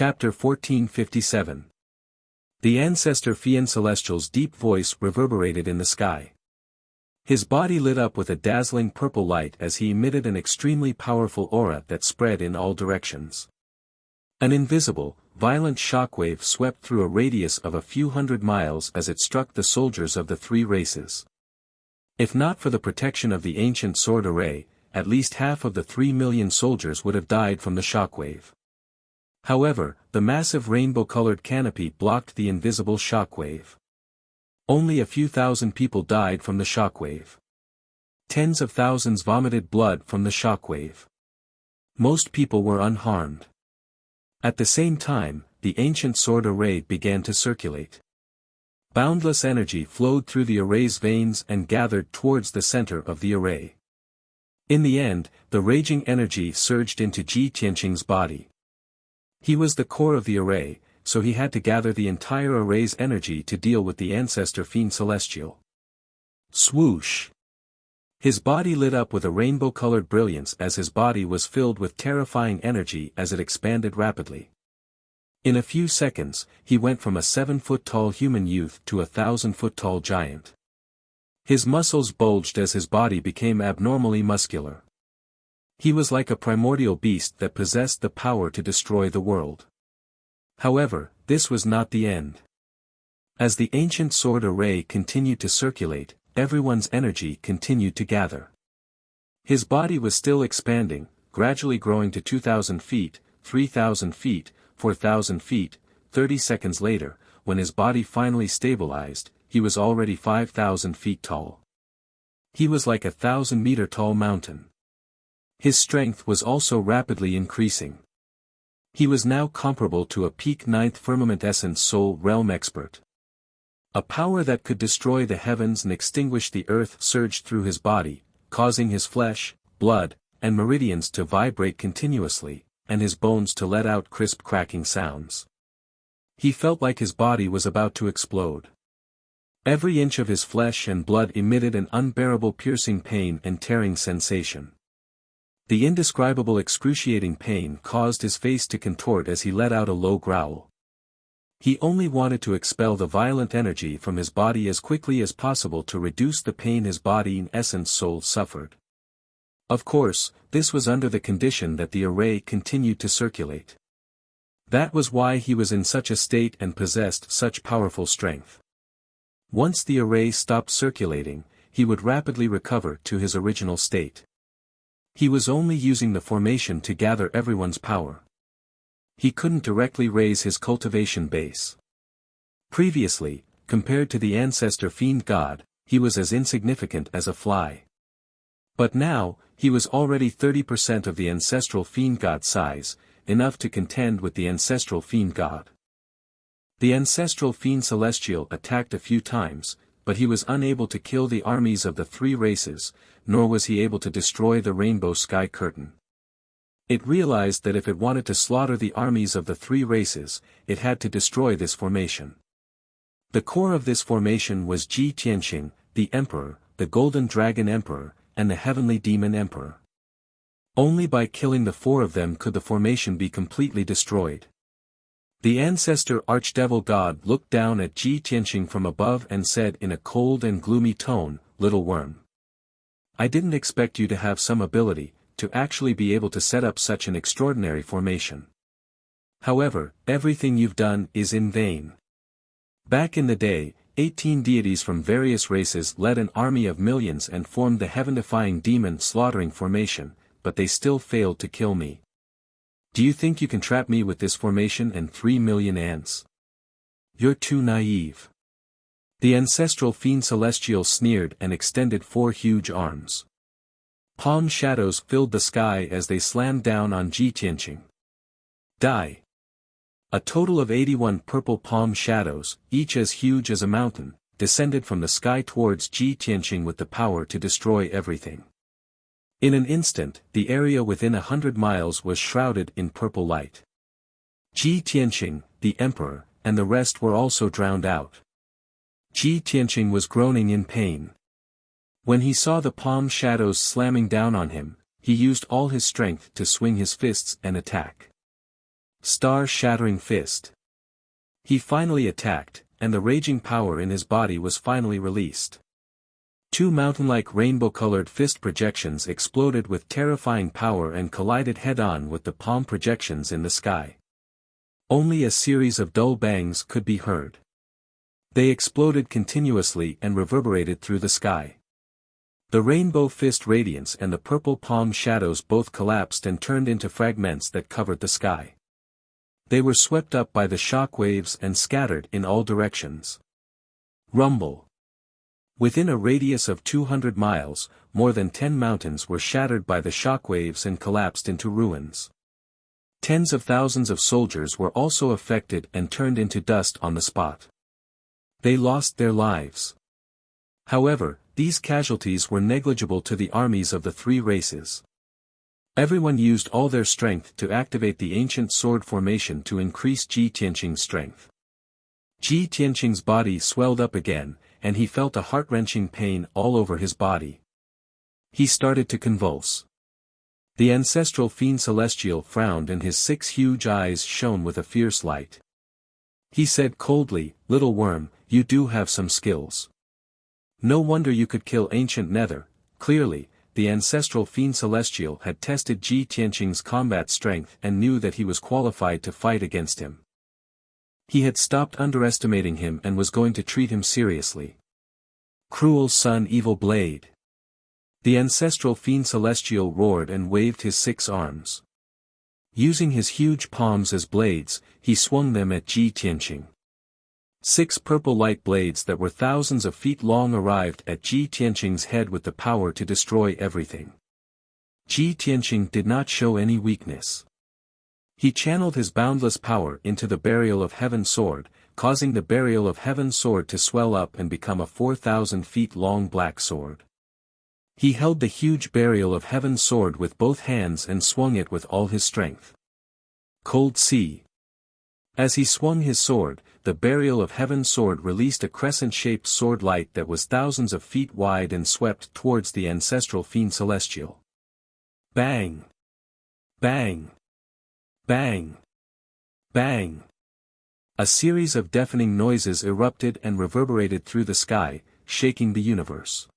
Chapter 1457. The ancestor Fian Celestial's deep voice reverberated in the sky. His body lit up with a dazzling purple light as he emitted an extremely powerful aura that spread in all directions. An invisible, violent shockwave swept through a radius of a few hundred miles as it struck the soldiers of the three races. If not for the protection of the ancient sword array, at least half of the 3 million soldiers would have died from the shockwave. However, the massive rainbow-colored canopy blocked the invisible shockwave. Only a few thousand people died from the shockwave. Tens of thousands vomited blood from the shockwave. Most people were unharmed. At the same time, the ancient sword array began to circulate. Boundless energy flowed through the array's veins and gathered towards the center of the array. In the end, the raging energy surged into Ji Tianqing's body. He was the core of the array, so he had to gather the entire array's energy to deal with the ancestor Fian Celestial. Swoosh! His body lit up with a rainbow-colored brilliance as his body was filled with terrifying energy as it expanded rapidly. In a few seconds, he went from a 7-foot-tall human youth to a 1,000-foot-tall giant. His muscles bulged as his body became abnormally muscular. He was like a primordial beast that possessed the power to destroy the world. However, this was not the end. As the ancient sword array continued to circulate, everyone's energy continued to gather. His body was still expanding, gradually growing to 2,000 feet, 3,000 feet, 4,000 feet. 30 seconds later, when his body finally stabilized, he was already 5,000 feet tall. He was like a 1,000-meter-tall mountain. His strength was also rapidly increasing. He was now comparable to a peak 9th firmament essence soul realm expert. A power that could destroy the heavens and extinguish the earth surged through his body, causing his flesh, blood, and meridians to vibrate continuously, and his bones to let out crisp cracking sounds. He felt like his body was about to explode. Every inch of his flesh and blood emitted an unbearable piercing pain and tearing sensation. The indescribable excruciating pain caused his face to contort as he let out a low growl. He only wanted to expel the violent energy from his body as quickly as possible to reduce the pain his body and essence soul suffered. Of course, this was under the condition that the array continued to circulate. That was why he was in such a state and possessed such powerful strength. Once the array stopped circulating, he would rapidly recover to his original state. He was only using the formation to gather everyone's power. He couldn't directly raise his cultivation base. Previously, compared to the ancestor fiend god, he was as insignificant as a fly. But now, he was already 30% of the ancestral fiend god size, enough to contend with the ancestral fiend god. The ancestral Fian Celestial attacked a few times, but he was unable to kill the armies of the three races, nor was he able to destroy the rainbow sky curtain. It realized that if it wanted to slaughter the armies of the three races, it had to destroy this formation. The core of this formation was Ji Tianqing, the Emperor, the Golden Dragon Emperor, and the Heavenly Demon Emperor. Only by killing the four of them could the formation be completely destroyed. The ancestor Archdevil God looked down at Ji Tianqing from above and said in a cold and gloomy tone, "Little worm. I didn't expect you to have some ability, to actually be able to set up such an extraordinary formation. However, everything you've done is in vain." Back in the day, 18 deities from various races led an army of millions and formed the heaven-defying demon-slaughtering formation, but they still failed to kill me. Do you think you can trap me with this formation and 3 million ants? You're too naive. The ancestral Fian Celestial sneered and extended 4 huge arms. Palm shadows filled the sky as they slammed down on Ji Tianqing. Die! A total of 81 purple palm shadows, each as huge as a mountain, descended from the sky towards Ji Tianqing with the power to destroy everything. In an instant, the area within 100 miles was shrouded in purple light. Ji Tianqing, the Emperor, and the rest were also drowned out. Ji Tianqing was groaning in pain. When he saw the palm shadows slamming down on him, he used all his strength to swing his fists and attack. Star-shattering fist. He finally attacked, and the raging power in his body was finally released. Two mountain-like rainbow-colored fist projections exploded with terrifying power and collided head-on with the palm projections in the sky. Only a series of dull bangs could be heard. They exploded continuously and reverberated through the sky. The rainbow fist radiance and the purple palm shadows both collapsed and turned into fragments that covered the sky. They were swept up by the shock waves and scattered in all directions. Rumble. Within a radius of 200 miles, more than 10 mountains were shattered by the shock waves and collapsed into ruins. Tens of thousands of soldiers were also affected and turned into dust on the spot. They lost their lives. However, these casualties were negligible to the armies of the three races. Everyone used all their strength to activate the ancient sword formation to increase Ji Tianqing's strength. Ji Tianqing's body swelled up again, and he felt a heart-wrenching pain all over his body. He started to convulse. The ancestral fiend celestial frowned and his 6 huge eyes shone with a fierce light. He said coldly, "Little worm, you do have some skills. No wonder you could kill ancient Nether." Clearly, the ancestral fiend celestial had tested Ji Tianqing's combat strength and knew that he was qualified to fight against him. He had stopped underestimating him and was going to treat him seriously. Cruel son, evil blade. The ancestral fiend celestial roared and waved his 6 arms. Using his huge palms as blades, he swung them at Ji Tianqing. 6 purple light blades that were thousands of feet long arrived at Ji Tianqing's head with the power to destroy everything. Ji Tianqing did not show any weakness. He channeled his boundless power into the Burial of Heaven sword, causing the Burial of Heaven sword to swell up and become a 4,000 feet long black sword. He held the huge Burial of Heaven sword with both hands and swung it with all his strength. Cold Sea. As he swung his sword, the Burial of Heaven sword released a crescent-shaped sword light that was thousands of feet wide and swept towards the ancestral fiend celestial. Bang! Bang! Bang! Bang! A series of deafening noises erupted and reverberated through the sky, shaking the universe.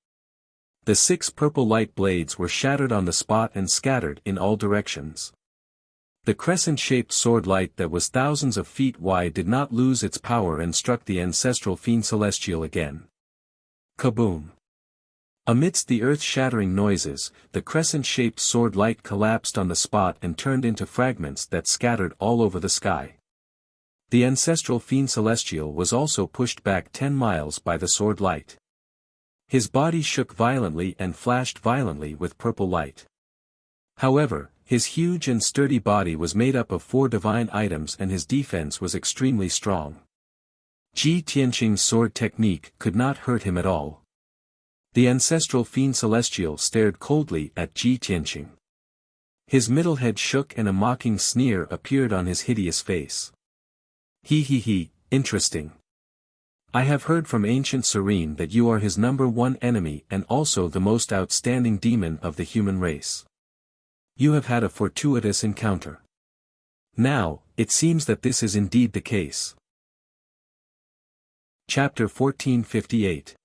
The 6 purple light blades were shattered on the spot and scattered in all directions. The crescent-shaped sword light that was thousands of feet wide did not lose its power and struck the ancestral fiend celestial again. Kaboom! Amidst the earth-shattering noises, the crescent-shaped sword light collapsed on the spot and turned into fragments that scattered all over the sky. The ancestral fiend celestial was also pushed back 10 miles by the sword light. His body shook violently and flashed violently with purple light. However, his huge and sturdy body was made up of 4 divine items and his defense was extremely strong. Ji Tianqing's sword technique could not hurt him at all. The ancestral fiend celestial stared coldly at Ji Tianqing. His middle head shook and a mocking sneer appeared on his hideous face. He, interesting. I have heard from Ancient Serene that you are his #1 enemy and also the most outstanding demon of the human race. You have had a fortuitous encounter. Now, it seems that this is indeed the case. Chapter 1458.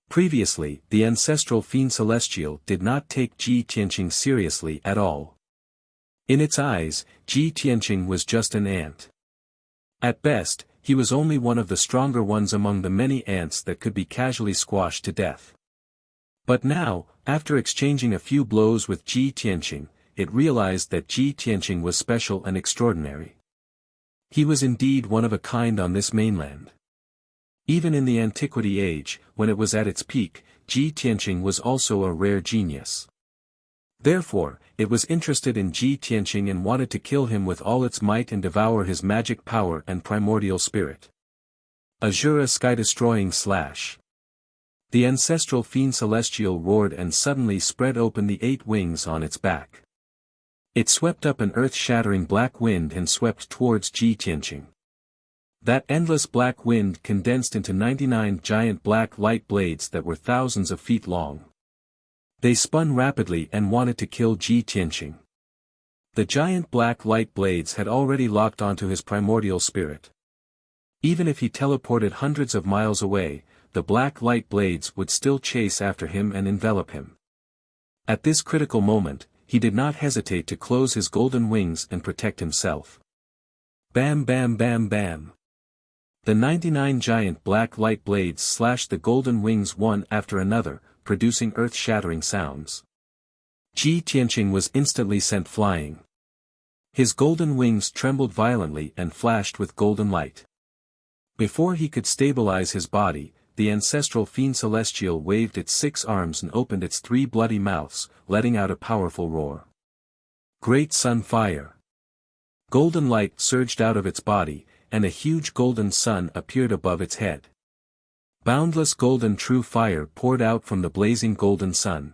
Previously, the ancestral fiend celestial did not take Ji Tianqing seriously at all. In its eyes, Ji Tianqing was just an ant. At best, he was only one of the stronger ones among the many ants that could be casually squashed to death. But now, after exchanging a few blows with Ji Tianqing, it realized that Ji Tianqing was special and extraordinary. He was indeed one of a kind on this mainland. Even in the Antiquity Age, when it was at its peak, Ji Tianqing was also a rare genius. Therefore, it was interested in Ji Tianqing and wanted to kill him with all its might and devour his magic power and primordial spirit. Azura sky-destroying slash. The ancestral fiend celestial roared and suddenly spread open the 8 wings on its back. It swept up an earth-shattering black wind and swept towards Ji Tianqing. That endless black wind condensed into 99 giant black light blades that were thousands of feet long. They spun rapidly and wanted to kill Ji Tianqing. The giant black light blades had already locked onto his primordial spirit. Even if he teleported hundreds of miles away, the black light blades would still chase after him and envelop him. At this critical moment, he did not hesitate to close his golden wings and protect himself. Bam bam bam bam. The 99 giant black light blades slashed the golden wings one after another, producing earth-shattering sounds. Ji Tianqing was instantly sent flying. His golden wings trembled violently and flashed with golden light. Before he could stabilize his body, the ancestral fiend celestial waved its 6 arms and opened its 3 bloody mouths, letting out a powerful roar. Great sun fire. Golden light surged out of its body, and a huge golden sun appeared above its head. Boundless golden true fire poured out from the blazing golden sun.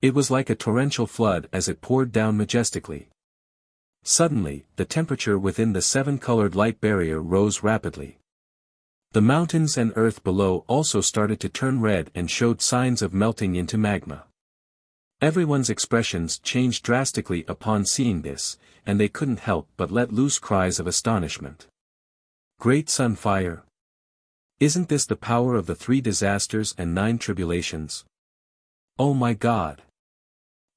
It was like a torrential flood as it poured down majestically. Suddenly, the temperature within the 7-colored light barrier rose rapidly. The mountains and earth below also started to turn red and showed signs of melting into magma. Everyone's expressions changed drastically upon seeing this, and they couldn't help but let loose cries of astonishment. Great sun fire! Isn't this the power of the 3 disasters and 9 tribulations? Oh my God!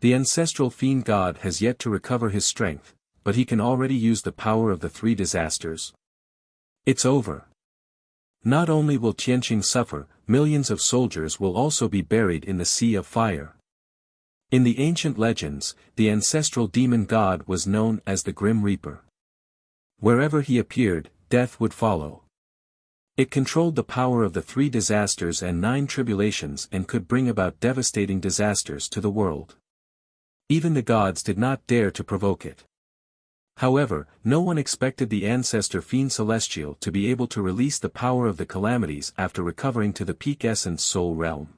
The ancestral fiend god has yet to recover his strength, but he can already use the power of the 3 disasters. It's over. Not only will Tianqing suffer, millions of soldiers will also be buried in the sea of fire. In the ancient legends, the ancestral demon god was known as the Grim Reaper. Wherever he appeared, death would follow. It controlled the power of the 3 disasters and 9 tribulations and could bring about devastating disasters to the world. Even the gods did not dare to provoke it. However, no one expected the ancestor fiend celestial to be able to release the power of the calamities after recovering to the peak essence soul realm.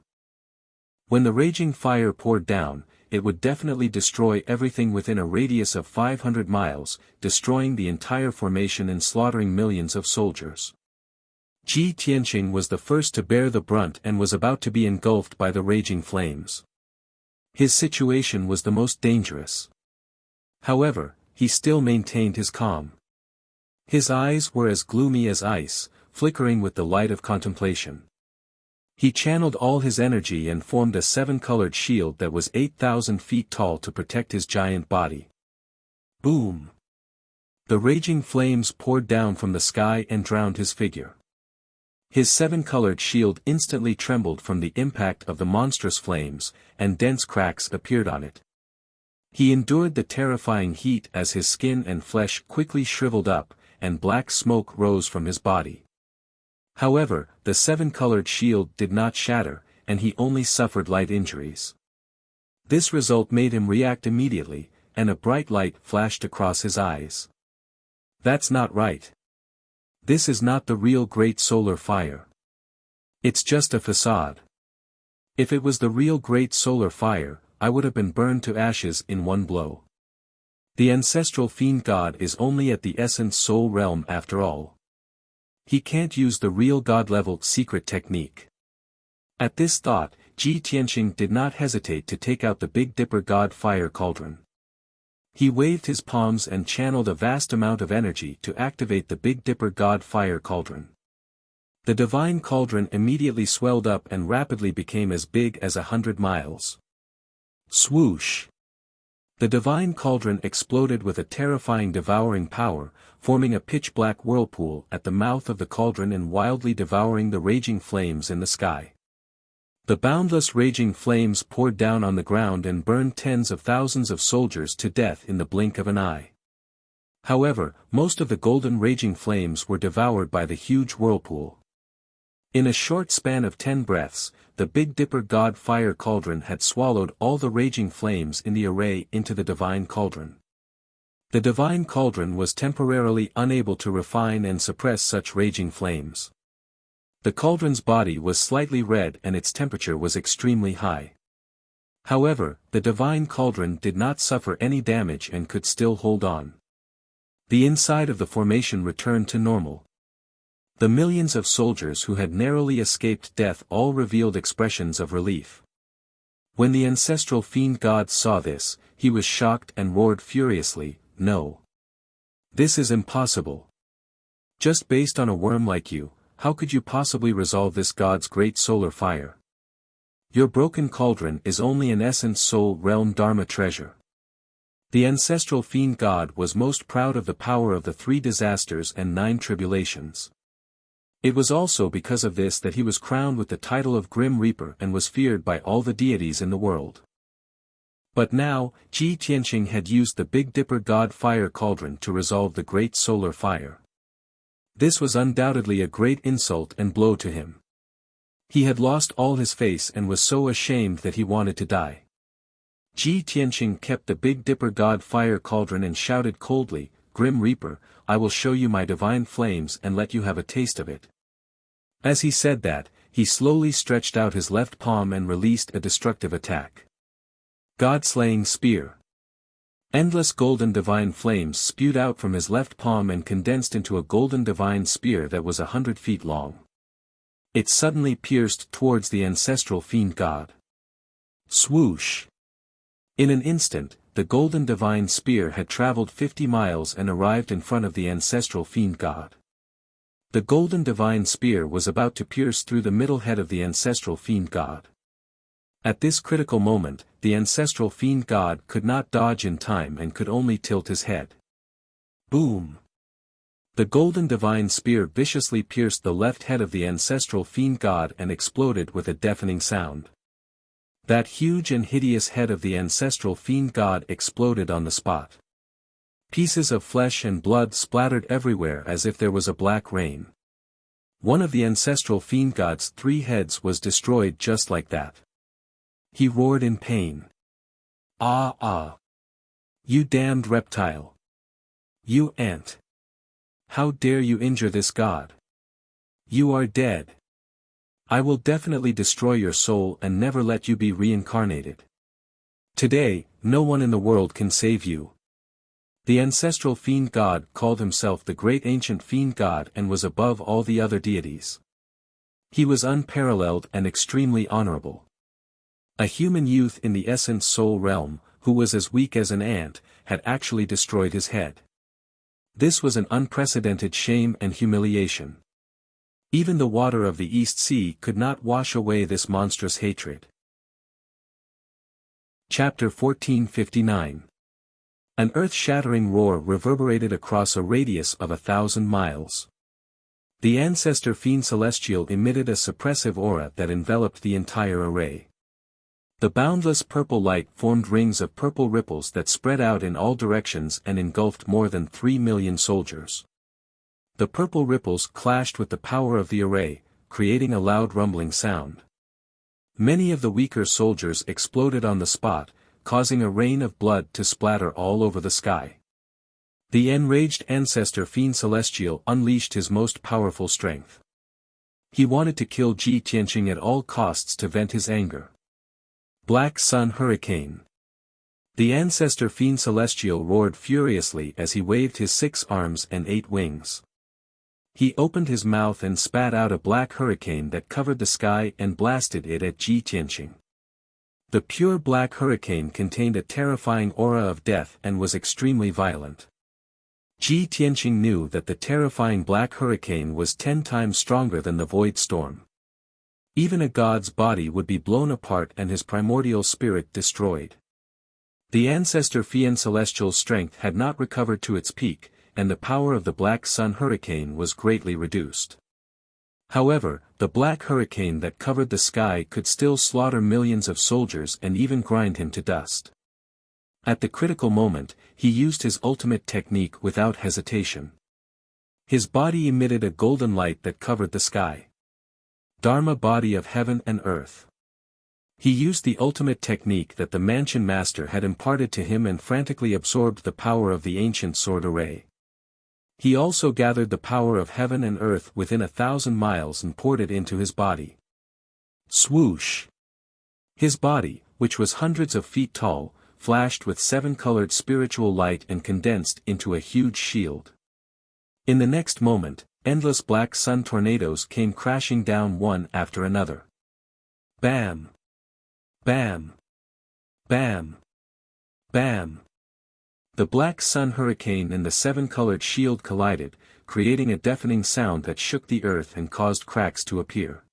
When the raging fire poured down, it would definitely destroy everything within a radius of 500 miles, destroying the entire formation and slaughtering millions of soldiers. Ji Tianqing was the first to bear the brunt and was about to be engulfed by the raging flames. His situation was the most dangerous. However, he still maintained his calm. His eyes were as gloomy as ice, flickering with the light of contemplation. He channeled all his energy and formed a 7-colored shield that was 8,000 feet tall to protect his giant body. Boom! The raging flames poured down from the sky and drowned his figure. His 7-colored shield instantly trembled from the impact of the monstrous flames, and dense cracks appeared on it. He endured the terrifying heat as his skin and flesh quickly shriveled up, and black smoke rose from his body. However, the 7-colored shield did not shatter, and he only suffered light injuries. This result made him react immediately, and a bright light flashed across his eyes. That's not right. This is not the real Great Solar Fire. It's just a facade. If it was the real Great Solar Fire, I would have been burned to ashes in one blow. The ancestral fiend god is only at the essence soul realm after all. He can't use the real god-level secret technique. At this thought, Ji Tianqing did not hesitate to take out the Big Dipper god fire cauldron. He waved his palms and channeled a vast amount of energy to activate the Big Dipper god fire cauldron. The divine cauldron immediately swelled up and rapidly became as big as 100 miles. Swoosh! The divine cauldron exploded with a terrifying devouring power, forming a pitch-black whirlpool at the mouth of the cauldron and wildly devouring the raging flames in the sky. The boundless raging flames poured down on the ground and burned tens of thousands of soldiers to death in the blink of an eye. However, most of the golden raging flames were devoured by the huge whirlpool. In a short span of 10 breaths, the Big Dipper god fire cauldron had swallowed all the raging flames in the array into the divine cauldron. The divine cauldron was temporarily unable to refine and suppress such raging flames. The cauldron's body was slightly red and its temperature was extremely high. However, the divine cauldron did not suffer any damage and could still hold on. The inside of the formation returned to normal. The millions of soldiers who had narrowly escaped death all revealed expressions of relief. When the ancestral fiend god saw this, he was shocked and roared furiously, "No! This is impossible. Just based on a worm like you, how could you possibly resolve this god's great solar fire? Your broken cauldron is only an essence soul realm dharma treasure." The ancestral fiend god was most proud of the power of the 3 disasters and 9 tribulations. It was also because of this that he was crowned with the title of Grim Reaper and was feared by all the deities in the world. But now, Ji Tianqing had used the Big Dipper god fire cauldron to resolve the great solar fire. This was undoubtedly a great insult and blow to him. He had lost all his face and was so ashamed that he wanted to die. Ji Tianqing kept the Big Dipper god fire cauldron and shouted coldly, "Grim Reaper, I will show you my divine flames and let you have a taste of it." As he said that, he slowly stretched out his left palm and released a destructive attack. God-slaying spear. Endless golden divine flames spewed out from his left palm and condensed into a golden divine spear that was 100 feet long. It suddenly pierced towards the ancestral fiend god. Swoosh! In an instant, the golden divine spear had traveled 50 miles and arrived in front of the ancestral fiend god. The golden divine spear was about to pierce through the middle head of the ancestral fiend god. At this critical moment, the ancestral fiend god could not dodge in time and could only tilt his head. Boom! The golden divine spear viciously pierced the left head of the ancestral fiend god and exploded with a deafening sound. That huge and hideous head of the ancestral fiend god exploded on the spot. Pieces of flesh and blood splattered everywhere as if there was a black rain. One of the ancestral fiend god's 3 heads was destroyed just like that. He roared in pain. "Ah ah! You damned reptile! You ant! How dare you injure this god? You are dead! I will definitely destroy your soul and never let you be reincarnated. Today, no one in the world can save you." The ancestral fiend god called himself the great ancient fiend god and was above all the other deities. He was unparalleled and extremely honorable. A human youth in the essence soul realm, who was as weak as an ant, had actually destroyed his head. This was an unprecedented shame and humiliation. Even the water of the East Sea could not wash away this monstrous hatred. Chapter 1459. An earth-shattering roar reverberated across a radius of 1,000 miles. The ancestor fiend celestial emitted a suppressive aura that enveloped the entire array. The boundless purple light formed rings of purple ripples that spread out in all directions and engulfed more than 3 million soldiers. The purple ripples clashed with the power of the array, creating a loud rumbling sound. Many of the weaker soldiers exploded on the spot, causing a rain of blood to splatter all over the sky. The enraged ancestor fiend celestial unleashed his most powerful strength. He wanted to kill Ji Tianqing at all costs to vent his anger. Black Sun Hurricane. The ancestor fiend celestial roared furiously as he waved his 6 arms and 8 wings. He opened his mouth and spat out a black hurricane that covered the sky and blasted it at Ji Tianqing. The pure black hurricane contained a terrifying aura of death and was extremely violent. Ji Tianqing knew that the terrifying black hurricane was 10 times stronger than the void storm. Even a god's body would be blown apart and his primordial spirit destroyed. The ancestor fiend celestial's strength had not recovered to its peak, and the power of the Black Sun Hurricane was greatly reduced. However, the black hurricane that covered the sky could still slaughter millions of soldiers and even grind him to dust. At the critical moment, he used his ultimate technique without hesitation. His body emitted a golden light that covered the sky. Dharma body of heaven and earth. He used the ultimate technique that the Mansion Master had imparted to him and frantically absorbed the power of the ancient sword array. He also gathered the power of heaven and earth within 1,000 miles and poured it into his body. Swoosh! His body, which was hundreds of feet tall, flashed with 7-colored spiritual light and condensed into a huge shield. In the next moment, endless black sun tornadoes came crashing down one after another. Bam! Bam! Bam! Bam! The black sun hurricane and the seven-colored shield collided, creating a deafening sound that shook the earth and caused cracks to appear.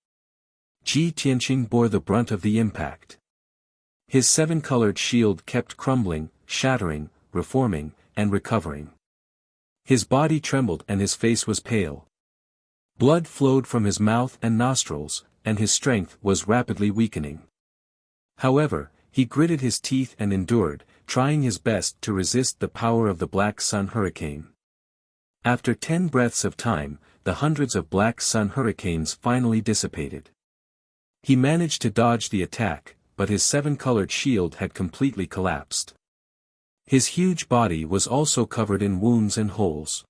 Ji Tianqing bore the brunt of the impact. His seven-colored shield kept crumbling, shattering, reforming, and recovering. His body trembled and his face was pale. Blood flowed from his mouth and nostrils, and his strength was rapidly weakening. However, he gritted his teeth and endured, trying his best to resist the power of the black sun hurricane. After 10 breaths of time, the hundreds of black sun hurricanes finally dissipated. He managed to dodge the attack, but his seven-colored shield had completely collapsed. His huge body was also covered in wounds and holes.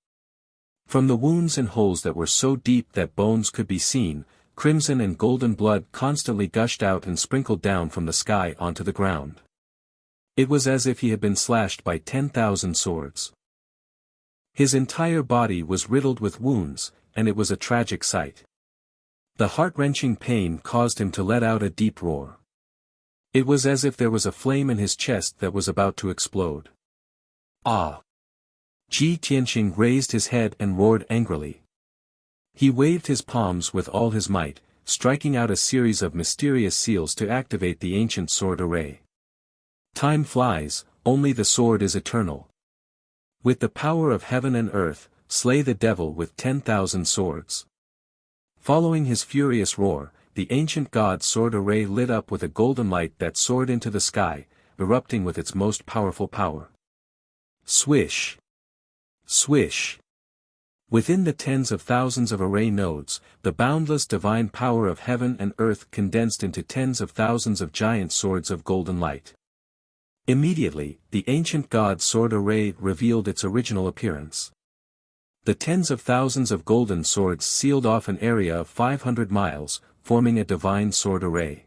From the wounds and holes that were so deep that bones could be seen, crimson and golden blood constantly gushed out and sprinkled down from the sky onto the ground. It was as if he had been slashed by 10,000 swords. His entire body was riddled with wounds, and it was a tragic sight. The heart-wrenching pain caused him to let out a deep roar. It was as if there was a flame in his chest that was about to explode. Ah! Ji Tianqing raised his head and roared angrily. He waved his palms with all his might, striking out a series of mysterious seals to activate the ancient sword array. Time flies, only the sword is eternal. With the power of heaven and earth, slay the devil with 10,000 swords. Following his furious roar, the ancient god's sword array lit up with a golden light that soared into the sky, erupting with its most powerful power. Swish! Swish! Within the tens of thousands of array nodes, the boundless divine power of heaven and earth condensed into tens of thousands of giant swords of golden light. Immediately, the ancient god's sword array revealed its original appearance. The tens of thousands of golden swords sealed off an area of 500 miles, forming a divine sword array.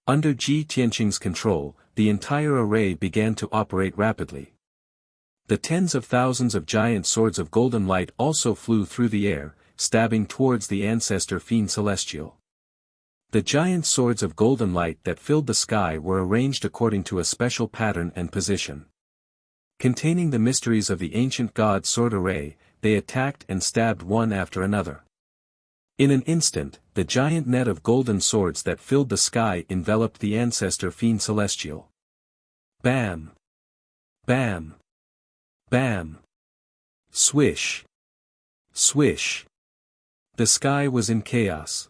Under Ji Tianqing's control, the entire array began to operate rapidly. The tens of thousands of giant swords of golden light also flew through the air, stabbing towards the ancestor fiend celestial. The giant swords of golden light that filled the sky were arranged according to a special pattern and position. Containing the mysteries of the ancient god's sword array, they attacked and stabbed one after another. In an instant, the giant net of golden swords that filled the sky enveloped the ancestor fiend celestial. Bam! Bam! Bam! Swish! Swish! The sky was in chaos.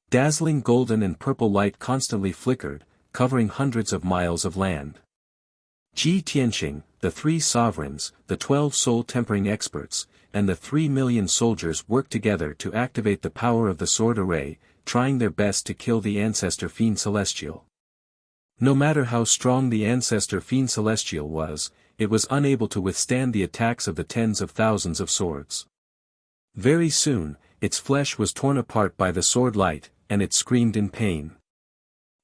Dazzling golden and purple light constantly flickered, covering hundreds of miles of land. Ji Tianqing, the 3 sovereigns, the 12 soul-tempering experts, and the 3 million soldiers worked together to activate the power of the sword array, trying their best to kill the ancestor fiend celestial. No matter how strong the ancestor fiend celestial was, it was unable to withstand the attacks of the tens of thousands of swords. Very soon, its flesh was torn apart by the sword light, and it screamed in pain.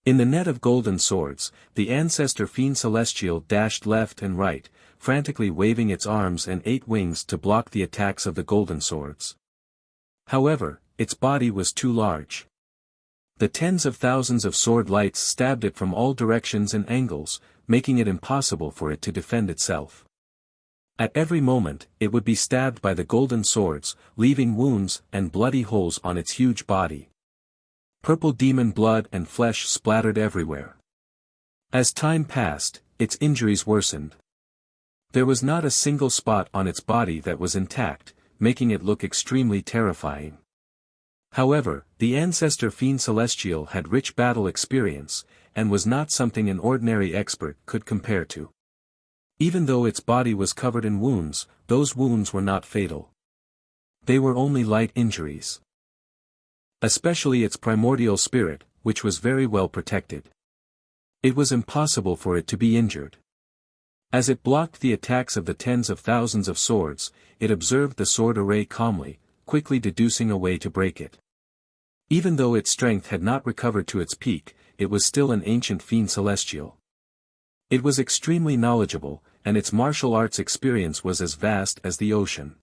In the net of golden swords, the ancestor fiend celestial dashed left and right, frantically waving its arms and 8 wings to block the attacks of the golden swords. However, its body was too large. The tens of thousands of sword lights stabbed it from all directions and angles, making it impossible for it to defend itself. At every moment, it would be stabbed by the golden swords, leaving wounds and bloody holes on its huge body. Purple demon blood and flesh splattered everywhere. As time passed, its injuries worsened. There was not a single spot on its body that was intact, making it look extremely terrifying. However, the ancestor fiend celestial had rich battle experience, and was not something an ordinary expert could compare to. Even though its body was covered in wounds, those wounds were not fatal. They were only light injuries. Especially its primordial spirit, which was very well protected. It was impossible for it to be injured. As it blocked the attacks of the tens of thousands of swords, it observed the sword array calmly, quickly deducing a way to break it. Even though its strength had not recovered to its peak, it was still an ancient fiend celestial. It was extremely knowledgeable, and its martial arts experience was as vast as the ocean.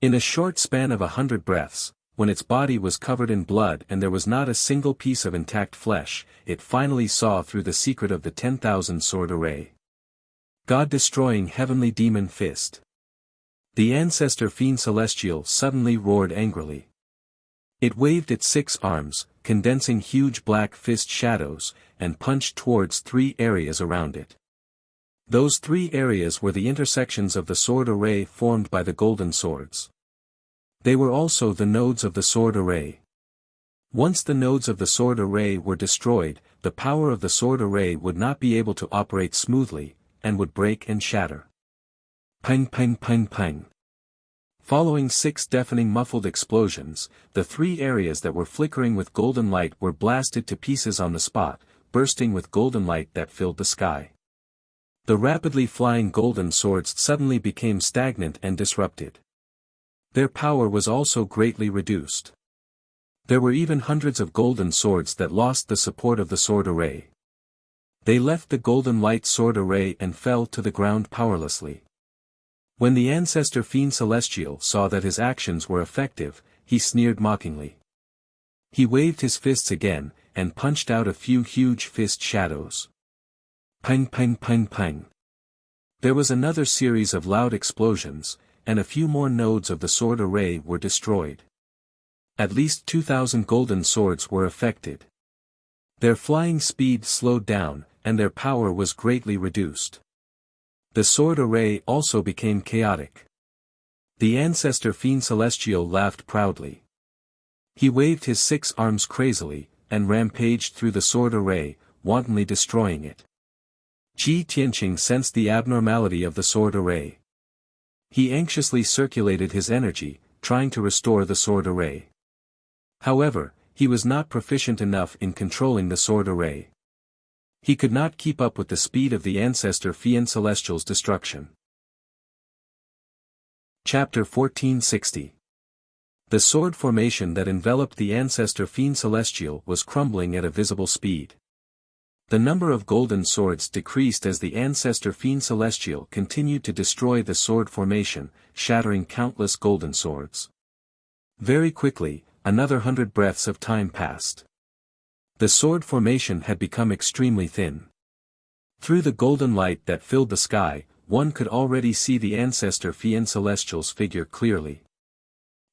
In a short span of 100 breaths, when its body was covered in blood and there was not a single piece of intact flesh, it finally saw through the secret of the 10,000 sword array. God-destroying heavenly demon fist. The ancestor fiend celestial suddenly roared angrily. It waved its 6 arms, condensing huge black fist shadows, and punched towards 3 areas around it. Those 3 areas were the intersections of the sword array formed by the golden swords. They were also the nodes of the sword array. Once the nodes of the sword array were destroyed, the power of the sword array would not be able to operate smoothly, and would break and shatter. Pang pang pang pang. Following 6 deafening muffled explosions, the 3 areas that were flickering with golden light were blasted to pieces on the spot, bursting with golden light that filled the sky. The rapidly flying golden swords suddenly became stagnant and disrupted. Their power was also greatly reduced. There were even hundreds of golden swords that lost the support of the sword array. They left the golden light sword array and fell to the ground powerlessly. When the ancestor fiend celestial saw that his actions were effective, he sneered mockingly. He waved his fists again, and punched out a few huge fist shadows. Pang pang pang pang. There was another series of loud explosions, and a few more nodes of the sword array were destroyed. At least 2,000 golden swords were affected. Their flying speed slowed down, and their power was greatly reduced. The sword array also became chaotic. The ancestor fiend celestial laughed proudly. He waved his 6 arms crazily, and rampaged through the sword array, wantonly destroying it. Ji Tianqing sensed the abnormality of the sword array. He anxiously circulated his energy, trying to restore the sword array. However, he was not proficient enough in controlling the sword array. He could not keep up with the speed of the ancestor fiend celestial's destruction. Chapter 1460. The sword formation that enveloped the ancestor fiend celestial was crumbling at a visible speed. The number of golden swords decreased as the ancestor fiend celestial continued to destroy the sword formation, shattering countless golden swords. Very quickly, another 100 breaths of time passed. The sword formation had become extremely thin. Through the golden light that filled the sky, one could already see the ancestor fiend celestial's figure clearly.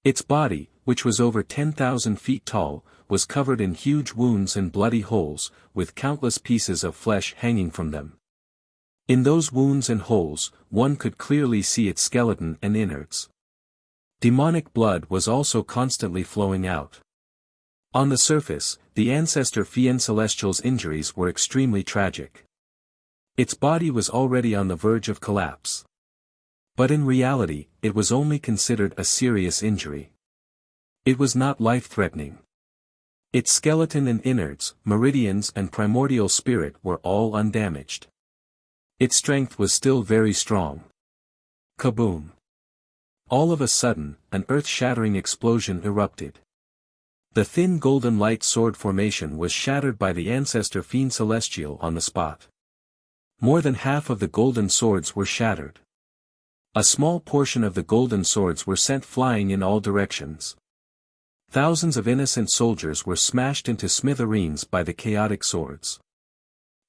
Its body, which was over 10,000 feet tall, was covered in huge wounds and bloody holes, with countless pieces of flesh hanging from them. In those wounds and holes, one could clearly see its skeleton and innards. Demonic blood was also constantly flowing out. On the surface, the ancestor fiend celestial's injuries were extremely tragic. Its body was already on the verge of collapse. But in reality, it was only considered a serious injury. It was not life-threatening. Its skeleton and innards, meridians and primordial spirit were all undamaged. Its strength was still very strong. Kaboom! All of a sudden, an earth-shattering explosion erupted. The thin golden light sword formation was shattered by the ancestor fiend celestial on the spot. More than half of the golden swords were shattered. A small portion of the golden swords were sent flying in all directions. Thousands of innocent soldiers were smashed into smithereens by the chaotic swords.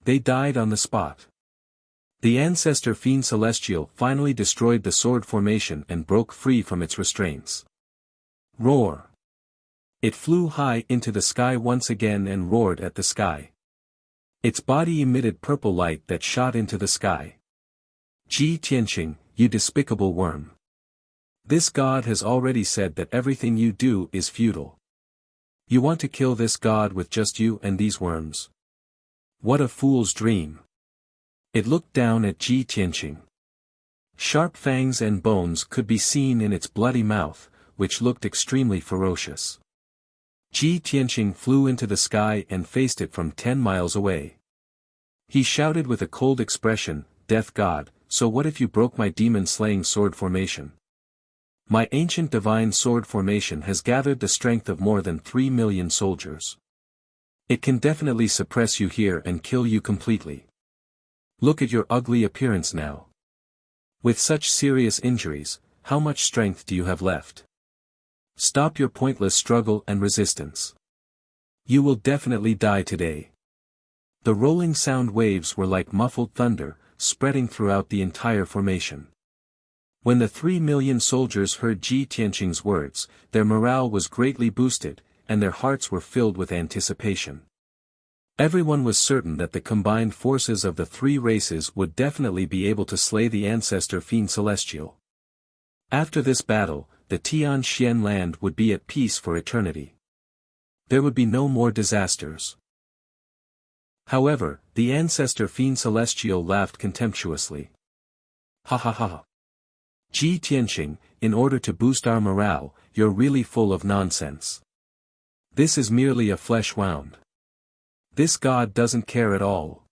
They died on the spot. The ancestor fiend celestial finally destroyed the sword formation and broke free from its restraints. Roar! It flew high into the sky once again and roared at the sky. Its body emitted purple light that shot into the sky. Ji Tianqing, you despicable worm. This god has already said that everything you do is futile. You want to kill this god with just you and these worms? What a fool's dream. It looked down at Ji Tianqing. Sharp fangs and bones could be seen in its bloody mouth, which looked extremely ferocious. Ji Tianqing flew into the sky and faced it from 10 miles away. He shouted with a cold expression, Death God, so what if you broke my demon-slaying sword formation? My ancient divine sword formation has gathered the strength of more than 3 million soldiers. It can definitely suppress you here and kill you completely. Look at your ugly appearance now. With such serious injuries, how much strength do you have left? Stop your pointless struggle and resistance. You will definitely die today. The rolling sound waves were like muffled thunder, spreading throughout the entire formation. When the 3 million soldiers heard Ji Tianqing's words, their morale was greatly boosted, and their hearts were filled with anticipation. Everyone was certain that the combined forces of the three races would definitely be able to slay the ancestor fiend celestial. After this battle, the Tianxian land would be at peace for eternity. There would be no more disasters. However, the ancestor fiend celestial laughed contemptuously. Ha ha ha. Ji Tianqing, in order to boost our morale, you're really full of nonsense. This is merely a flesh wound. This god doesn't care at all.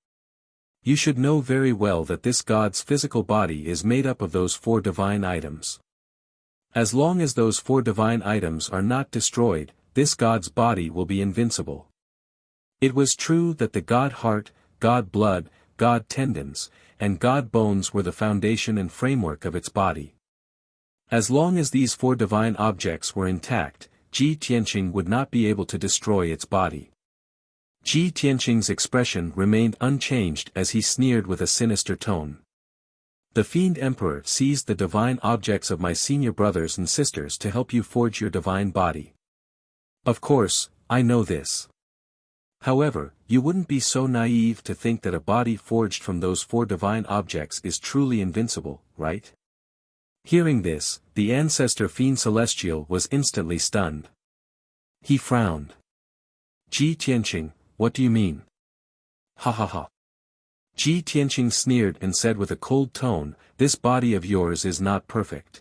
You should know very well that this god's physical body is made up of those 4 divine items. As long as those 4 divine items are not destroyed, this god's body will be invincible. It was true that the god heart, god blood, god tendons, and god bones were the foundation and framework of its body. As long as these 4 divine objects were intact, Ji Tianqing would not be able to destroy its body. Ji Tianqing's expression remained unchanged as he sneered with a sinister tone. The Fiend Emperor seized the divine objects of my senior brothers and sisters to help you forge your divine body. Of course, I know this. However, you wouldn't be so naive to think that a body forged from those 4 divine objects is truly invincible, right? Hearing this, the ancestor fiend celestial was instantly stunned. He frowned. Ji Tianqing, what do you mean? Ha ha ha. Ji Tianqing sneered and said with a cold tone, this body of yours is not perfect.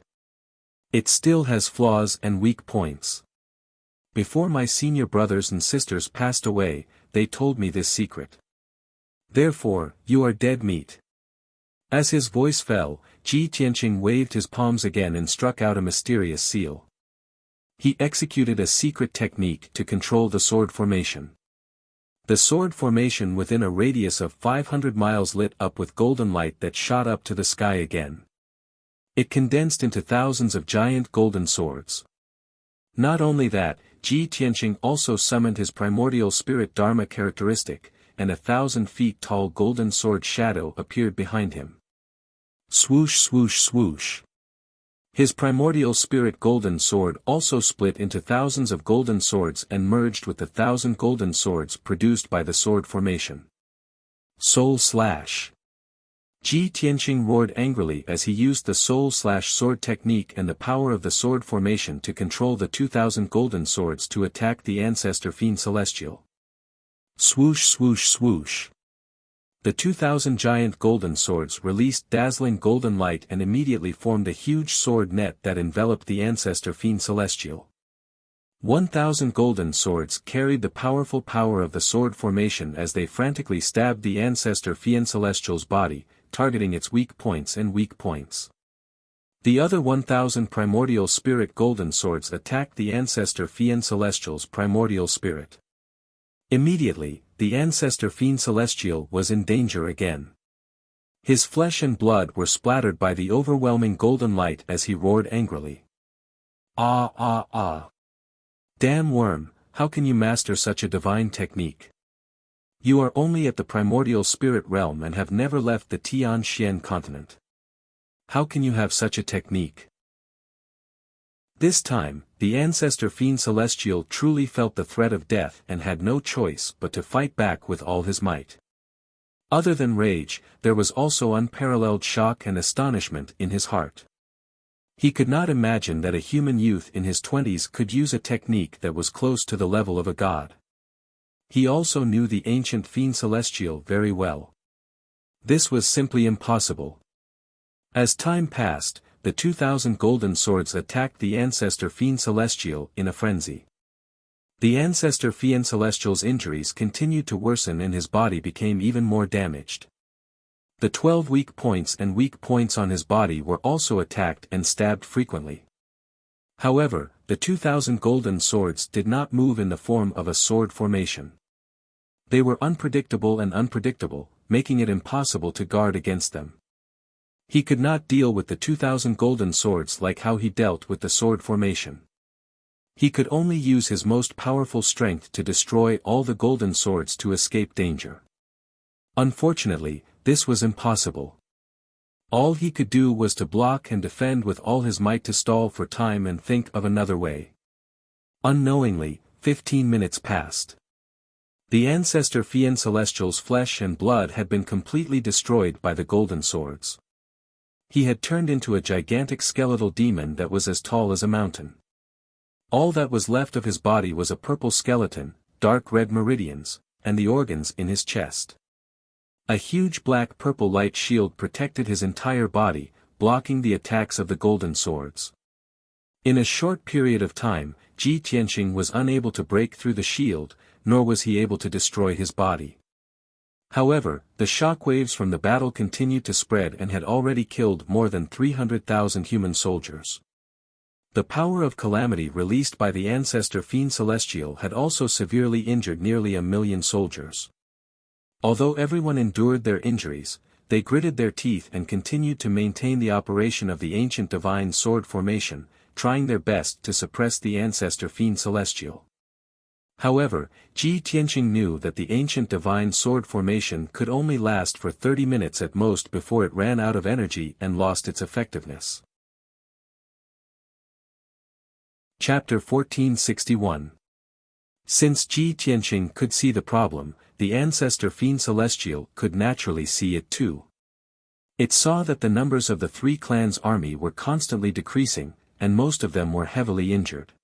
It still has flaws and weak points. Before my senior brothers and sisters passed away, they told me this secret. Therefore, you are dead meat. As his voice fell, Ji Tianqing waved his palms again and struck out a mysterious seal. He executed a secret technique to control the sword formation. The sword formation within a radius of 500 miles lit up with golden light that shot up to the sky again. It condensed into thousands of giant golden swords. Not only that, Ji Tianqing also summoned his primordial spirit Dharma characteristic, and 1,000 feet tall golden sword shadow appeared behind him. Swoosh swoosh swoosh. His primordial spirit golden sword also split into thousands of golden swords and merged with the 1,000 golden swords produced by the sword formation. Soul slash. Ji Tianqing roared angrily as he used the soul/sword technique and the power of the sword formation to control the 2,000 golden swords to attack the ancestor fiend celestial. Swoosh swoosh swoosh. The 2,000 giant golden swords released dazzling golden light and immediately formed a huge sword net that enveloped the ancestor fiend celestial. 1,000 golden swords carried the powerful power of the sword formation as they frantically stabbed the ancestor fiend celestial's body, targeting its weak points and weak points. The other 1,000 primordial spirit golden swords attacked the ancestor fiend celestial's primordial spirit. Immediately, the ancestor fiend celestial was in danger again. His flesh and blood were splattered by the overwhelming golden light as he roared angrily. Ah ah ah. Damn worm, how can you master such a divine technique? You are only at the primordial spirit realm and have never left the Tianxian continent. How can you have such a technique? This time, the ancestor fiend celestial truly felt the threat of death and had no choice but to fight back with all his might. Other than rage, there was also unparalleled shock and astonishment in his heart. He could not imagine that a human youth in his 20s could use a technique that was close to the level of a god. He also knew the ancient fiend celestial very well. This was simply impossible. As time passed, the 2,000 golden swords attacked the ancestor fiend celestial in a frenzy. The ancestor fiend celestial's injuries continued to worsen and his body became even more damaged. The 12 weak points and weak points on his body were also attacked and stabbed frequently. However, the 2,000 golden swords did not move in the form of a sword formation. They were unpredictable, making it impossible to guard against them. He could not deal with the 2,000 golden swords like how he dealt with the sword formation. He could only use his most powerful strength to destroy all the golden swords to escape danger. Unfortunately, this was impossible. All he could do was to block and defend with all his might, to stall for time and think of another way. Unknowingly, 15 minutes passed. The ancestor Fian Celestial's flesh and blood had been completely destroyed by the golden swords. He had turned into a gigantic skeletal demon that was as tall as a mountain. All that was left of his body was a purple skeleton, dark red meridians, and the organs in his chest. A huge black-purple light shield protected his entire body, blocking the attacks of the golden swords. In a short period of time, Ji Tianqing was unable to break through the shield, nor was he able to destroy his body. However, the shockwaves from the battle continued to spread and had already killed more than 300,000 human soldiers. The power of calamity released by the ancestor Fiend Celestial had also severely injured nearly 1 million soldiers. Although everyone endured their injuries, they gritted their teeth and continued to maintain the operation of the ancient divine sword formation, trying their best to suppress the ancestor Fiend Celestial. However, Ji Tianqing knew that the ancient divine sword formation could only last for 30 minutes at most before it ran out of energy and lost its effectiveness. Chapter 1461. Since Ji Tianqing could see the problem, the ancestor Fiend Celestial could naturally see it too. It saw that the numbers of the three clans' army were constantly decreasing, and most of them were heavily injured.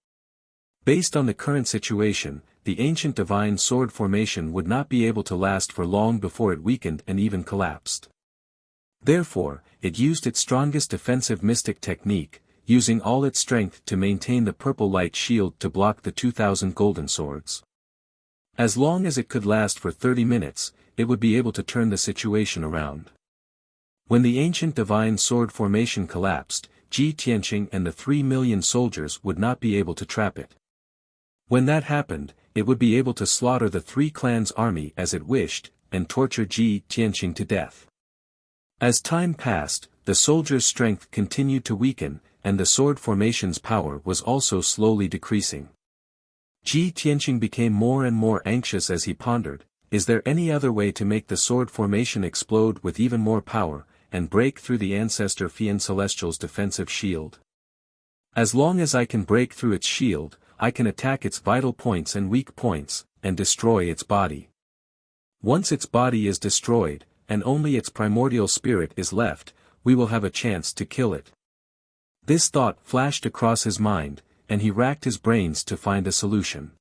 Based on the current situation, the ancient divine sword formation would not be able to last for long before it weakened and even collapsed. Therefore, it used its strongest defensive mystic technique, using all its strength to maintain the purple light shield to block the 2,000 golden swords. As long as it could last for 30 minutes, it would be able to turn the situation around. When the ancient divine sword formation collapsed, Ji Tianqing and the 3 million soldiers would not be able to trap it. When that happened, it would be able to slaughter the three clans' army as it wished, and torture Ji Tianqing to death. As time passed, the soldiers' strength continued to weaken, and the sword formation's power was also slowly decreasing. Ji Tianqing became more and more anxious as he pondered, is there any other way to make the sword formation explode with even more power, and break through the ancestor Fian Celestial's defensive shield? As long as I can break through its shield, I can attack its vital points and weak points, and destroy its body. Once its body is destroyed, and only its primordial spirit is left, we will have a chance to kill it. This thought flashed across his mind, and he racked his brains to find a solution.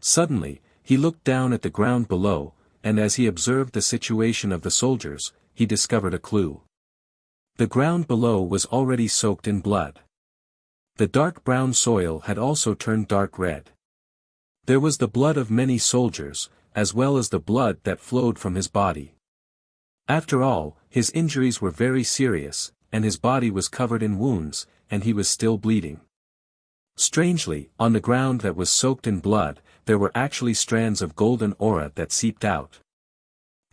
Suddenly, he looked down at the ground below, and as he observed the situation of the soldiers, he discovered a clue. The ground below was already soaked in blood. The dark brown soil had also turned dark red. There was the blood of many soldiers, as well as the blood that flowed from his body. After all, his injuries were very serious, and his body was covered in wounds, and he was still bleeding. Strangely, on the ground that was soaked in blood, there were actually strands of golden aura that seeped out.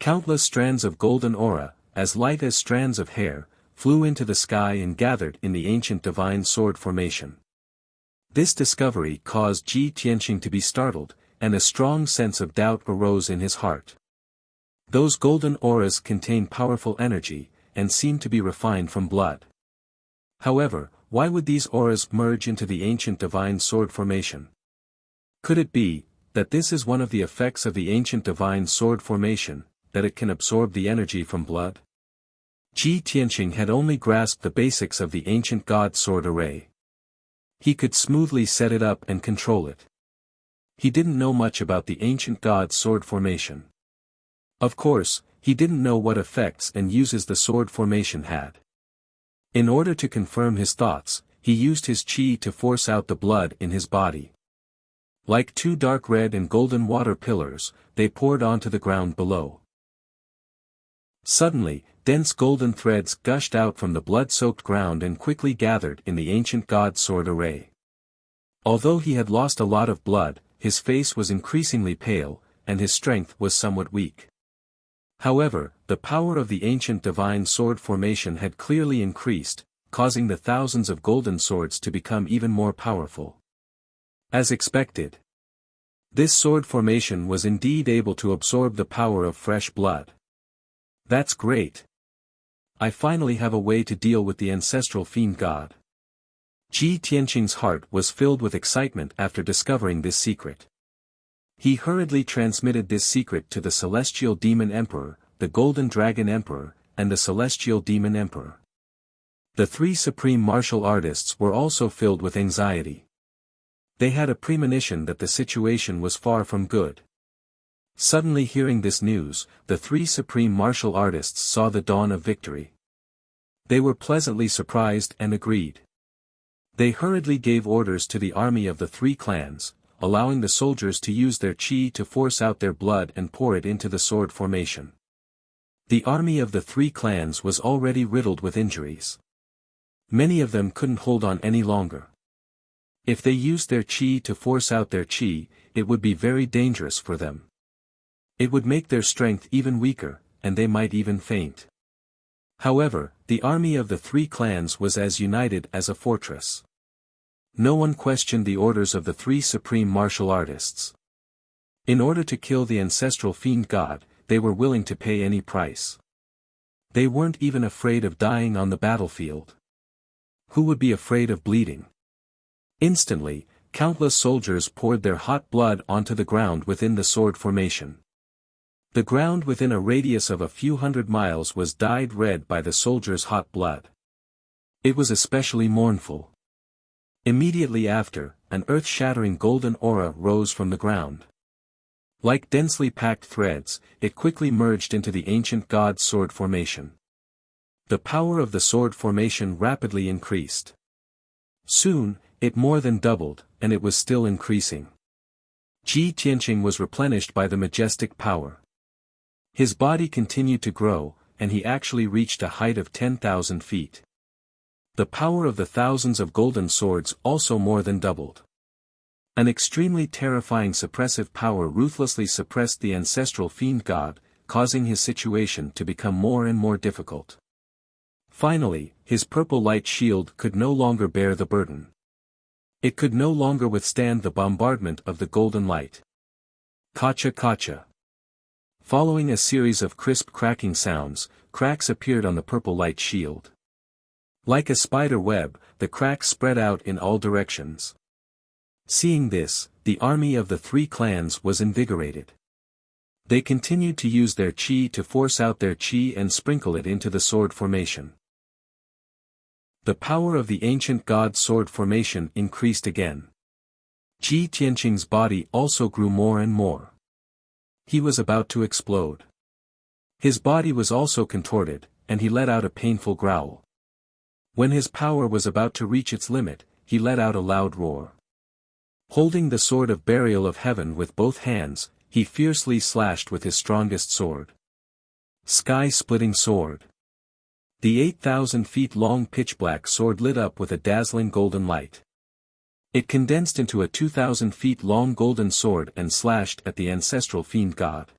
Countless strands of golden aura, as light as strands of hair, flew into the sky and gathered in the ancient divine sword formation. This discovery caused Ji Tianqing to be startled, and a strong sense of doubt arose in his heart. Those golden auras contain powerful energy, and seem to be refined from blood. However, why would these auras merge into the ancient divine sword formation? Could it be that this is one of the effects of the ancient divine sword formation, that it can absorb the energy from blood? Ji Tianqing had only grasped the basics of the ancient god sword array. He could smoothly set it up and control it. He didn't know much about the ancient god sword formation. Of course, he didn't know what effects and uses the sword formation had. In order to confirm his thoughts, he used his qi to force out the blood in his body. Like two dark red and golden water pillars, they poured onto the ground below. Suddenly, dense golden threads gushed out from the blood-soaked ground and quickly gathered in the ancient god sword array. Although he had lost a lot of blood, his face was increasingly pale, and his strength was somewhat weak. However, the power of the ancient divine sword formation had clearly increased, causing the thousands of golden swords to become even more powerful. As expected. This sword formation was indeed able to absorb the power of fresh blood. That's great. I finally have a way to deal with the ancestral fiend god. Ji Tianqing's heart was filled with excitement after discovering this secret. He hurriedly transmitted this secret to the Celestial Demon Emperor, the Golden Dragon Emperor, and the Celestial Demon Emperor. The three supreme martial artists were also filled with anxiety. They had a premonition that the situation was far from good. Suddenly hearing this news, the three supreme martial artists saw the dawn of victory. They were pleasantly surprised and agreed. They hurriedly gave orders to the army of the three clans, allowing the soldiers to use their qi to force out their blood and pour it into the sword formation. The army of the three clans was already riddled with injuries. Many of them couldn't hold on any longer. If they used their qi to force out their qi, it would be very dangerous for them. It would make their strength even weaker, and they might even faint. However, the army of the three clans was as united as a fortress. No one questioned the orders of the three supreme martial artists. In order to kill the ancestral fiend god, they were willing to pay any price. They weren't even afraid of dying on the battlefield. Who would be afraid of bleeding? Instantly, countless soldiers poured their hot blood onto the ground within the sword formation. The ground within a radius of a few hundred miles was dyed red by the soldiers' hot blood. It was especially mournful. Immediately after, an earth-shattering golden aura rose from the ground. Like densely packed threads, it quickly merged into the ancient god's sword formation. The power of the sword formation rapidly increased. Soon, it more than doubled, and it was still increasing. Ji Tianqing was replenished by the majestic power. His body continued to grow, and he actually reached a height of 10,000 feet. The power of the thousands of golden swords also more than doubled. An extremely terrifying suppressive power ruthlessly suppressed the ancestral fiend god, causing his situation to become more and more difficult. Finally, his purple light shield could no longer bear the burden. It could no longer withstand the bombardment of the golden light. Kacha kacha. Following a series of crisp cracking sounds, cracks appeared on the purple light shield. Like a spider web, the cracks spread out in all directions. Seeing this, the army of the three clans was invigorated. They continued to use their qi to force out their qi and sprinkle it into the sword formation. The power of the ancient god's sword formation increased again. Ji Tianqing's body also grew more and more. He was about to explode. His body was also contorted, and he let out a painful growl. When his power was about to reach its limit, he let out a loud roar. Holding the sword of burial of heaven with both hands, he fiercely slashed with his strongest sword. Sky-splitting sword. The 8,000 feet long pitch-black sword lit up with a dazzling golden light. It condensed into a 2,000 feet long golden sword and slashed at the ancestral fiend god.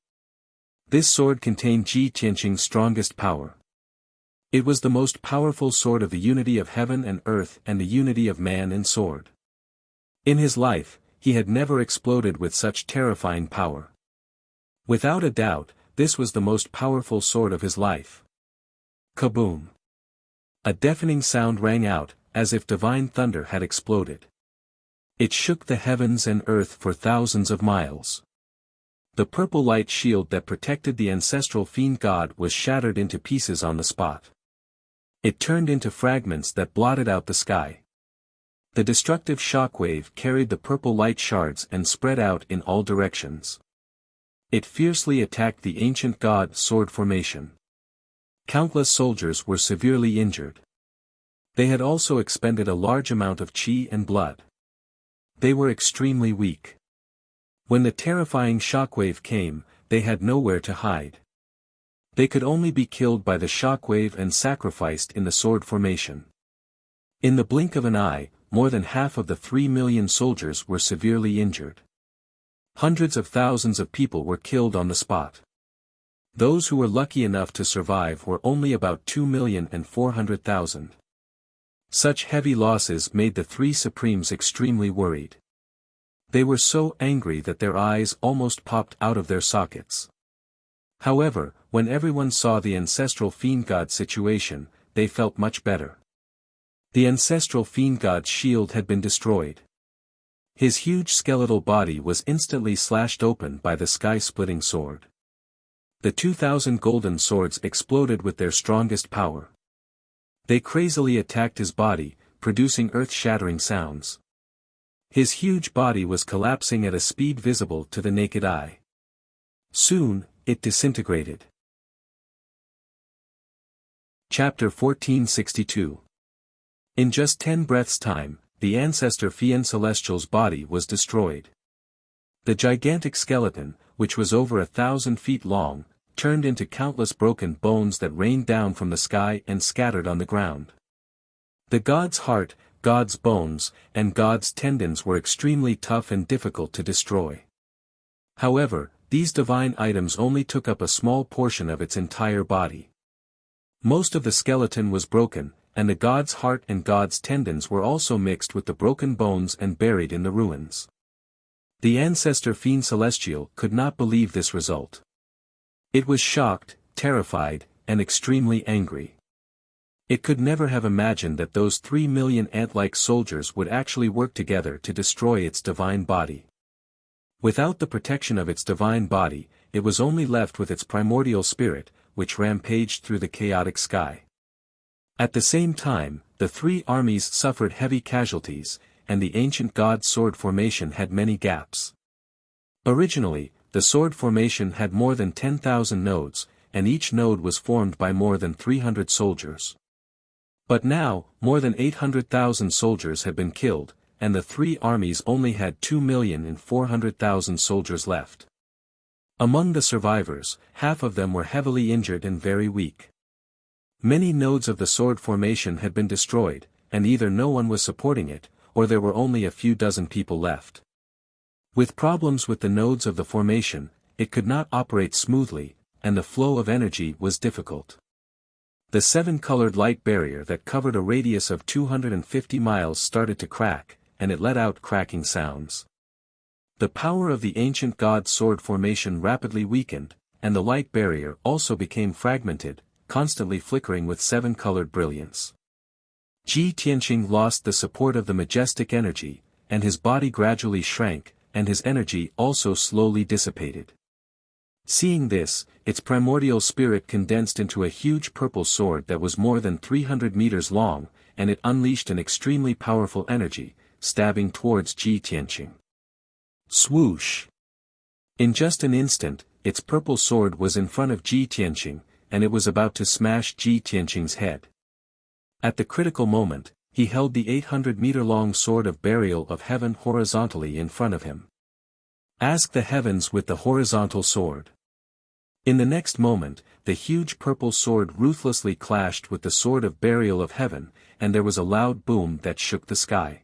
This sword contained Ji Tianqing's strongest power. It was the most powerful sword of the unity of heaven and earth and the unity of man and sword. In his life, he had never exploded with such terrifying power. Without a doubt, this was the most powerful sword of his life. Kaboom! A deafening sound rang out, as if divine thunder had exploded. It shook the heavens and earth for thousands of miles. The purple light shield that protected the ancestral fiend god was shattered into pieces on the spot. It turned into fragments that blotted out the sky. The destructive shockwave carried the purple light shards and spread out in all directions. It fiercely attacked the ancient god's sword formation. Countless soldiers were severely injured. They had also expended a large amount of qi and blood. They were extremely weak. When the terrifying shockwave came, they had nowhere to hide. They could only be killed by the shockwave and sacrificed in the sword formation. In the blink of an eye, more than half of the 3 million soldiers were severely injured. Hundreds of thousands of people were killed on the spot. Those who were lucky enough to survive were only about 2,400,000. Such heavy losses made the three supremes extremely worried. They were so angry that their eyes almost popped out of their sockets. However, when everyone saw the ancestral fiend god situation, they felt much better. The ancestral fiend god's shield had been destroyed. His huge skeletal body was instantly slashed open by the sky-splitting sword. The 2,000 golden swords exploded with their strongest power. They crazily attacked his body, producing earth-shattering sounds. His huge body was collapsing at a speed visible to the naked eye. Soon, it disintegrated. Chapter 1462. In just 10 breaths' time, the ancestor Fian Celestial's body was destroyed. The gigantic skeleton, which was over 1,000 feet long, turned into countless broken bones that rained down from the sky and scattered on the ground. The god's heart, god's bones, and god's tendons were extremely tough and difficult to destroy. However, these divine items only took up a small portion of its entire body. Most of the skeleton was broken, and the god's heart and god's tendons were also mixed with the broken bones and buried in the ruins. The ancestor Fiend Celestial could not believe this result. It was shocked, terrified, and extremely angry. It could never have imagined that those 3 million ant-like soldiers would actually work together to destroy its divine body. Without the protection of its divine body, it was only left with its primordial spirit, which rampaged through the chaotic sky. At the same time, the 3 armies suffered heavy casualties, and the ancient god's sword formation had many gaps. Originally, the sword formation had more than 10,000 nodes, and each node was formed by more than 300 soldiers. But now, more than 800,000 soldiers had been killed, and the 3 armies only had 2,400,000 soldiers left. Among the survivors, half of them were heavily injured and very weak. Many nodes of the sword formation had been destroyed, and either no one was supporting it, or there were only a few dozen people left. With problems with the nodes of the formation, it could not operate smoothly, and the flow of energy was difficult. The 7-colored light barrier that covered a radius of 250 miles started to crack, and it let out cracking sounds. The power of the ancient god's sword formation rapidly weakened, and the light barrier also became fragmented, constantly flickering with 7-colored brilliance. Ji Tianqing lost the support of the majestic energy, and his body gradually shrank, and his energy also slowly dissipated. Seeing this, its primordial spirit condensed into a huge purple sword that was more than 300 meters long, and it unleashed an extremely powerful energy, stabbing towards Ji Tianqing. Swoosh! In just an instant, its purple sword was in front of Ji Tianqing, and it was about to smash Ji Tianqing's head. At the critical moment, he held the 800-meter-long sword of burial of heaven horizontally in front of him. Ask the heavens with the horizontal sword. In the next moment, the huge purple sword ruthlessly clashed with the sword of burial of heaven, and there was a loud boom that shook the sky.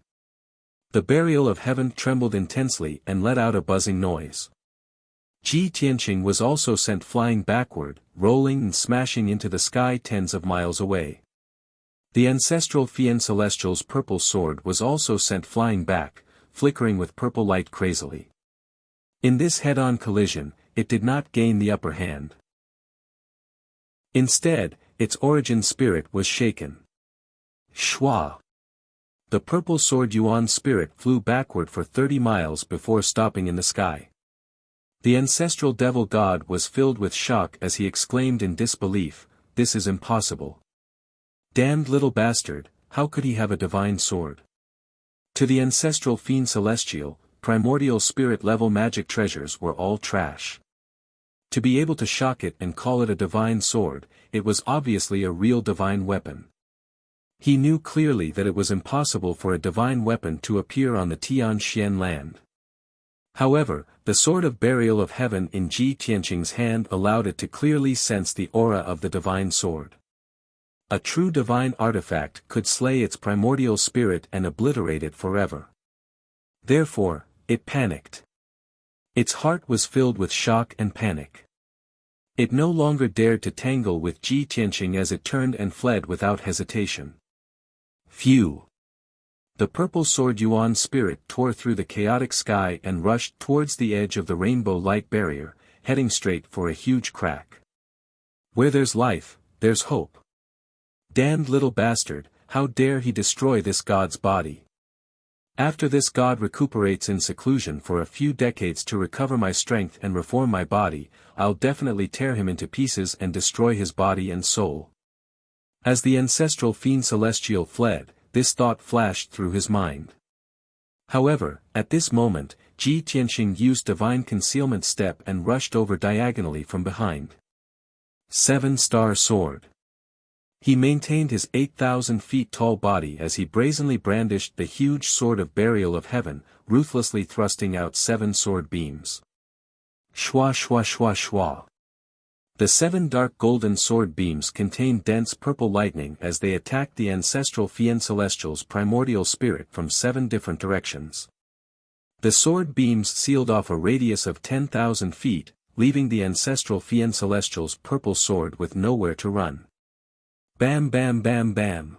The burial of heaven trembled intensely and let out a buzzing noise. Ji Tianqing was also sent flying backward, rolling and smashing into the sky tens of miles away. The ancestral Fian Celestial's purple sword was also sent flying back, flickering with purple light crazily. In this head-on collision, it did not gain the upper hand. Instead, its origin spirit was shaken. Shwa! The purple sword Yuan spirit flew backward for 30 miles before stopping in the sky. The ancestral devil god was filled with shock as he exclaimed in disbelief, "This is impossible. Damned little bastard, how could he have a divine sword?" To the ancestral Fiend Celestial, primordial spirit-level magic treasures were all trash. To be able to shock it and call it a divine sword, it was obviously a real divine weapon. He knew clearly that it was impossible for a divine weapon to appear on the Tianxian land. However, the sword of burial of heaven in Ji Tianqing's hand allowed it to clearly sense the aura of the divine sword. A true divine artifact could slay its primordial spirit and obliterate it forever. Therefore, it panicked. Its heart was filled with shock and panic. It no longer dared to tangle with Ji Tianqing as it turned and fled without hesitation. Phew! The purple sword Yuan spirit tore through the chaotic sky and rushed towards the edge of the rainbow light barrier, heading straight for a huge crack. Where there's life, there's hope. Damned little bastard, how dare he destroy this god's body. After this god recuperates in seclusion for a few decades to recover my strength and reform my body, I'll definitely tear him into pieces and destroy his body and soul. As the ancestral fiend celestial fled, this thought flashed through his mind. However, at this moment, Ji Tianqing used divine concealment step and rushed over diagonally from behind. 7-star sword. He maintained his 8,000 feet tall body as he brazenly brandished the huge sword of burial of heaven, ruthlessly thrusting out 7 sword beams. Shwa shwa shwa shwa. The 7 dark golden sword beams contained dense purple lightning as they attacked the ancestral Fian Celestial's primordial spirit from 7 different directions. The sword beams sealed off a radius of 10,000 feet, leaving the ancestral Fian Celestial's purple sword with nowhere to run. Bam bam bam bam.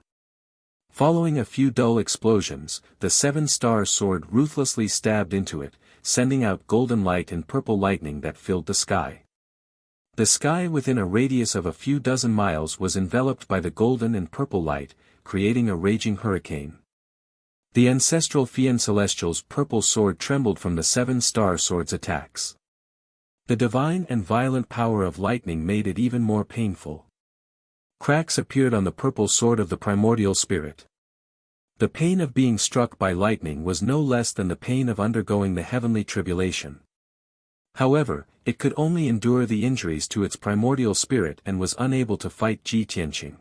Following a few dull explosions, the 7-star sword ruthlessly stabbed into it, sending out golden light and purple lightning that filled the sky. The sky within a radius of a few dozen miles was enveloped by the golden and purple light, creating a raging hurricane. The ancestral Fian Celestial's purple sword trembled from the 7-star sword's attacks. The divine and violent power of lightning made it even more painful. Cracks appeared on the purple sword of the primordial spirit. The pain of being struck by lightning was no less than the pain of undergoing the heavenly tribulation. However, it could only endure the injuries to its primordial spirit and was unable to fight Ji Tianqing.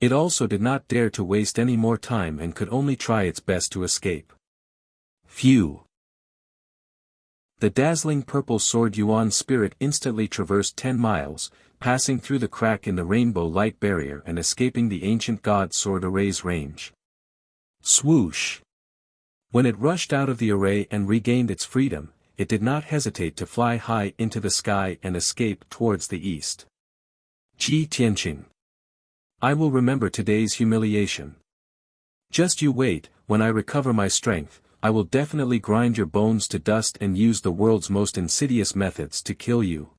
It also did not dare to waste any more time and could only try its best to escape. Phew! The dazzling purple sword Yuan spirit instantly traversed 10 miles, passing through the crack in the rainbow light barrier and escaping the ancient god sword array's range. Swoosh! When it rushed out of the array and regained its freedom, it did not hesitate to fly high into the sky and escape towards the east. Ji Tianqing. I will remember today's humiliation. Just you wait, when I recover my strength, I will definitely grind your bones to dust and use the world's most insidious methods to kill you.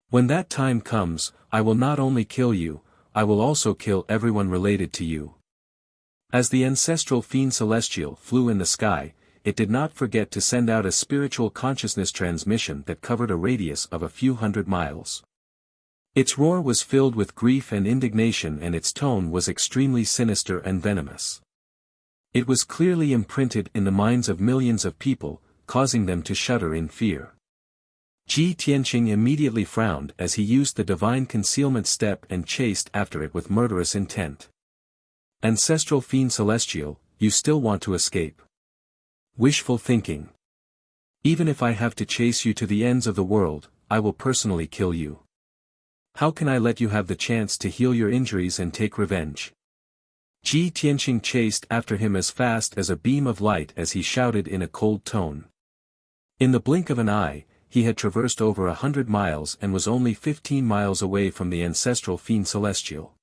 When that time comes, I will not only kill you, I will also kill everyone related to you. As the ancestral Fiend Celestial flew in the sky, it did not forget to send out a spiritual consciousness transmission that covered a radius of a few hundred miles. Its roar was filled with grief and indignation and its tone was extremely sinister and venomous. It was clearly imprinted in the minds of millions of people, causing them to shudder in fear. Ji Tianqing immediately frowned as he used the divine concealment step and chased after it with murderous intent. Ancestral Fiend Celestial, you still want to escape. Wishful thinking. Even if I have to chase you to the ends of the world, I will personally kill you. How can I let you have the chance to heal your injuries and take revenge? Ji Tianqing chased after him as fast as a beam of light as he shouted in a cold tone. In the blink of an eye, he had traversed over 100 miles and was only 15 miles away from the ancestral Fiend Celestial.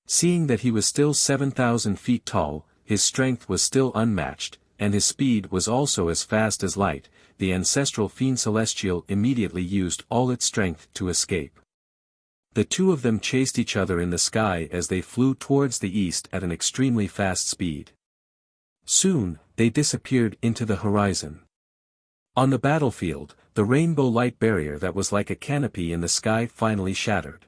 Seeing that he was still 7,000 feet tall, his strength was still unmatched, and his speed was also as fast as light, the ancestral Fiend Celestial immediately used all its strength to escape. The two of them chased each other in the sky as they flew towards the east at an extremely fast speed. Soon, they disappeared into the horizon. On the battlefield, the rainbow light barrier that was like a canopy in the sky finally shattered.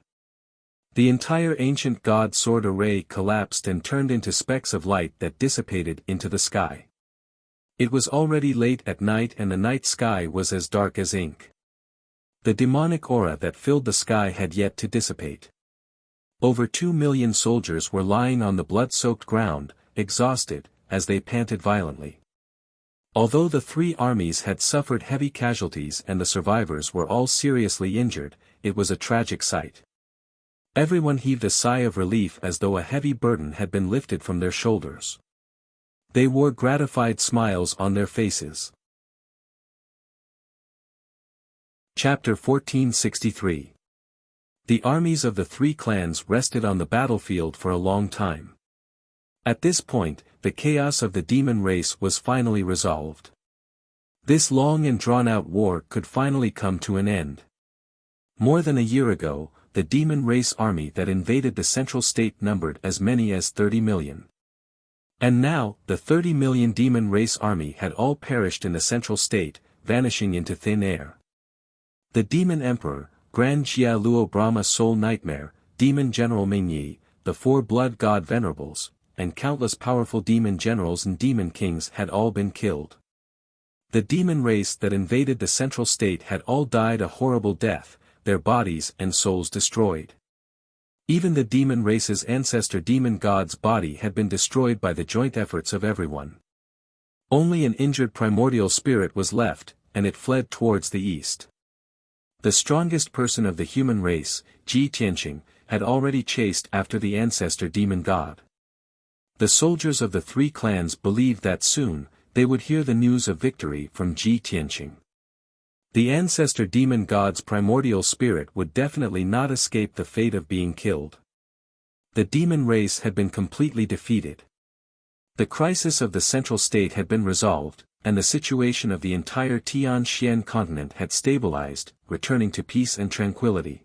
The entire ancient god sword array collapsed and turned into specks of light that dissipated into the sky. It was already late at night and the night sky was as dark as ink. The demonic aura that filled the sky had yet to dissipate. Over 2 million soldiers were lying on the blood-soaked ground, exhausted, as they panted violently. Although the 3 armies had suffered heavy casualties and the survivors were all seriously injured, it was a tragic sight. Everyone heaved a sigh of relief as though a heavy burden had been lifted from their shoulders. They wore gratified smiles on their faces. Chapter 1463. The armies of the 3 clans rested on the battlefield for a long time. At this point, the chaos of the demon race was finally resolved. This long and drawn-out war could finally come to an end. More than a year ago, the demon race army that invaded the central state numbered as many as 30 million. And now, the 30 million demon race army had all perished in the central state, vanishing into thin air. The demon emperor, Grand Jia Luo Brahma Soul Nightmare, demon general Mingyi, the four blood god venerables, and countless powerful demon generals and demon kings had all been killed. The demon race that invaded the central state had all died a horrible death, their bodies and souls destroyed. Even the demon race's ancestor demon god's body had been destroyed by the joint efforts of everyone. Only an injured primordial spirit was left, and it fled towards the east. The strongest person of the human race, Ji Tianqing, had already chased after the ancestor demon god. The soldiers of the three clans believed that soon, they would hear the news of victory from Ji Tianqing. The ancestor demon god's primordial spirit would definitely not escape the fate of being killed. The demon race had been completely defeated. The crisis of the central state had been resolved, and the situation of the entire Tianxian continent had stabilized, returning to peace and tranquility.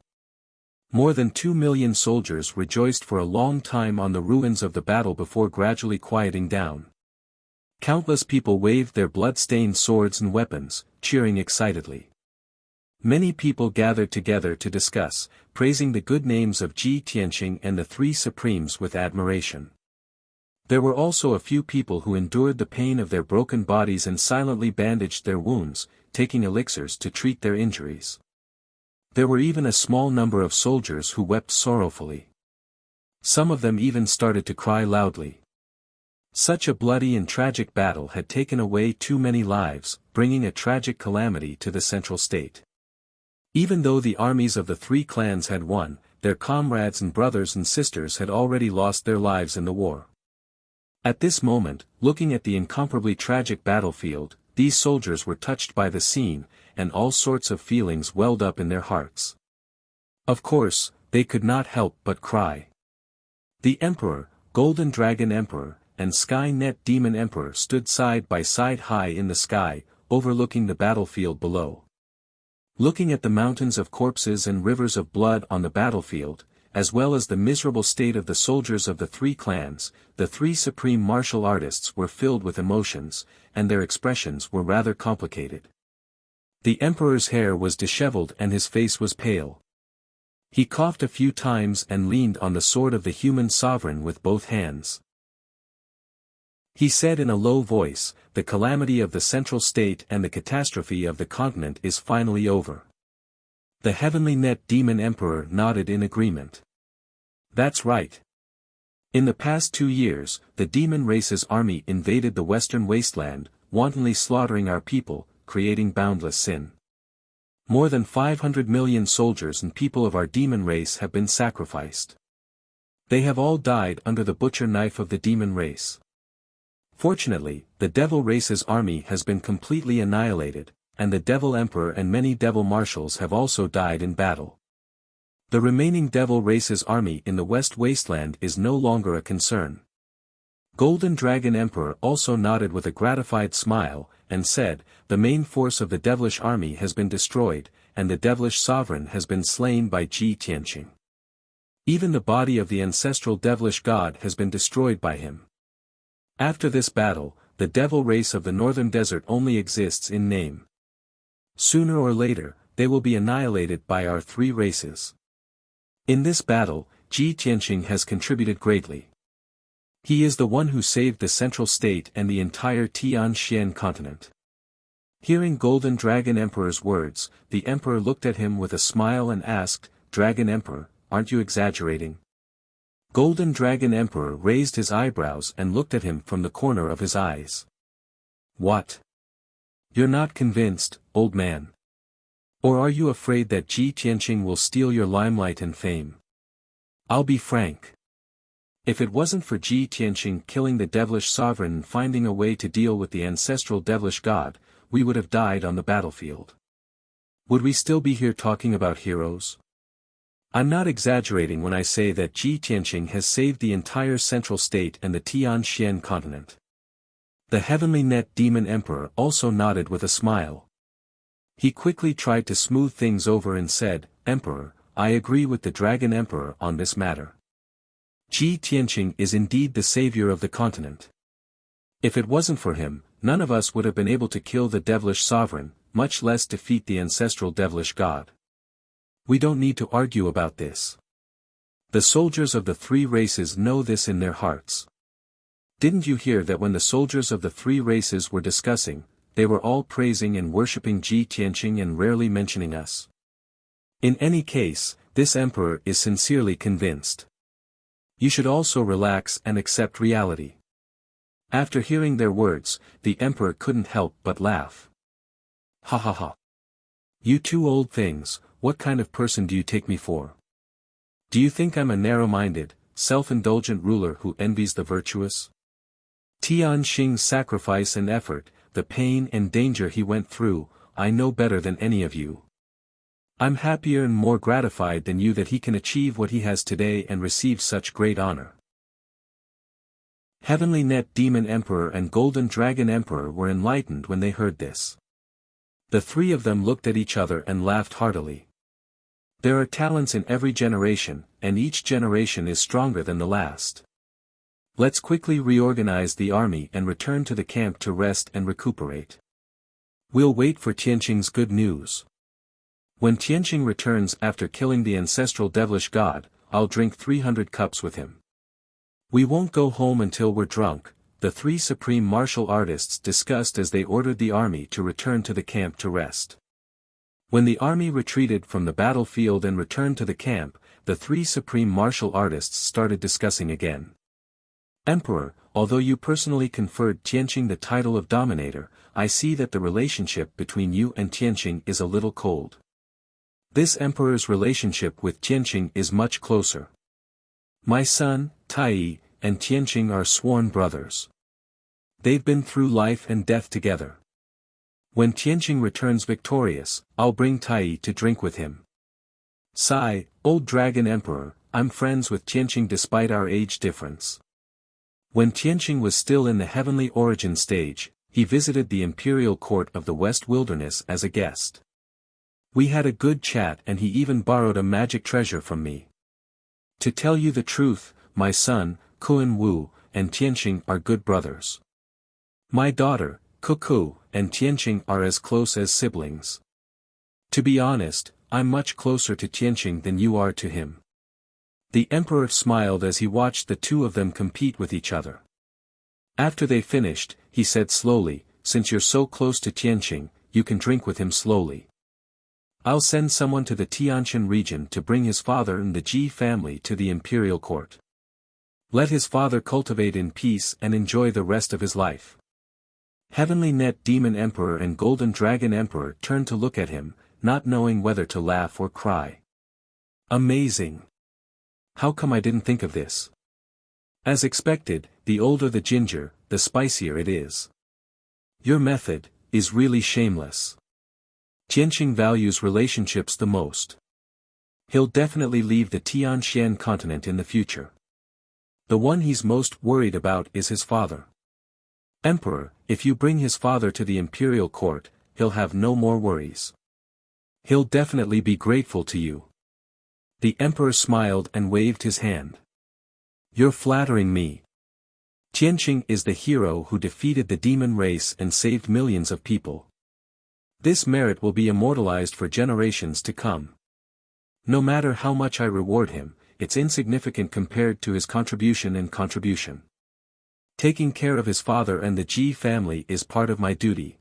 More than 2 million soldiers rejoiced for a long time on the ruins of the battle before gradually quieting down. Countless people waved their blood-stained swords and weapons, cheering excitedly. Many people gathered together to discuss, praising the good names of Ji Tianqing and the three supremes with admiration. There were also a few people who endured the pain of their broken bodies and silently bandaged their wounds, taking elixirs to treat their injuries. There were even a small number of soldiers who wept sorrowfully. Some of them even started to cry loudly. Such a bloody and tragic battle had taken away too many lives, bringing a tragic calamity to the central state. Even though the armies of the three clans had won, their comrades and brothers and sisters had already lost their lives in the war. At this moment, looking at the incomparably tragic battlefield, these soldiers were touched by the scene, and all sorts of feelings welled up in their hearts. Of course, they could not help but cry. The Emperor, Golden Dragon Emperor, and Sky Net Demon Emperor stood side by side high in the sky, overlooking the battlefield below. Looking at the mountains of corpses and rivers of blood on the battlefield, as well as the miserable state of the soldiers of the three clans, the three supreme martial artists were filled with emotions, and their expressions were rather complicated. The Emperor's hair was disheveled and his face was pale. He coughed a few times and leaned on the sword of the human sovereign with both hands. He said in a low voice, "The calamity of the central state and the catastrophe of the continent is finally over." The heavenly net demon emperor nodded in agreement. That's right. In the past 2 years, the demon race's army invaded the western wasteland, wantonly slaughtering our people, creating boundless sin. More than 500 million soldiers and people of our demon race have been sacrificed. They have all died under the butcher knife of the demon race. Fortunately, the devil race's army has been completely annihilated, and the devil emperor and many devil marshals have also died in battle. The remaining devil race's army in the West Wasteland is no longer a concern. Golden Dragon Emperor also nodded with a gratified smile, and said, "The main force of the devilish army has been destroyed, and the devilish sovereign has been slain by Ji Tianqing. Even the body of the ancestral devilish god has been destroyed by him. After this battle, the devil race of the northern desert only exists in name. Sooner or later, they will be annihilated by our three races. In this battle, Ji Tianqing has contributed greatly. He is the one who saved the central state and the entire Tianxian continent." Hearing Golden Dragon Emperor's words, the emperor looked at him with a smile and asked, "Dragon Emperor, aren't you exaggerating?" Golden Dragon Emperor raised his eyebrows and looked at him from the corner of his eyes. "What? You're not convinced, old man? Or are you afraid that Ji Tianqing will steal your limelight and fame? I'll be frank. If it wasn't for Ji Tianqing killing the devilish sovereign and finding a way to deal with the ancestral devilish god, we would have died on the battlefield. Would we still be here talking about heroes? I'm not exaggerating when I say that Ji Tianqing has saved the entire Central State and the Tianxian continent. The heavenly net demon emperor also nodded with a smile. He quickly tried to smooth things over and said, "Emperor, I agree with the Dragon Emperor on this matter. Ji Tianqing is indeed the savior of the continent. If it wasn't for him, none of us would have been able to kill the devilish sovereign, much less defeat the ancestral devilish god. We don't need to argue about this. The soldiers of the three races know this in their hearts. Didn't you hear that when the soldiers of the three races were discussing, they were all praising and worshipping Ji Tianqing and rarely mentioning us? In any case, this emperor is sincerely convinced. You should also relax and accept reality." After hearing their words, the emperor couldn't help but laugh. "Ha ha ha. You two old things, what kind of person do you take me for? Do you think I'm a narrow-minded, self-indulgent ruler who envies the virtuous? Tianxing's sacrifice and effort, the pain and danger he went through, I know better than any of you. I'm happier and more gratified than you that he can achieve what he has today and receive such great honor." Heavenly Net Demon Emperor and Golden Dragon Emperor were enlightened when they heard this. The three of them looked at each other and laughed heartily. There are talents in every generation, and each generation is stronger than the last. Let's quickly reorganize the army and return to the camp to rest and recuperate. We'll wait for Tianqing's good news. When Tianqing returns after killing the ancestral devilish god, I'll drink 300 cups with him. We won't go home until we're drunk, the three supreme martial artists discussed as they ordered the army to return to the camp to rest. When the army retreated from the battlefield and returned to the camp, the three supreme martial artists started discussing again. "Emperor, although you personally conferred Tianqing the title of Dominator, I see that the relationship between you and Tianqing is a little cold. This emperor's relationship with Tianqing is much closer. My son, Tai, and Tianqing are sworn brothers. They've been through life and death together. When Tianqing returns victorious, I'll bring Tai to drink with him. Sai, old Dragon Emperor, I'm friends with Tianqing despite our age difference. When Tianqing was still in the heavenly origin stage, he visited the imperial court of the West Wilderness as a guest. We had a good chat and he even borrowed a magic treasure from me. To tell you the truth, my son, Kuan Wu, and Tianqing are good brothers. My daughter, Kuku, and Tianqing are as close as siblings. To be honest, I'm much closer to Tianqing than you are to him." The emperor smiled as he watched the two of them compete with each other. After they finished, he said slowly, "Since you're so close to Tianqing, you can drink with him slowly. I'll send someone to the Tianxian region to bring his father and the Ji family to the imperial court. Let his father cultivate in peace and enjoy the rest of his life." Heavenly Net Demon Emperor and Golden Dragon Emperor turned to look at him, not knowing whether to laugh or cry. Amazing! How come I didn't think of this? As expected, the older the ginger, the spicier it is. Your method is really shameless. Tianqing values relationships the most. He'll definitely leave the Tianxian continent in the future. The one he's most worried about is his father. Emperor, if you bring his father to the imperial court, he'll have no more worries. He'll definitely be grateful to you." The emperor smiled and waved his hand. "You're flattering me. Tianqing is the hero who defeated the demon race and saved millions of people. This merit will be immortalized for generations to come. No matter how much I reward him, it's insignificant compared to his contribution. Taking care of his father and the Ji family is part of my duty."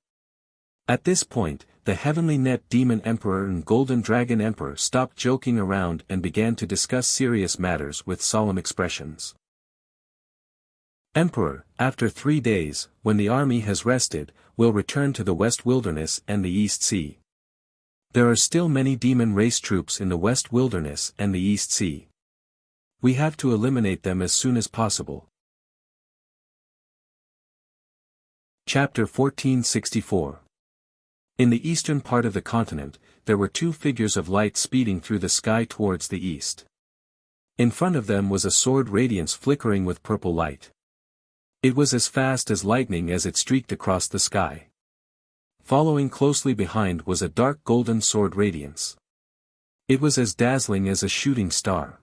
At this point, the Heavenly Net Demon Emperor and Golden Dragon Emperor stopped joking around and began to discuss serious matters with solemn expressions. "Emperor, after 3 days, when the army has rested, we'll return to the West Wilderness and the East Sea. There are still many demon race troops in the West Wilderness and the East Sea. We have to eliminate them as soon as possible." Chapter 1464. In the eastern part of the continent, there were two figures of light speeding through the sky towards the east. In front of them was a sword radiance flickering with purple light. It was as fast as lightning as it streaked across the sky. Following closely behind was a dark golden sword radiance. It was as dazzling as a shooting star.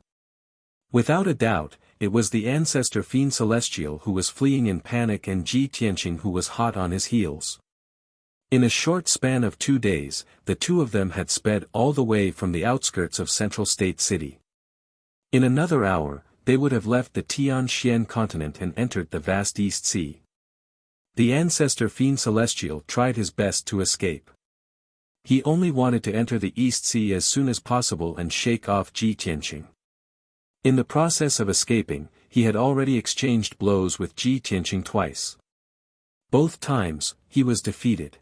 Without a doubt, it was the ancestor fiend celestial who was fleeing in panic and Ji Tianqing who was hot on his heels. In a short span of 2 days, the two of them had sped all the way from the outskirts of Central State City. In another hour, they would have left the Tianxian continent and entered the vast East Sea. The ancestor fiend celestial tried his best to escape. He only wanted to enter the East Sea as soon as possible and shake off Ji Tianqing. In the process of escaping, he had already exchanged blows with Ji Tianqing twice. Both times, he was defeated.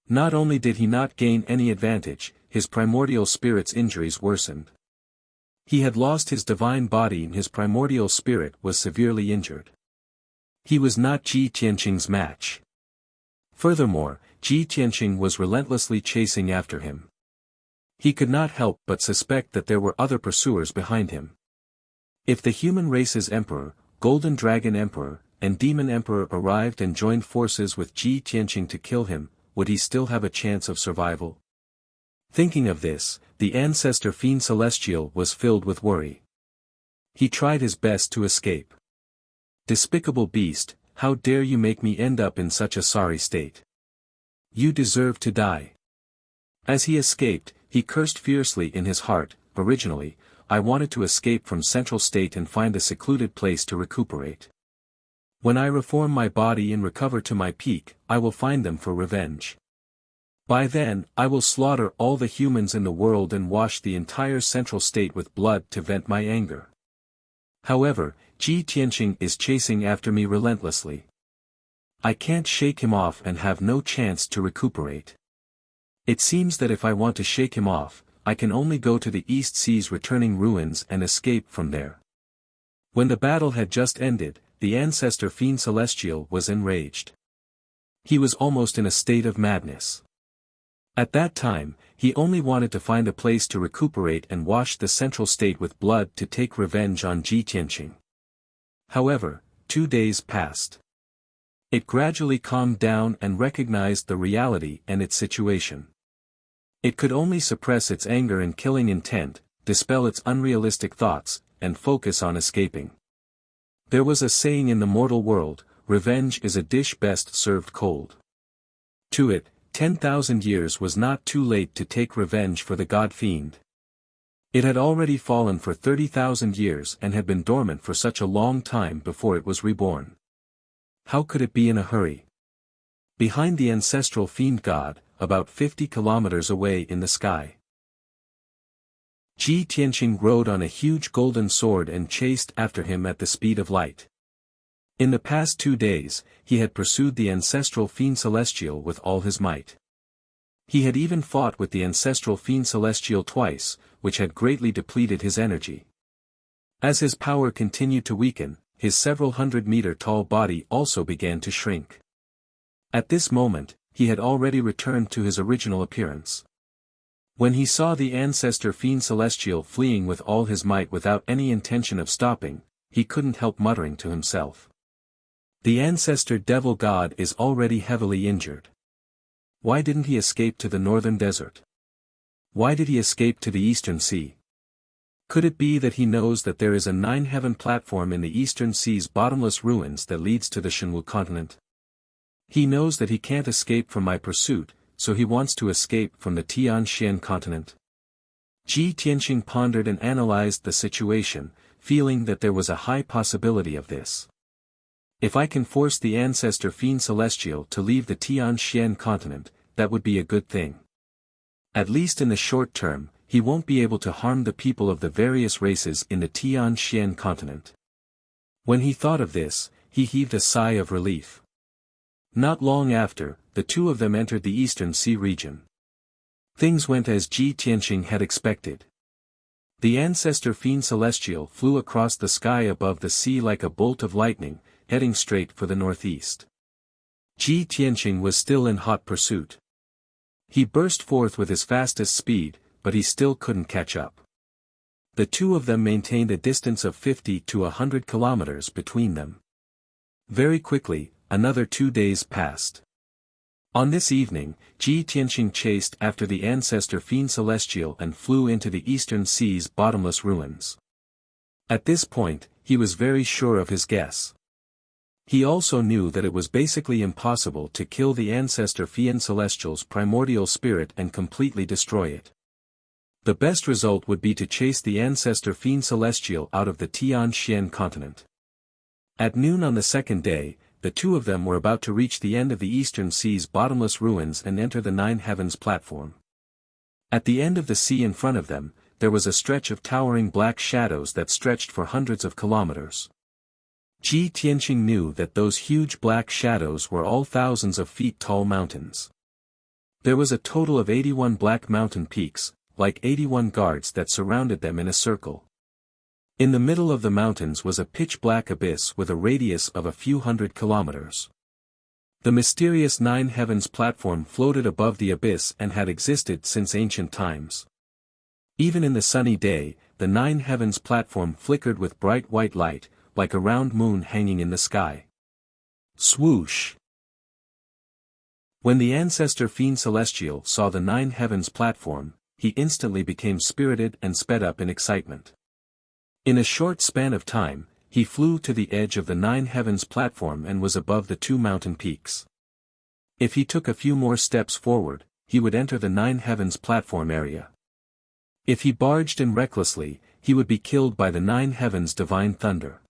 Not only did he not gain any advantage, his primordial spirit's injuries worsened. He had lost his divine body and his primordial spirit was severely injured. He was not Ji Tianqing's match. Furthermore, Ji Tianqing was relentlessly chasing after him. He could not help but suspect that there were other pursuers behind him. If the human race's emperor, Golden Dragon Emperor, and Demon Emperor arrived and joined forces with Ji Tianqing to kill him, would he still have a chance of survival? Thinking of this, the ancestor fiend celestial was filled with worry. He tried his best to escape. Despicable beast, how dare you make me end up in such a sorry state? You deserve to die. As he escaped, he cursed fiercely in his heart. Originally, I wanted to escape from Central State and find a secluded place to recuperate. When I reform my body and recover to my peak, I will find them for revenge. By then, I will slaughter all the humans in the world and wash the entire Central State with blood to vent my anger. However, Ji Tianqing is chasing after me relentlessly. I can't shake him off and have no chance to recuperate. It seems that if I want to shake him off, I can only go to the East Sea's returning ruins and escape from there. When the battle had just ended, the ancestor fiend celestial was enraged. He was almost in a state of madness. At that time, he only wanted to find a place to recuperate and wash the Central State with blood to take revenge on Ji Tianqing. However, 2 days passed. It gradually calmed down and recognized the reality and its situation. It could only suppress its anger and killing intent, dispel its unrealistic thoughts, and focus on escaping. There was a saying in the mortal world, revenge is a dish best served cold. To it, 10,000 years was not too late to take revenge for the god-fiend. It had already fallen for 30,000 years and had been dormant for such a long time before it was reborn. How could it be in a hurry? Behind the ancestral fiend god, about 50 kilometers away in the sky. Ji Tianqing rode on a huge golden sword and chased after him at the speed of light. In the past 2 days, he had pursued the ancestral fiend celestial with all his might. He had even fought with the ancestral fiend celestial twice, which had greatly depleted his energy. As his power continued to weaken, his several 100-meter tall body also began to shrink. At this moment, he had already returned to his original appearance. When he saw the ancestor fiend celestial fleeing with all his might without any intention of stopping, he couldn't help muttering to himself. The ancestor devil god is already heavily injured. Why didn't he escape to the northern desert? Why did he escape to the eastern sea? Could it be that he knows that there is a 9-heaven platform in the eastern sea's bottomless ruins that leads to the Shenwu continent? He knows that he can't escape from my pursuit, so he wants to escape from the Tianxian continent. Ji Tianqing pondered and analyzed the situation, feeling that there was a high possibility of this. If I can force the ancestor fiend celestial to leave the Tianxian continent, that would be a good thing. At least in the short term, he won't be able to harm the people of the various races in the Tianxian continent. When he thought of this, he heaved a sigh of relief. Not long after, the two of them entered the eastern sea region. Things went as Ji Tianqing had expected. The ancestor fiend celestial flew across the sky above the sea like a bolt of lightning, heading straight for the northeast. Ji Tianqing was still in hot pursuit. He burst forth with his fastest speed, but he still couldn't catch up. The two of them maintained a distance of 50 to 100 kilometers between them. Very quickly, another 2 days passed. On this evening, Ji Tianqing chased after the ancestor Fiend Celestial and flew into the eastern sea's bottomless ruins. At this point, he was very sure of his guess. He also knew that it was basically impossible to kill the ancestor Fiend Celestial's primordial spirit and completely destroy it. The best result would be to chase the ancestor Fiend Celestial out of the Tianxian continent. At noon on the second day, the two of them were about to reach the end of the eastern sea's bottomless ruins and enter the Nine Heavens platform. At the end of the sea in front of them, there was a stretch of towering black shadows that stretched for hundreds of kilometers. Ji Tianqing knew that those huge black shadows were all thousands of feet tall mountains. There was a total of 81 black mountain peaks, like 81 guards that surrounded them in a circle. In the middle of the mountains was a pitch-black abyss with a radius of a few hundred kilometers. The mysterious Nine Heavens platform floated above the abyss and had existed since ancient times. Even in the sunny day, the Nine Heavens platform flickered with bright white light, like a round moon hanging in the sky. Swoosh! When the ancestor Fiend Celestial saw the Nine Heavens platform, he instantly became spirited and sped up in excitement. In a short span of time, he flew to the edge of the Nine Heavens platform and was above the two mountain peaks. If he took a few more steps forward, he would enter the Nine Heavens platform area. If he barged in recklessly, he would be killed by the Nine Heavens divine thunder.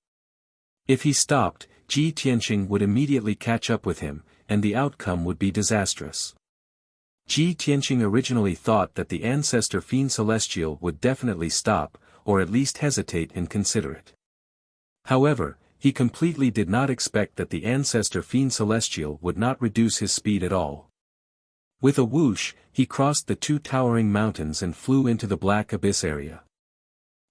If he stopped, Ji Tianqing would immediately catch up with him, and the outcome would be disastrous. Ji Tianqing originally thought that the ancestor Fiend Celestial would definitely stop, or at least hesitate and consider it. However, he completely did not expect that the ancestor Fiend Celestial would not reduce his speed at all. With a whoosh, he crossed the two towering mountains and flew into the black abyss area.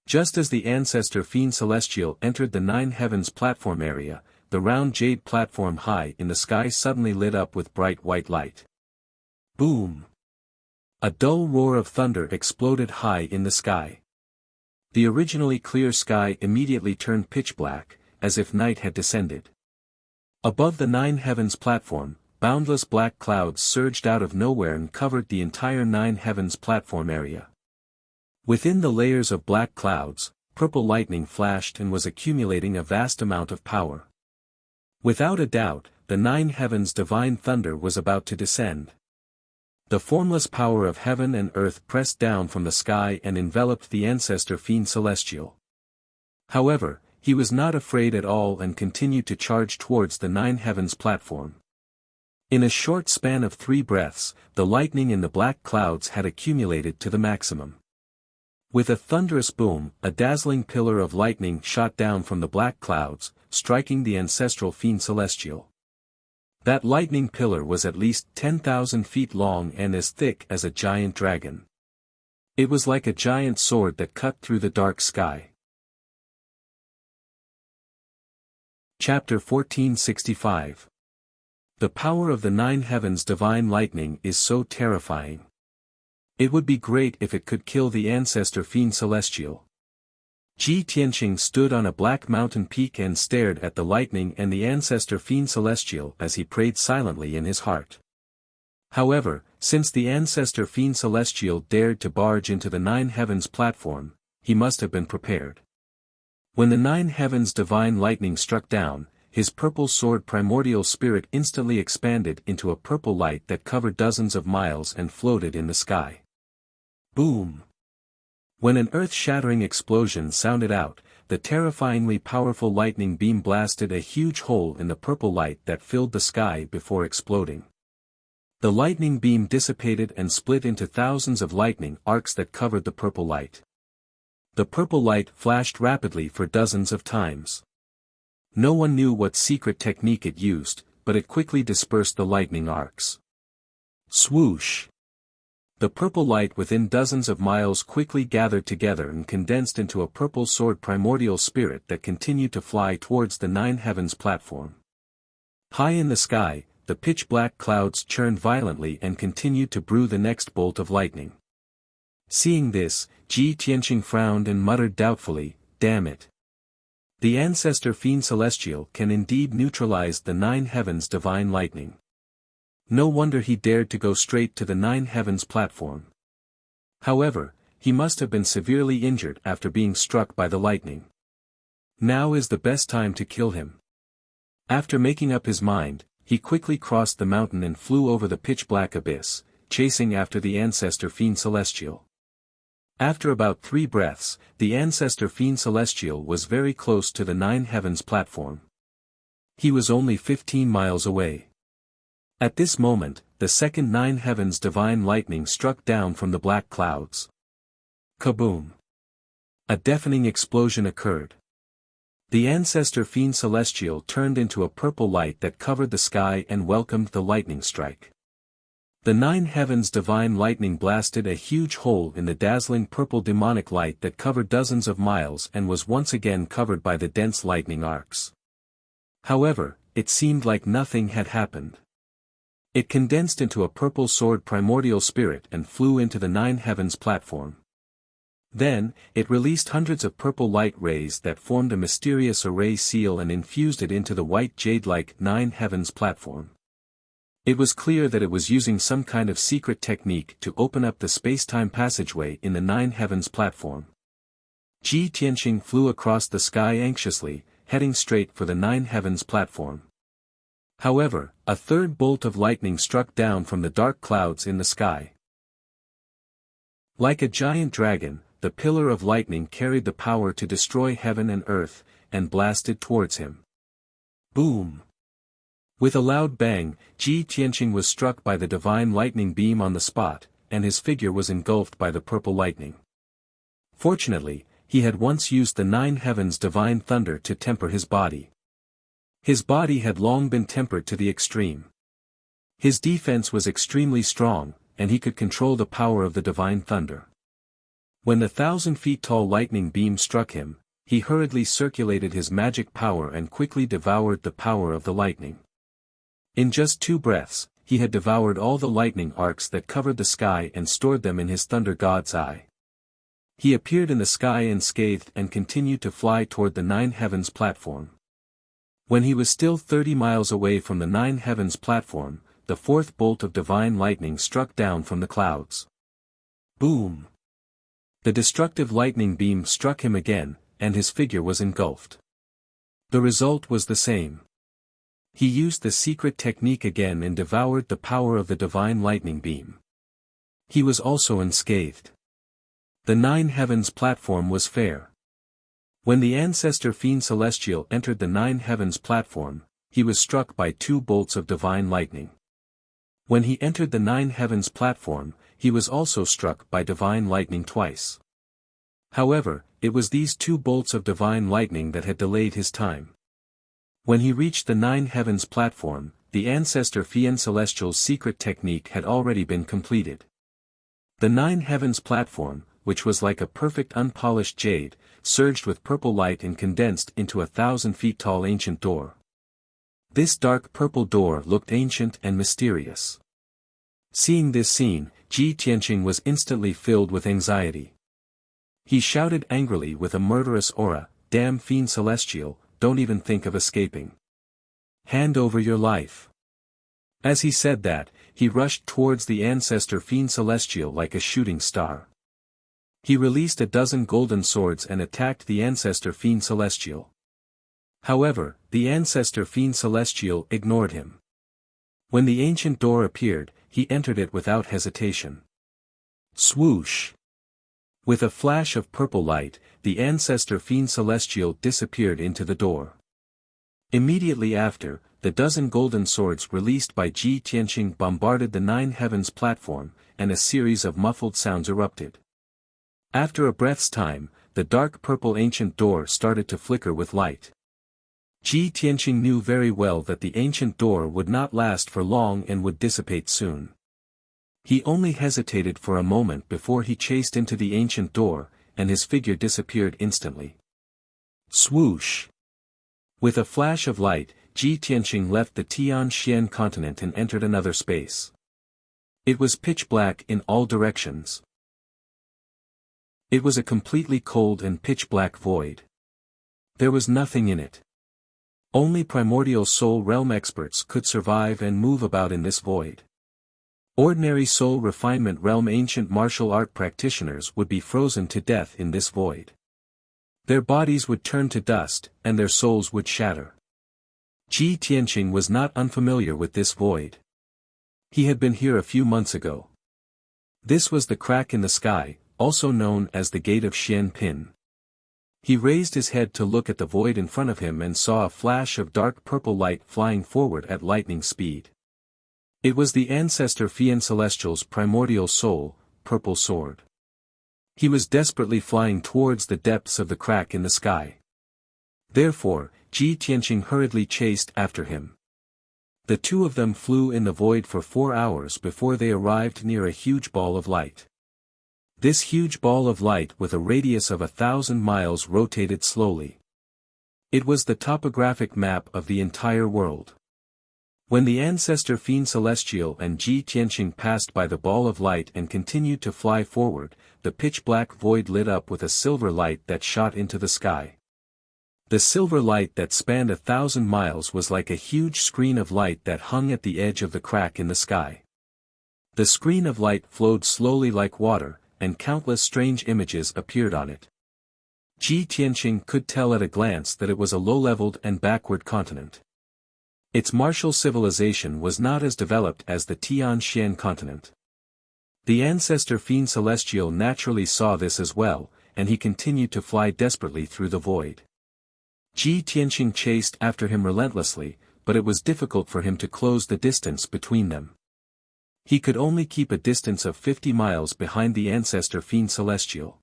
Just as the ancestor Fiend Celestial entered the Nine Heavens platform area, the round jade platform high in the sky suddenly lit up with bright white light. Boom! A dull roar of thunder exploded high in the sky. The originally clear sky immediately turned pitch black, as if night had descended. Above the Nine Heavens platform, boundless black clouds surged out of nowhere and covered the entire Nine Heavens platform area. Within the layers of black clouds, purple lightning flashed and was accumulating a vast amount of power. Without a doubt, the Nine Heavens divine thunder was about to descend. The formless power of heaven and earth pressed down from the sky and enveloped the ancestor Fiend Celestial. However, he was not afraid at all and continued to charge towards the Nine Heavens platform. In a short span of 3 breaths, the lightning in the black clouds had accumulated to the maximum. With a thunderous boom, a dazzling pillar of lightning shot down from the black clouds, striking the ancestral Fiend Celestial. That lightning pillar was at least 10,000 feet long and as thick as a giant dragon. It was like a giant sword that cut through the dark sky. Chapter 1465. The power of the Nine Heavens divine lightning is so terrifying. It would be great if it could kill the ancestor Fiend Celestial. Ji Tianqing stood on a black mountain peak and stared at the lightning and the ancestor Fiend Celestial as he prayed silently in his heart. However, since the ancestor Fiend Celestial dared to barge into the Nine Heavens platform, he must have been prepared. When the Nine Heavens divine lightning struck down, his purple sword primordial spirit instantly expanded into a purple light that covered dozens of miles and floated in the sky. Boom! When an earth-shattering explosion sounded out, the terrifyingly powerful lightning beam blasted a huge hole in the purple light that filled the sky before exploding. The lightning beam dissipated and split into thousands of lightning arcs that covered the purple light. The purple light flashed rapidly for dozens of times. No one knew what secret technique it used, but it quickly dispersed the lightning arcs. Swoosh! The purple light within dozens of miles quickly gathered together and condensed into a purple sword primordial spirit that continued to fly towards the Nine Heavens platform. High in the sky, the pitch-black clouds churned violently and continued to brew the next bolt of lightning. Seeing this, Ji Tianqing frowned and muttered doubtfully, "Damn it. The ancestor fiend celestial can indeed neutralize the 9 heavens divine lightning. No wonder he dared to go straight to the 9 heavens platform. However, he must have been severely injured after being struck by the lightning. Now is the best time to kill him." After making up his mind, he quickly crossed the mountain and flew over the pitch-black abyss, chasing after the ancestor fiend celestial. After about 3 breaths, the ancestor fiend celestial was very close to the 9 heavens platform. He was only 15 miles away. At this moment, the second 9 heavens divine lightning struck down from the black clouds. Kaboom! A deafening explosion occurred. The ancestor fiend celestial turned into a purple light that covered the sky and welcomed the lightning strike. The 9 heavens divine lightning blasted a huge hole in the dazzling purple demonic light that covered dozens of miles and was once again covered by the dense lightning arcs. However, it seemed like nothing had happened. It condensed into a purple sword primordial spirit and flew into the 9 heavens platform. Then, it released hundreds of purple light rays that formed a mysterious array seal and infused it into the white jade-like 9 heavens platform. It was clear that it was using some kind of secret technique to open up the space-time passageway in the 9 heavens platform. Ji Tianqing flew across the sky anxiously, heading straight for the 9 heavens platform. However, a third bolt of lightning struck down from the dark clouds in the sky. Like a giant dragon, the pillar of lightning carried the power to destroy heaven and earth, and blasted towards him. Boom! With a loud bang, Ji Tianqing was struck by the divine lightning beam on the spot, and his figure was engulfed by the purple lightning. Fortunately, he had once used the 9 heavens divine thunder to temper his body. His body had long been tempered to the extreme. His defense was extremely strong, and he could control the power of the divine thunder. When the 1,000 feet tall lightning beam struck him, he hurriedly circulated his magic power and quickly devoured the power of the lightning. In just 2 breaths, he had devoured all the lightning arcs that covered the sky and stored them in his thunder god's eye. He appeared in the sky unscathed and continued to fly toward the 9 heavens platform. When he was still 30 miles away from the 9 heavens platform, the 4th bolt of divine lightning struck down from the clouds. Boom! The destructive lightning beam struck him again, and his figure was engulfed. The result was the same. He used the secret technique again and devoured the power of the divine lightning beam. He was also unscathed. The 9 heavens platform was fair. When the ancestor fiend celestial entered the 9 heavens platform, he was struck by 2 bolts of divine lightning. When he entered the 9 heavens platform, he was also struck by divine lightning twice. However, it was these 2 bolts of divine lightning that had delayed his time. When he reached the 9 heavens platform, the ancestor fiend celestial's secret technique had already been completed. The 9 heavens platform, which was like a perfect unpolished jade, surged with purple light and condensed into a 1,000 feet tall ancient door. This dark purple door looked ancient and mysterious. Seeing this scene, Ji Tianqing was instantly filled with anxiety. He shouted angrily with a murderous aura, "Damn fiend celestial, don't even think of escaping. Hand over your life." As he said that, he rushed towards the ancestor fiend celestial like a shooting star. He released a dozen golden swords and attacked the ancestor fiend celestial. However, the ancestor fiend celestial ignored him. When the ancient door appeared, he entered it without hesitation. Swoosh! With a flash of purple light, the ancestor fiend celestial disappeared into the door. Immediately after, the dozen golden swords released by Ji Tianqing bombarded the 9 heavens platform, and a series of muffled sounds erupted. After a breath's time, the dark purple ancient door started to flicker with light. Ji Tianqing knew very well that the ancient door would not last for long and would dissipate soon. He only hesitated for a moment before he chased into the ancient door, and his figure disappeared instantly. Swoosh! With a flash of light, Ji Tianqing left the Tian-Xian continent and entered another space. It was pitch black in all directions. It was a completely cold and pitch-black void. There was nothing in it. Only primordial soul realm experts could survive and move about in this void. Ordinary soul refinement realm ancient martial art practitioners would be frozen to death in this void. Their bodies would turn to dust, and their souls would shatter. Ji Tianqing was not unfamiliar with this void. He had been here a few months ago. This was the crack in the sky, also known as the Gate of Xian Pin. He raised his head to look at the void in front of him and saw a flash of dark purple light flying forward at lightning speed. It was the ancestor Fian Celestial's primordial soul, Purple Sword. He was desperately flying towards the depths of the crack in the sky. Therefore, Ji Tianqing hurriedly chased after him. The two of them flew in the void for 4 hours before they arrived near a huge ball of light. This huge ball of light with a radius of 1,000 miles rotated slowly. It was the topographic map of the entire world. When the ancestor Fian Celestial and Ji Tianqing passed by the ball of light and continued to fly forward, the pitch-black void lit up with a silver light that shot into the sky. The silver light that spanned 1,000 miles was like a huge screen of light that hung at the edge of the crack in the sky. The screen of light flowed slowly like water, and countless strange images appeared on it. Ji Tianqing could tell at a glance that it was a low-leveled and backward continent. Its martial civilization was not as developed as the Tian-Xian continent. The ancestor Fian Celestial naturally saw this as well, and he continued to fly desperately through the void. Ji Tianqing chased after him relentlessly, but it was difficult for him to close the distance between them. He could only keep a distance of 50 miles behind the ancestor Fian Celestial.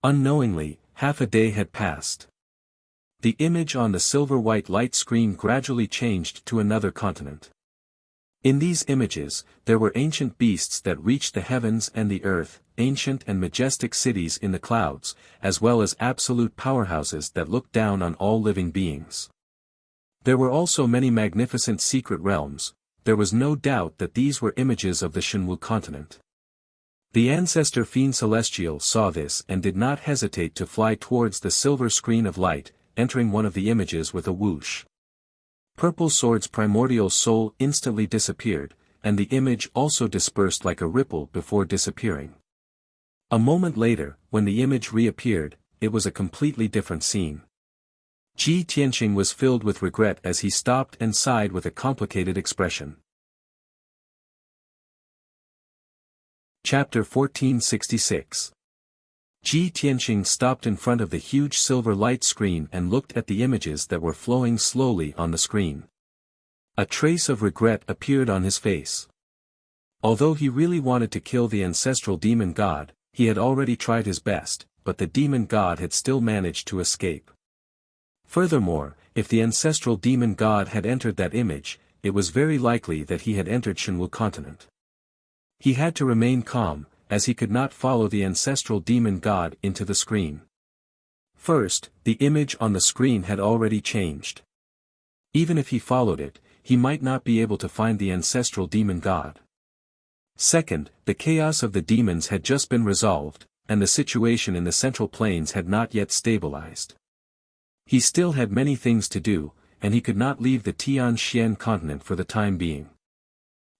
Unknowingly, half a day had passed. The image on the silver-white light screen gradually changed to another continent. In these images, there were ancient beasts that reached the heavens and the earth, ancient and majestic cities in the clouds, as well as absolute powerhouses that looked down on all living beings. There were also many magnificent secret realms. There was no doubt that these were images of the Shenwu continent. The ancestor Fian Celestial saw this and did not hesitate to fly towards the silver screen of light, entering one of the images with a whoosh. Purple Sword's primordial soul instantly disappeared, and the image also dispersed like a ripple before disappearing. A moment later, when the image reappeared, it was a completely different scene. Ji Tianqing was filled with regret as he stopped and sighed with a complicated expression. Chapter 1466. Ji Tianqing stopped in front of the huge silver light screen and looked at the images that were flowing slowly on the screen. A trace of regret appeared on his face. Although he really wanted to kill the ancestral demon god, he had already tried his best, but the demon god had still managed to escape. Furthermore, if the ancestral demon god had entered that image, it was very likely that he had entered Shenwu continent. He had to remain calm, as he could not follow the ancestral demon god into the screen. First, the image on the screen had already changed. Even if he followed it, he might not be able to find the ancestral demon god. Second, the chaos of the demons had just been resolved, and the situation in the Central Plains had not yet stabilized. He still had many things to do, and he could not leave the Tian-Xian continent for the time being.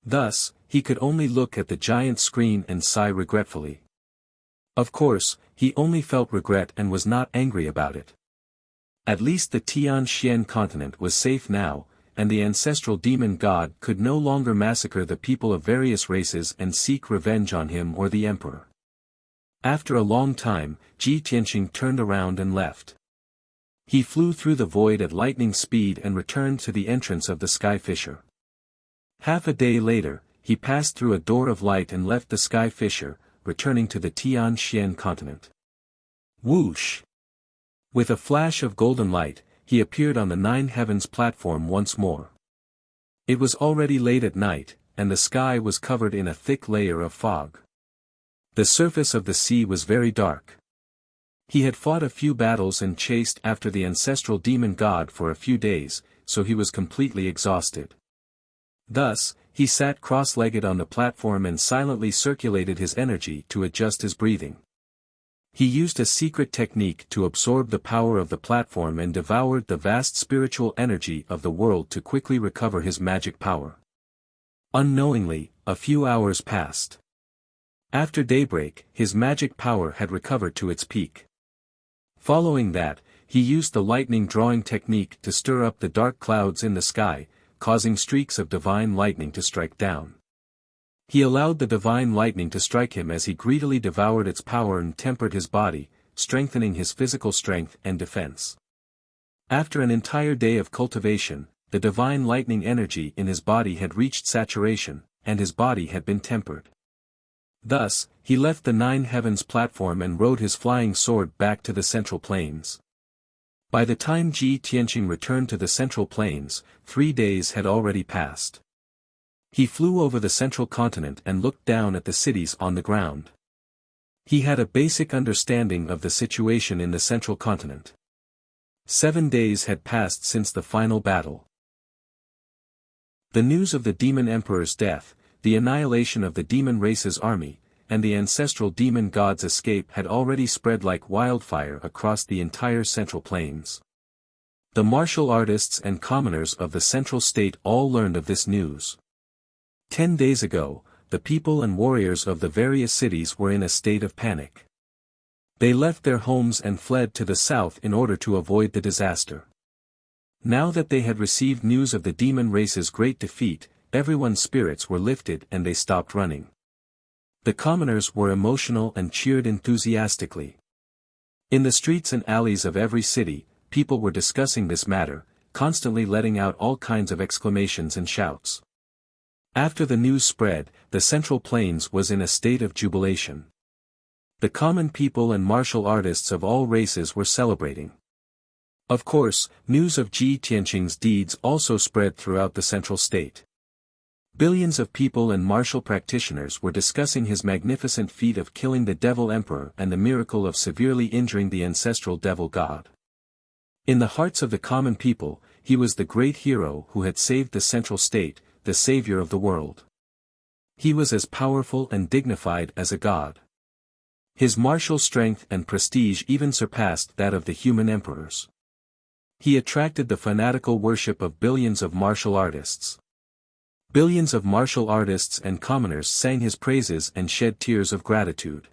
Thus, he could only look at the giant screen and sigh regretfully. Of course, he only felt regret and was not angry about it. At least the Tian-Xian continent was safe now, and the ancestral demon god could no longer massacre the people of various races and seek revenge on him or the emperor. After a long time, Ji Tianqing turned around and left. He flew through the void at lightning speed and returned to the entrance of the Sky Fissure. Half a day later, he passed through a door of light and left the Sky Fissure, returning to the Tian-Xian continent. Whoosh! With a flash of golden light, he appeared on the Nine Heavens platform once more. It was already late at night, and the sky was covered in a thick layer of fog. The surface of the sea was very dark. He had fought a few battles and chased after the ancestral demon god for a few days, so he was completely exhausted. Thus, he sat cross-legged on the platform and silently circulated his energy to adjust his breathing. He used a secret technique to absorb the power of the platform and devoured the vast spiritual energy of the world to quickly recover his magic power. Unknowingly, a few hours passed. After daybreak, his magic power had recovered to its peak. Following that, he used the lightning drawing technique to stir up the dark clouds in the sky, causing streaks of divine lightning to strike down. He allowed the divine lightning to strike him as he greedily devoured its power and tempered his body, strengthening his physical strength and defense. After an entire day of cultivation, the divine lightning energy in his body had reached saturation, and his body had been tempered. Thus, he left the Nine Heavens platform and rode his flying sword back to the Central Plains. By the time Ji Tianqing returned to the Central Plains, 3 days had already passed. He flew over the central continent and looked down at the cities on the ground. He had a basic understanding of the situation in the central continent. 7 days had passed since the final battle. The news of the demon emperor's death, the annihilation of the demon race's army, and the ancestral demon god's escape had already spread like wildfire across the entire Central Plains. The martial artists and commoners of the central state all learned of this news. 10 days ago, the people and warriors of the various cities were in a state of panic. They left their homes and fled to the south in order to avoid the disaster. Now that they had received news of the demon race's great defeat, everyone's spirits were lifted and they stopped running. The commoners were emotional and cheered enthusiastically. In the streets and alleys of every city, people were discussing this matter, constantly letting out all kinds of exclamations and shouts. After the news spread, the Central Plains was in a state of jubilation. The common people and martial artists of all races were celebrating. Of course, news of Ji Tianqing's deeds also spread throughout the central state. Billions of people and martial practitioners were discussing his magnificent feat of killing the Devil Emperor and the miracle of severely injuring the ancestral Devil God. In the hearts of the common people, he was the great hero who had saved the central state, the savior of the world. He was as powerful and dignified as a god. His martial strength and prestige even surpassed that of the human emperors. He attracted the fanatical worship of billions of martial artists. Billions of martial artists and commoners sang his praises and shed tears of gratitude.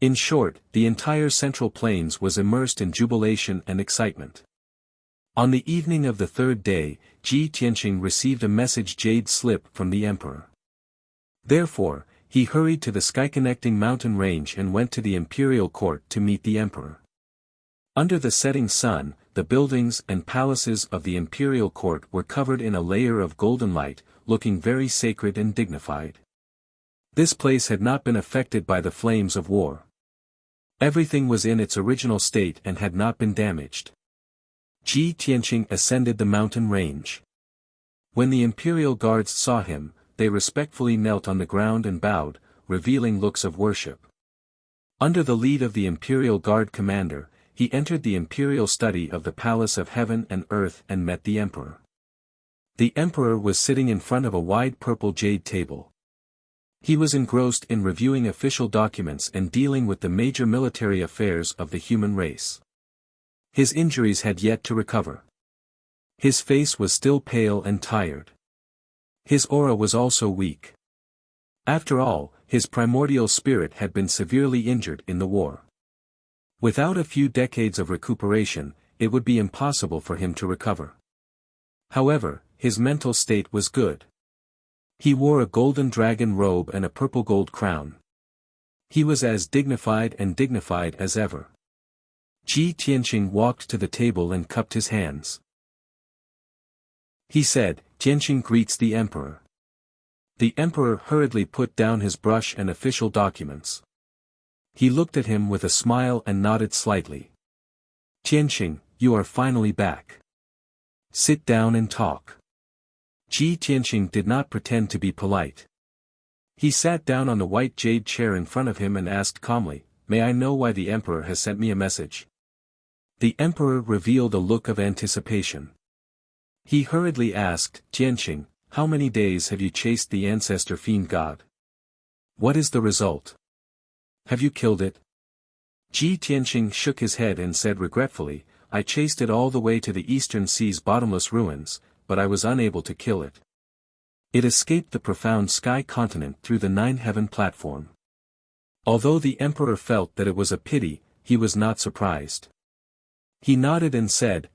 In short, the entire Central Plains was immersed in jubilation and excitement. On the evening of the 3rd day, Ji Tianqing received a message jade slip from the emperor. Therefore, he hurried to the sky-connecting mountain range and went to the imperial court to meet the emperor. Under the setting sun, the buildings and palaces of the imperial court were covered in a layer of golden light, looking very sacred and dignified. This place had not been affected by the flames of war. Everything was in its original state and had not been damaged. Ji Tianqing ascended the mountain range. When the imperial guards saw him, they respectfully knelt on the ground and bowed, revealing looks of worship. Under the lead of the imperial guard commander, he entered the imperial study of the palace of heaven and earth and met the emperor. The emperor was sitting in front of a wide purple jade table. He was engrossed in reviewing official documents and dealing with the major military affairs of the human race. His injuries had yet to recover. His face was still pale and tired. His aura was also weak. After all, his primordial spirit had been severely injured in the war. Without a few decades of recuperation, it would be impossible for him to recover. However, his mental state was good. He wore a golden dragon robe and a purple gold crown. He was as dignified as ever. Ji Tianqing walked to the table and cupped his hands. He said, "Tianqing greets the emperor." The emperor hurriedly put down his brush and official documents. He looked at him with a smile and nodded slightly. "Tianqing, you are finally back. Sit down and talk." Ji Tianqing did not pretend to be polite. He sat down on the white jade chair in front of him and asked calmly, "May I know why the emperor has sent me a message?" The emperor revealed a look of anticipation. He hurriedly asked, Tianqing, how many days have you chased the ancestor fiend god? What is the result? Have you killed it? Ji Tianqing shook his head and said regretfully, I chased it all the way to the eastern sea's bottomless ruins, but I was unable to kill it. It escaped the profound sky continent through the nine-heaven platform. Although the emperor felt that it was a pity, he was not surprised. He nodded and said,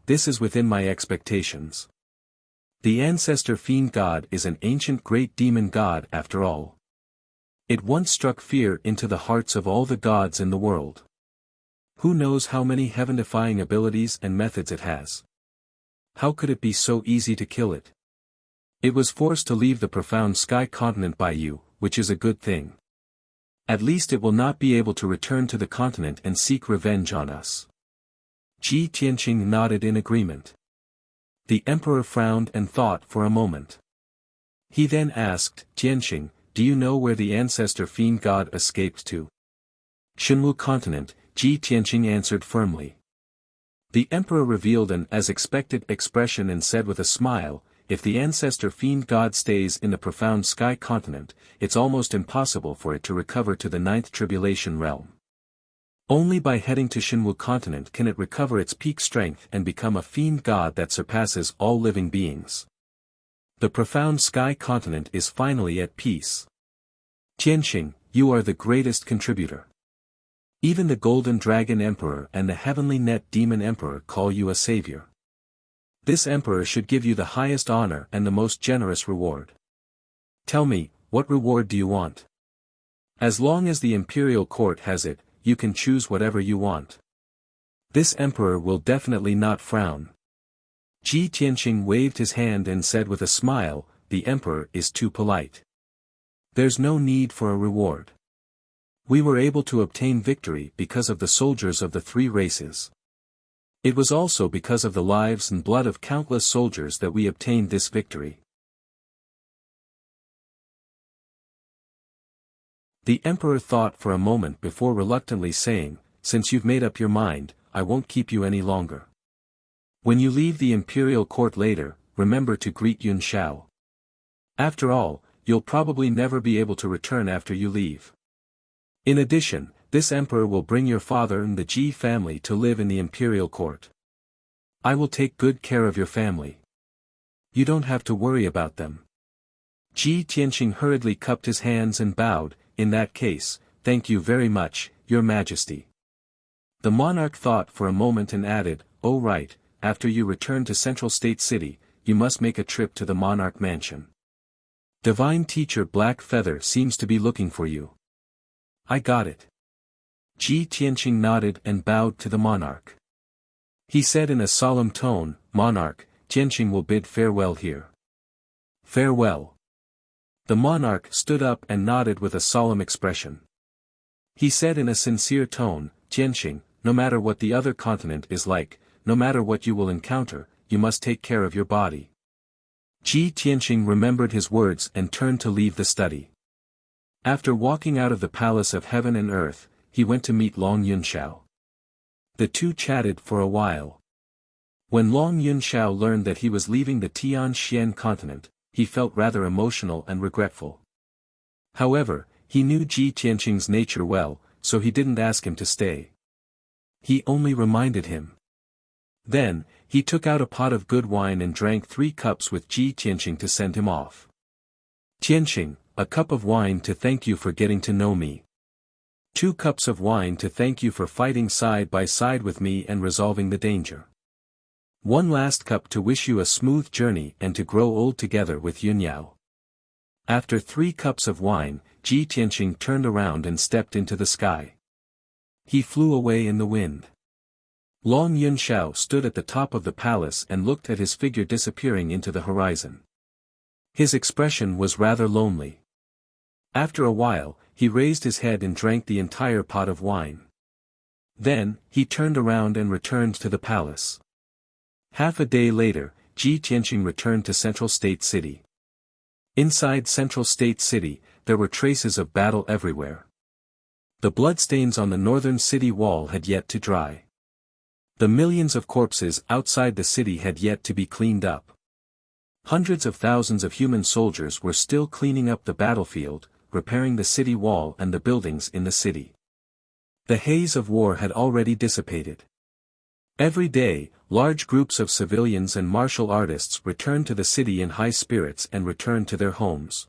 this is within my expectations. The ancestor fiend god is an ancient great demon god after all. It once struck fear into the hearts of all the gods in the world. Who knows how many heaven-defying abilities and methods it has? How could it be so easy to kill it? It was forced to leave the profound sky continent by you, which is a good thing. At least it will not be able to return to the continent and seek revenge on us. Ji Tianqing nodded in agreement. The emperor frowned and thought for a moment. He then asked, Tianqing, do you know where the ancestor fiend god escaped to? Shenwu continent, Ji Tianqing answered firmly. The emperor revealed an as-expected expression and said with a smile, if the ancestor fiend god stays in the profound sky continent, it's almost impossible for it to recover to the ninth tribulation realm. Only by heading to Shenwu continent can it recover its peak strength and become a fiend god that surpasses all living beings. The profound sky continent is finally at peace. Tianqing, you are the greatest contributor. Even the Golden Dragon Emperor and the Heavenly Net Demon Emperor call you a savior. This emperor should give you the highest honor and the most generous reward. Tell me, what reward do you want? As long as the imperial court has it, you can choose whatever you want. This emperor will definitely not frown. Ji Tianqing waved his hand and said with a smile, the emperor is too polite. There's no need for a reward. We were able to obtain victory because of the soldiers of the three races. It was also because of the lives and blood of countless soldiers that we obtained this victory. The emperor thought for a moment before reluctantly saying, since you've made up your mind, I won't keep you any longer. When you leave the imperial court later, remember to greet Yun Shao. After all, you'll probably never be able to return after you leave. In addition, this emperor will bring your father and the Ji family to live in the imperial court. I will take good care of your family. You don't have to worry about them. Ji Tianqing hurriedly cupped his hands and bowed, in that case, thank you very much, your majesty. The monarch thought for a moment and added, oh right, after you return to Central State City, you must make a trip to the monarch mansion. Divine Teacher Black Feather seems to be looking for you. I got it. Ji Tianqing nodded and bowed to the monarch. He said in a solemn tone, Monarch, Tianqing will bid farewell here. Farewell. The monarch stood up and nodded with a solemn expression. He said in a sincere tone, Tianqing, no matter what the other continent is like, no matter what you will encounter, you must take care of your body. Ji Tianqing remembered his words and turned to leave the study. After walking out of the palace of heaven and earth, he went to meet Long Yunshao. The two chatted for a while. When Long Yunshao learned that he was leaving the Tianxian continent, he felt rather emotional and regretful. However, he knew Ji Tianqing's nature well, so he didn't ask him to stay. He only reminded him. Then, he took out a pot of good wine and drank 3 cups with Ji Tianqing to send him off. Tianqing, a cup of wine to thank you for getting to know me. 2 cups of wine to thank you for fighting side by side with me and resolving the danger. 1 last cup to wish you a smooth journey and to grow old together with Yunyao. After 3 cups of wine, Ji Tianqing turned around and stepped into the sky. He flew away in the wind. Long Yunshao stood at the top of the palace and looked at his figure disappearing into the horizon. His expression was rather lonely. After a while, he raised his head and drank the entire pot of wine. Then, he turned around and returned to the palace. Half a day later, Ji Tianqing returned to Central State City. Inside Central State City, there were traces of battle everywhere. The bloodstains on the northern city wall had yet to dry. The millions of corpses outside the city had yet to be cleaned up. Hundreds of thousands of human soldiers were still cleaning up the battlefield, repairing the city wall and the buildings in the city. The haze of war had already dissipated. Every day, large groups of civilians and martial artists returned to the city in high spirits and returned to their homes.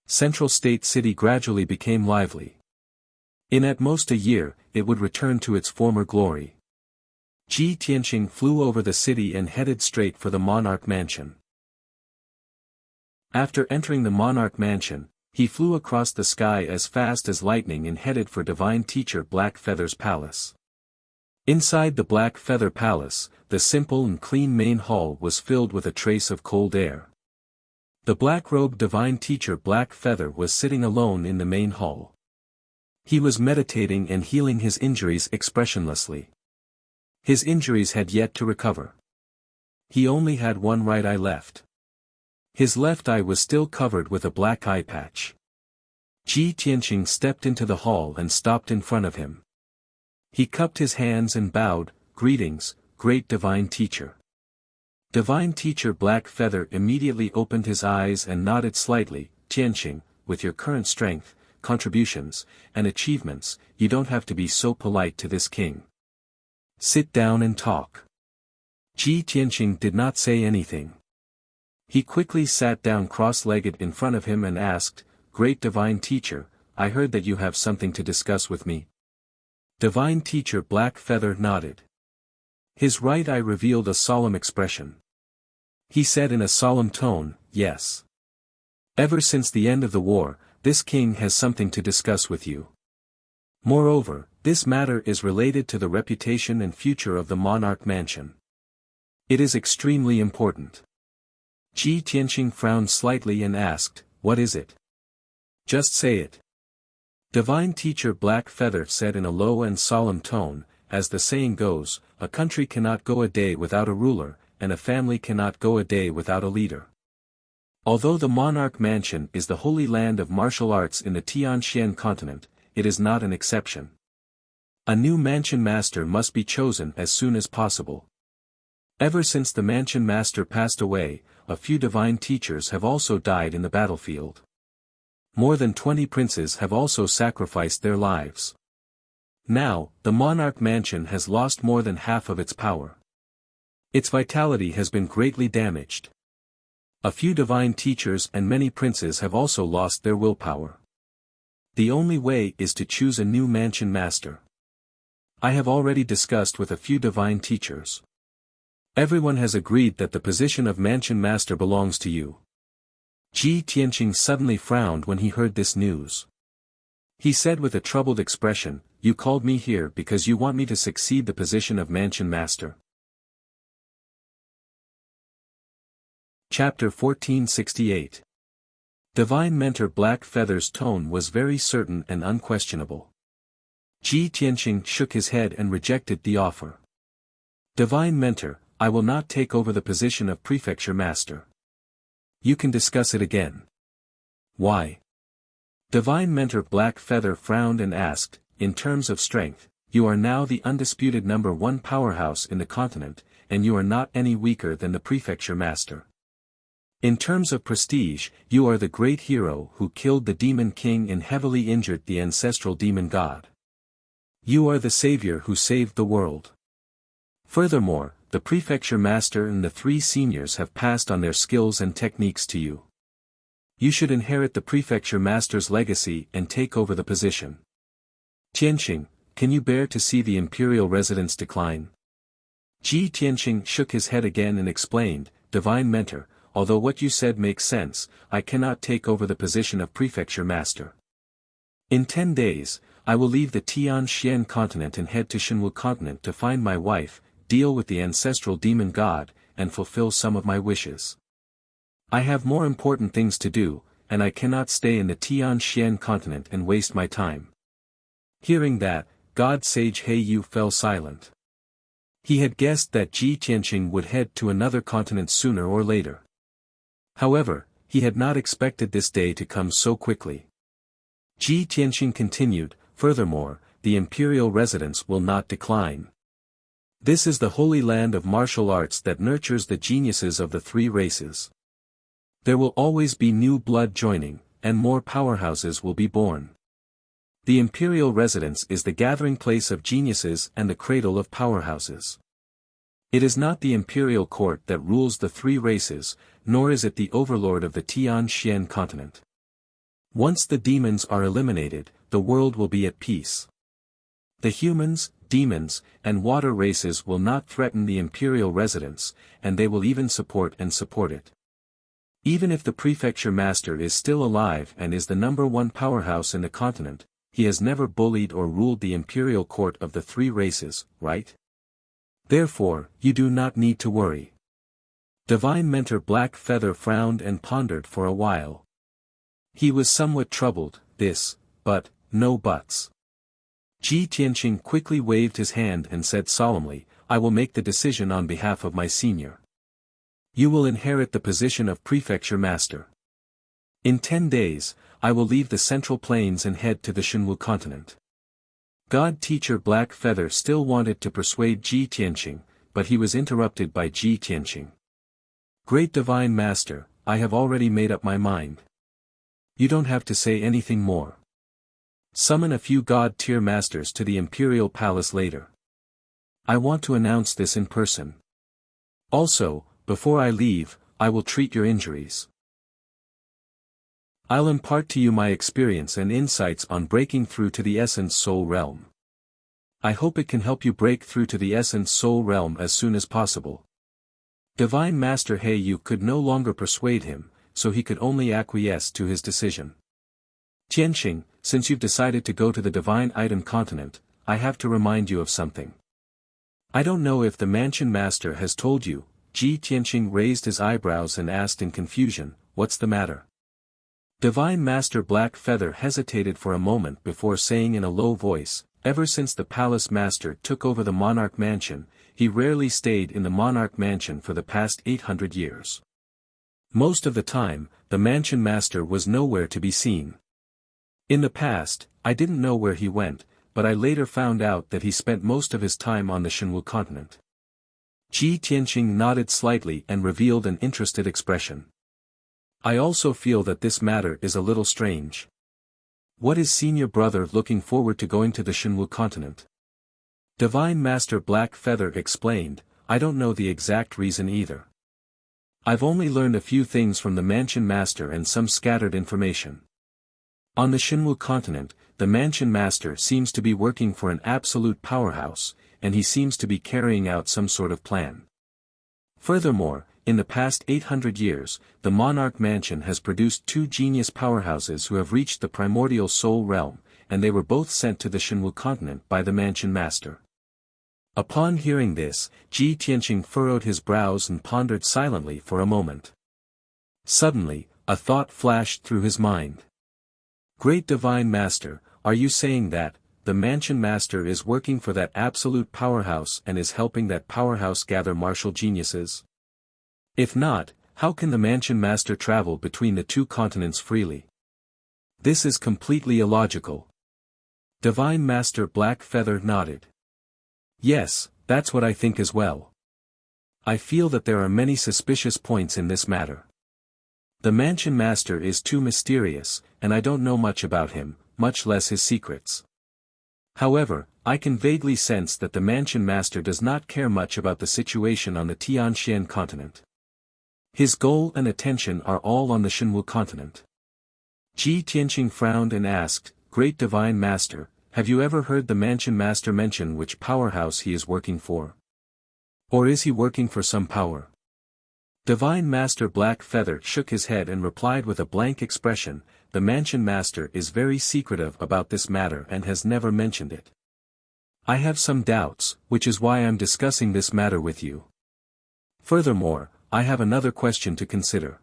Central State City gradually became lively. In at most a year, it would return to its former glory. Ji Tianqing flew over the city and headed straight for the monarch mansion. After entering the monarch mansion, he flew across the sky as fast as lightning and headed for Divine Teacher Black Feather's palace. Inside the Black Feather Palace, the simple and clean main hall was filled with a trace of cold air. The black-robed Divine Teacher Black Feather was sitting alone in the main hall. He was meditating and healing his injuries expressionlessly. His injuries had yet to recover. He only had one right eye left. His left eye was still covered with a black eye patch. Ji Tianqing stepped into the hall and stopped in front of him. He cupped his hands and bowed, "Greetings, great Divine Teacher." Divine Teacher Black Feather immediately opened his eyes and nodded slightly. "Tianqing, with your current strength, contributions, and achievements, you don't have to be so polite to this king. Sit down and talk." Ji Tianqing did not say anything. He quickly sat down cross-legged in front of him and asked, "Great Divine Teacher, I heard that you have something to discuss with me." Divine Teacher Black Feather nodded. His right eye revealed a solemn expression. He said in a solemn tone, "Yes. Ever since the end of the war, this king has something to discuss with you. Moreover, this matter is related to the reputation and future of the monarch mansion. It is extremely important." Ji Tianqing frowned slightly and asked, "What is it? Just say it." Divine Teacher Black Feather said in a low and solemn tone, "As the saying goes, a country cannot go a day without a ruler, and a family cannot go a day without a leader. Although the monarch mansion is the holy land of martial arts in the Tianxian continent, it is not an exception. A new mansion master must be chosen as soon as possible. Ever since the mansion master passed away, a few divine teachers have also died in the battlefield. More than 20 princes have also sacrificed their lives. Now, the monarch mansion has lost more than half of its power. Its vitality has been greatly damaged. A few divine teachers and many princes have also lost their willpower. The only way is to choose a new mansion master. I have already discussed with a few divine teachers. Everyone has agreed that the position of mansion master belongs to you." Ji Tianqing suddenly frowned when he heard this news. He said with a troubled expression, "You called me here because you want me to succeed the position of mansion master." Chapter 1468. Divine Mentor Black Feather's tone was very certain and unquestionable. Ji Tianqing shook his head and rejected the offer. "Divine Mentor, I will not take over the position of prefecture master. You can discuss it again." "Why?" Divine Mentor Black Feather frowned and asked, "In terms of strength, you are now the undisputed #1 powerhouse in the continent, and you are not any weaker than the prefecture master. In terms of prestige, you are the great hero who killed the demon king and heavily injured the ancestral demon god. You are the savior who saved the world. Furthermore, the prefecture master and the 3 seniors have passed on their skills and techniques to you. You should inherit the prefecture master's legacy and take over the position. Tianqing, can you bear to see the imperial residence decline?" Ji Tianqing shook his head again and explained, "Divine Mentor, although what you said makes sense, I cannot take over the position of prefecture master. In 10 days, I will leave the Tianxian continent and head to Shenwu continent to find my wife, deal with the ancestral demon god, and fulfill some of my wishes. I have more important things to do, and I cannot stay in the Tianxian continent and waste my time." Hearing that, God Sage He Yu fell silent. He had guessed that Ji Tianqing would head to another continent sooner or later. However, he had not expected this day to come so quickly. Ji Tianqing continued, "Furthermore, the imperial residence will not decline. This is the holy land of martial arts that nurtures the geniuses of the three races. There will always be new blood joining, and more powerhouses will be born. The imperial residence is the gathering place of geniuses and the cradle of powerhouses. It is not the imperial court that rules the three races, nor is it the overlord of the Tian-Xian continent. Once the demons are eliminated, the world will be at peace. The humans, demons, and water races will not threaten the imperial residence, and they will even support it. Even if the prefecture master is still alive and is the #1 powerhouse in the continent, he has never bullied or ruled the imperial court of the three races, right? Therefore, you do not need to worry. Divine Mentor Black Feather frowned and pondered for a while. He was somewhat troubled, but, no buts. Ji Tianqing quickly waved his hand and said solemnly, I will make the decision on behalf of my senior. You will inherit the position of prefecture master. In 10 days, I will leave the Central Plains and head to the Shenwu continent. God Teacher Black Feather still wanted to persuade Ji Tianqing, but he was interrupted by Ji Tianqing. Great Divine Master, I have already made up my mind. You don't have to say anything more. Summon a few God-tier masters to the Imperial Palace later. I want to announce this in person. Also, before I leave, I will treat your injuries. I'll impart to you my experience and insights on breaking through to the Essence Soul Realm. I hope it can help you break through to the Essence Soul Realm as soon as possible. Divine Master He Yu could no longer persuade him, so he could only acquiesce to his decision. Tianqing, since you've decided to go to the Divine Item Continent, I have to remind you of something. I don't know if the Mansion Master has told you. Ji Tianqing raised his eyebrows and asked in confusion, what's the matter? Divine Master Black Feather hesitated for a moment before saying in a low voice, ever since the Palace Master took over the Monarch Mansion, he rarely stayed in the Monarch Mansion for the past 800 years. Most of the time, the Mansion Master was nowhere to be seen. In the past, I didn't know where he went, but I later found out that he spent most of his time on the Shenwu continent. Ji Tianqing nodded slightly and revealed an interested expression. I also feel that this matter is a little strange. What is senior brother looking forward to going to the Shenwu continent? Divine Master Black Feather explained, I don't know the exact reason either. I've only learned a few things from the Mansion Master and some scattered information. On the Shenwu continent, the Mansion Master seems to be working for an absolute powerhouse, and he seems to be carrying out some sort of plan. Furthermore, in the past 800 years, the Monarch Mansion has produced 2 genius powerhouses who have reached the primordial soul realm, and they were both sent to the Shenwu continent by the Mansion Master. Upon hearing this, Ji Tianqing furrowed his brows and pondered silently for a moment. Suddenly, a thought flashed through his mind. Great Divine Master, are you saying that, the Mansion Master is working for that absolute powerhouse and is helping that powerhouse gather martial geniuses? If not, how can the Mansion Master travel between the 2 continents freely? This is completely illogical. Divine Master Black Feather nodded. Yes, that's what I think as well. I feel that there are many suspicious points in this matter. The Mansion Master is too mysterious, and I don't know much about him, much less his secrets. However, I can vaguely sense that the Mansion Master does not care much about the situation on the Tian-Xian continent. His goal and attention are all on the Shenwu continent. Ji Tianqing frowned and asked, Great Divine Master, have you ever heard the Mansion Master mention which powerhouse he is working for? Or is he working for some power? Divine Master Black Feather shook his head and replied with a blank expression, the Mansion Master is very secretive about this matter and has never mentioned it. I have some doubts, which is why I'm discussing this matter with you. Furthermore, I have another question to consider.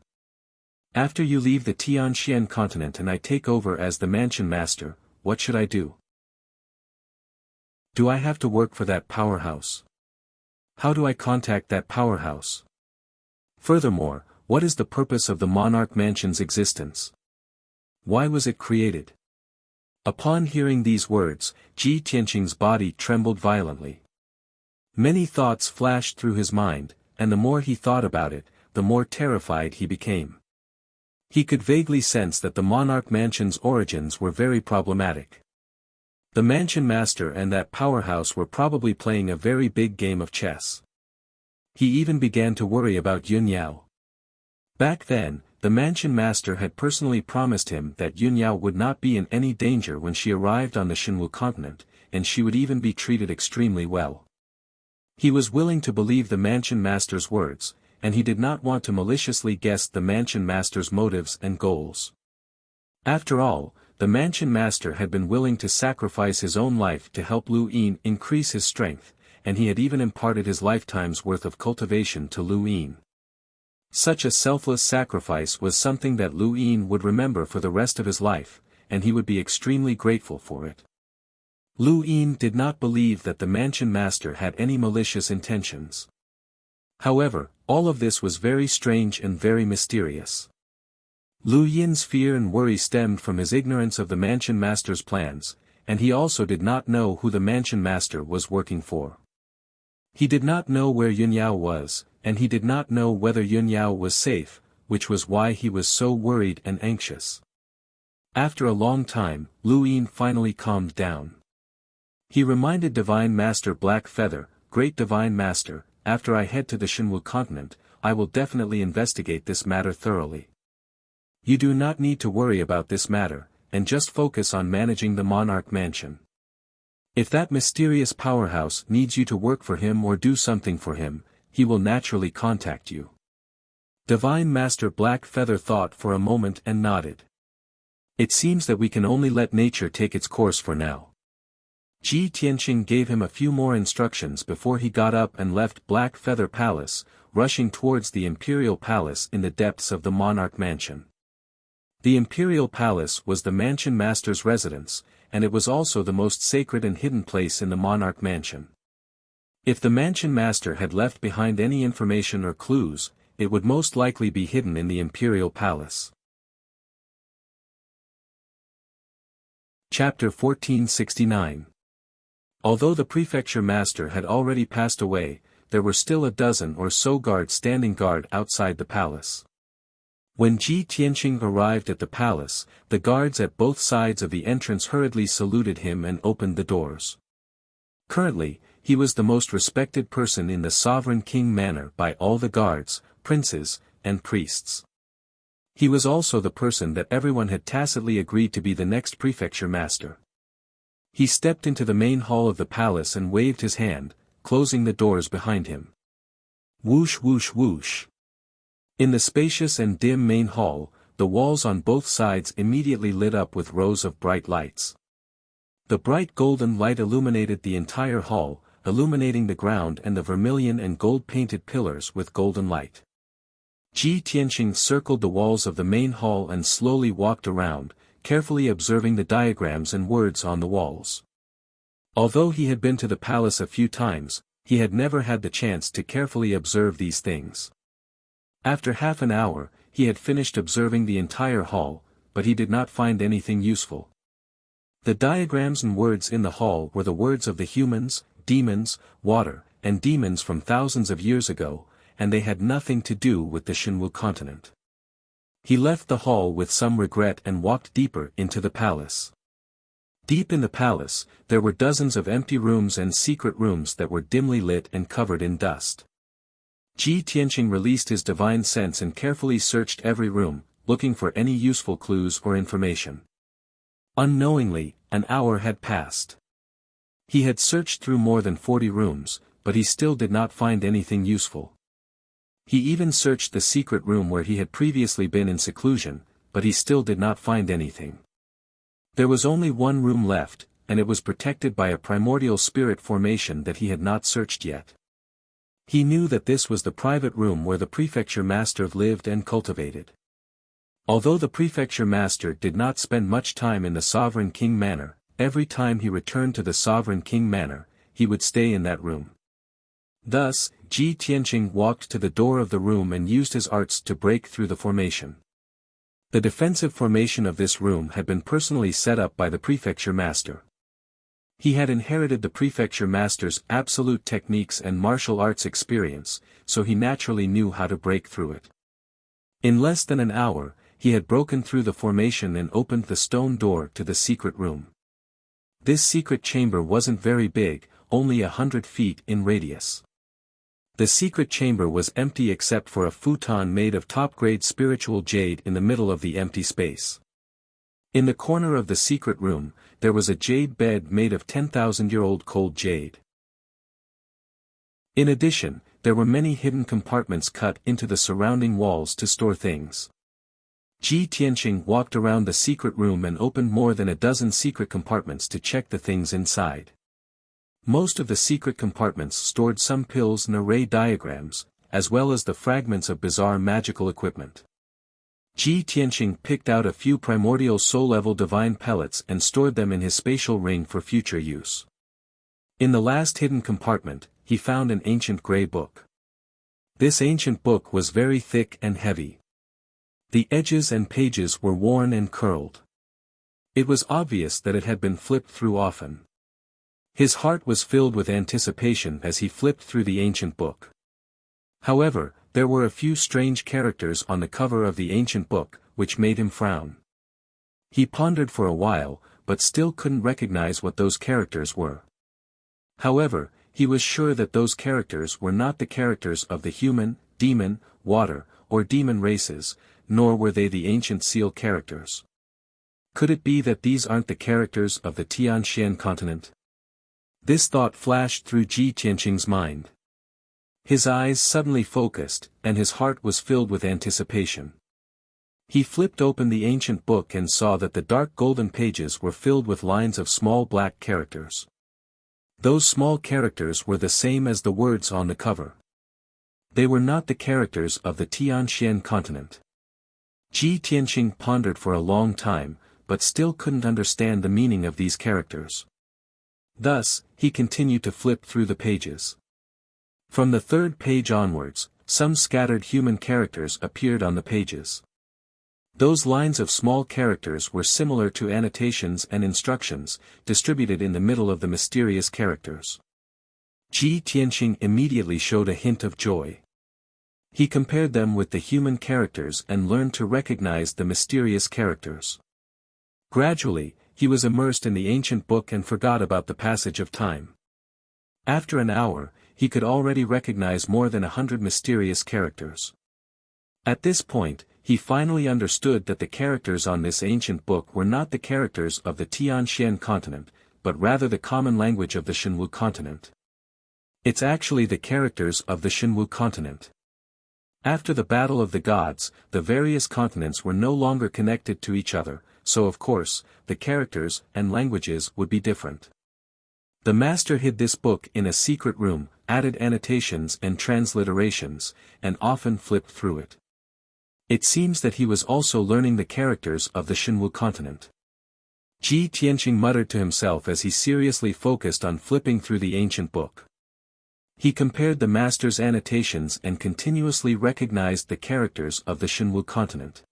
After you leave the Tian-Xian continent and I take over as the Mansion Master, what should I do? Do I have to work for that powerhouse? How do I contact that powerhouse? Furthermore, what is the purpose of the Monarch Mansion's existence? Why was it created? Upon hearing these words, Ji Tianqing's body trembled violently. Many thoughts flashed through his mind, and the more he thought about it, the more terrified he became. He could vaguely sense that the monarch mansion's origins were very problematic. The mansion master and that powerhouse were probably playing a very big game of chess. He even began to worry about Yun Yao. Back then, the mansion master had personally promised him that Yun Yao would not be in any danger when she arrived on the Shenwu continent, and she would even be treated extremely well. He was willing to believe the mansion master's words, and he did not want to maliciously guess the mansion master's motives and goals. After all, the mansion master had been willing to sacrifice his own life to help Lu Yin increase his strength, and he had even imparted his lifetime's worth of cultivation to Lu Yin. Such a selfless sacrifice was something that Lu Yin would remember for the rest of his life, and he would be extremely grateful for it. Lu Yin did not believe that the mansion master had any malicious intentions. However, all of this was very strange and very mysterious. Lu Yin's fear and worry stemmed from his ignorance of the mansion master's plans, and he also did not know who the mansion master was working for. He did not know where Yun Yao was, and he did not know whether Yun Yao was safe, which was why he was so worried and anxious. After a long time, Lu Yin finally calmed down. He reminded Divine Master Black Feather, Great Divine Master, after I head to the Shenwu continent, I will definitely investigate this matter thoroughly. You do not need to worry about this matter, and just focus on managing the monarch mansion. If that mysterious powerhouse needs you to work for him or do something for him, he will naturally contact you. Divine Master Black Feather thought for a moment and nodded. It seems that we can only let nature take its course for now. Ji Tianqing gave him a few more instructions before he got up and left Black Feather Palace, rushing towards the Imperial Palace in the depths of the monarch mansion. The Imperial Palace was the mansion master's residence, and it was also the most sacred and hidden place in the monarch mansion. If the mansion master had left behind any information or clues, it would most likely be hidden in the Imperial Palace. Chapter 1469. Although the prefecture master had already passed away, there were still a dozen or so guards standing guard outside the palace. When Ji Tianqing arrived at the palace, the guards at both sides of the entrance hurriedly saluted him and opened the doors. Currently, he was the most respected person in the Sovereign King Manor by all the guards, princes, and priests. He was also the person that everyone had tacitly agreed to be the next prefecture master. He stepped into the main hall of the palace and waved his hand, closing the doors behind him. Whoosh whoosh whoosh. In the spacious and dim main hall, the walls on both sides immediately lit up with rows of bright lights. The bright golden light illuminated the entire hall, illuminating the ground and the vermilion and gold-painted pillars with golden light. Ji Tianqing circled the walls of the main hall and slowly walked around, carefully observing the diagrams and words on the walls. Although he had been to the palace a few times, he had never had the chance to carefully observe these things. After half an hour, he had finished observing the entire hall, but he did not find anything useful. The diagrams and words in the hall were the words of the humans, demons, water, and demons from thousands of years ago, and they had nothing to do with the Shenwu continent. He left the hall with some regret and walked deeper into the palace. Deep in the palace, there were dozens of empty rooms and secret rooms that were dimly lit and covered in dust. Ji Tianqing released his divine sense and carefully searched every room, looking for any useful clues or information. Unknowingly, an hour had passed. He had searched through more than 40 rooms, but he still did not find anything useful. He even searched the secret room where he had previously been in seclusion, but he still did not find anything. There was only one room left, and it was protected by a primordial spirit formation that he had not searched yet. He knew that this was the private room where the prefecture master lived and cultivated. Although the prefecture master did not spend much time in the Sovereign King Manor, every time he returned to the Sovereign King Manor, he would stay in that room. Thus, Ji Tianqing walked to the door of the room and used his arts to break through the formation. The defensive formation of this room had been personally set up by the prefecture master. He had inherited the prefecture master's absolute techniques and martial arts experience, so he naturally knew how to break through it. In less than an hour, he had broken through the formation and opened the stone door to the secret room. This secret chamber wasn't very big, only 100 feet in radius. The secret chamber was empty except for a futon made of top-grade spiritual jade in the middle of the empty space. In the corner of the secret room, there was a jade bed made of 10,000-year-old cold jade. In addition, there were many hidden compartments cut into the surrounding walls to store things. Ji Tianqing walked around the secret room and opened more than a dozen secret compartments to check the things inside. Most of the secret compartments stored some pills and array diagrams, as well as the fragments of bizarre magical equipment. Ji Tianqing picked out a few primordial soul-level divine pellets and stored them in his spatial ring for future use. In the last hidden compartment, he found an ancient grey book. This ancient book was very thick and heavy. The edges and pages were worn and curled. It was obvious that it had been flipped through often. His heart was filled with anticipation as he flipped through the ancient book. However, there were a few strange characters on the cover of the ancient book, which made him frown. He pondered for a while, but still couldn't recognize what those characters were. However, he was sure that those characters were not the characters of the human, demon, water, or demon races, nor were they the ancient seal characters. Could it be that these aren't the characters of the Tianxian continent? This thought flashed through Ji Tianqing's mind. His eyes suddenly focused, and his heart was filled with anticipation. He flipped open the ancient book and saw that the dark golden pages were filled with lines of small black characters. Those small characters were the same as the words on the cover. They were not the characters of the Tianxian continent. Ji Tianqing pondered for a long time, but still couldn't understand the meaning of these characters. Thus, he continued to flip through the pages. From the third page onwards, some scattered human characters appeared on the pages. Those lines of small characters were similar to annotations and instructions, distributed in the middle of the mysterious characters. Ji Tianqing immediately showed a hint of joy. He compared them with the human characters and learned to recognize the mysterious characters. Gradually, he was immersed in the ancient book and forgot about the passage of time. After an hour, he could already recognize more than 100 mysterious characters. At this point, he finally understood that the characters on this ancient book were not the characters of the Tianxian continent, but rather the common language of the Shenwu continent. It's actually the characters of the Shenwu continent. After the Battle of the Gods, the various continents were no longer connected to each other, so of course, the characters and languages would be different. The master hid this book in a secret room, added annotations and transliterations, and often flipped through it. It seems that he was also learning the characters of the Shenwu continent. Ji Tianqing muttered to himself as he seriously focused on flipping through the ancient book. He compared the master's annotations and continuously recognized the characters of the Shenwu continent.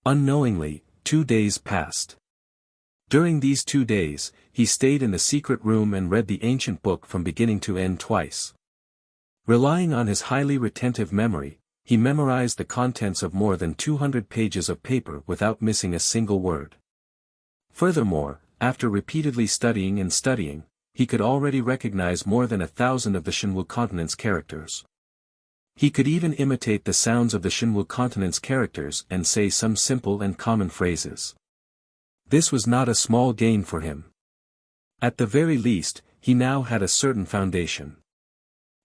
Unknowingly, 2 days passed. During these 2 days, he stayed in the secret room and read the ancient book from beginning to end twice. Relying on his highly retentive memory, he memorized the contents of more than 200 pages of paper without missing a single word. Furthermore, after repeatedly studying and studying, he could already recognize more than 1,000 of the Shenwu continent's characters. He could even imitate the sounds of the Shenwu continent's characters and say some simple and common phrases. This was not a small gain for him. At the very least, he now had a certain foundation.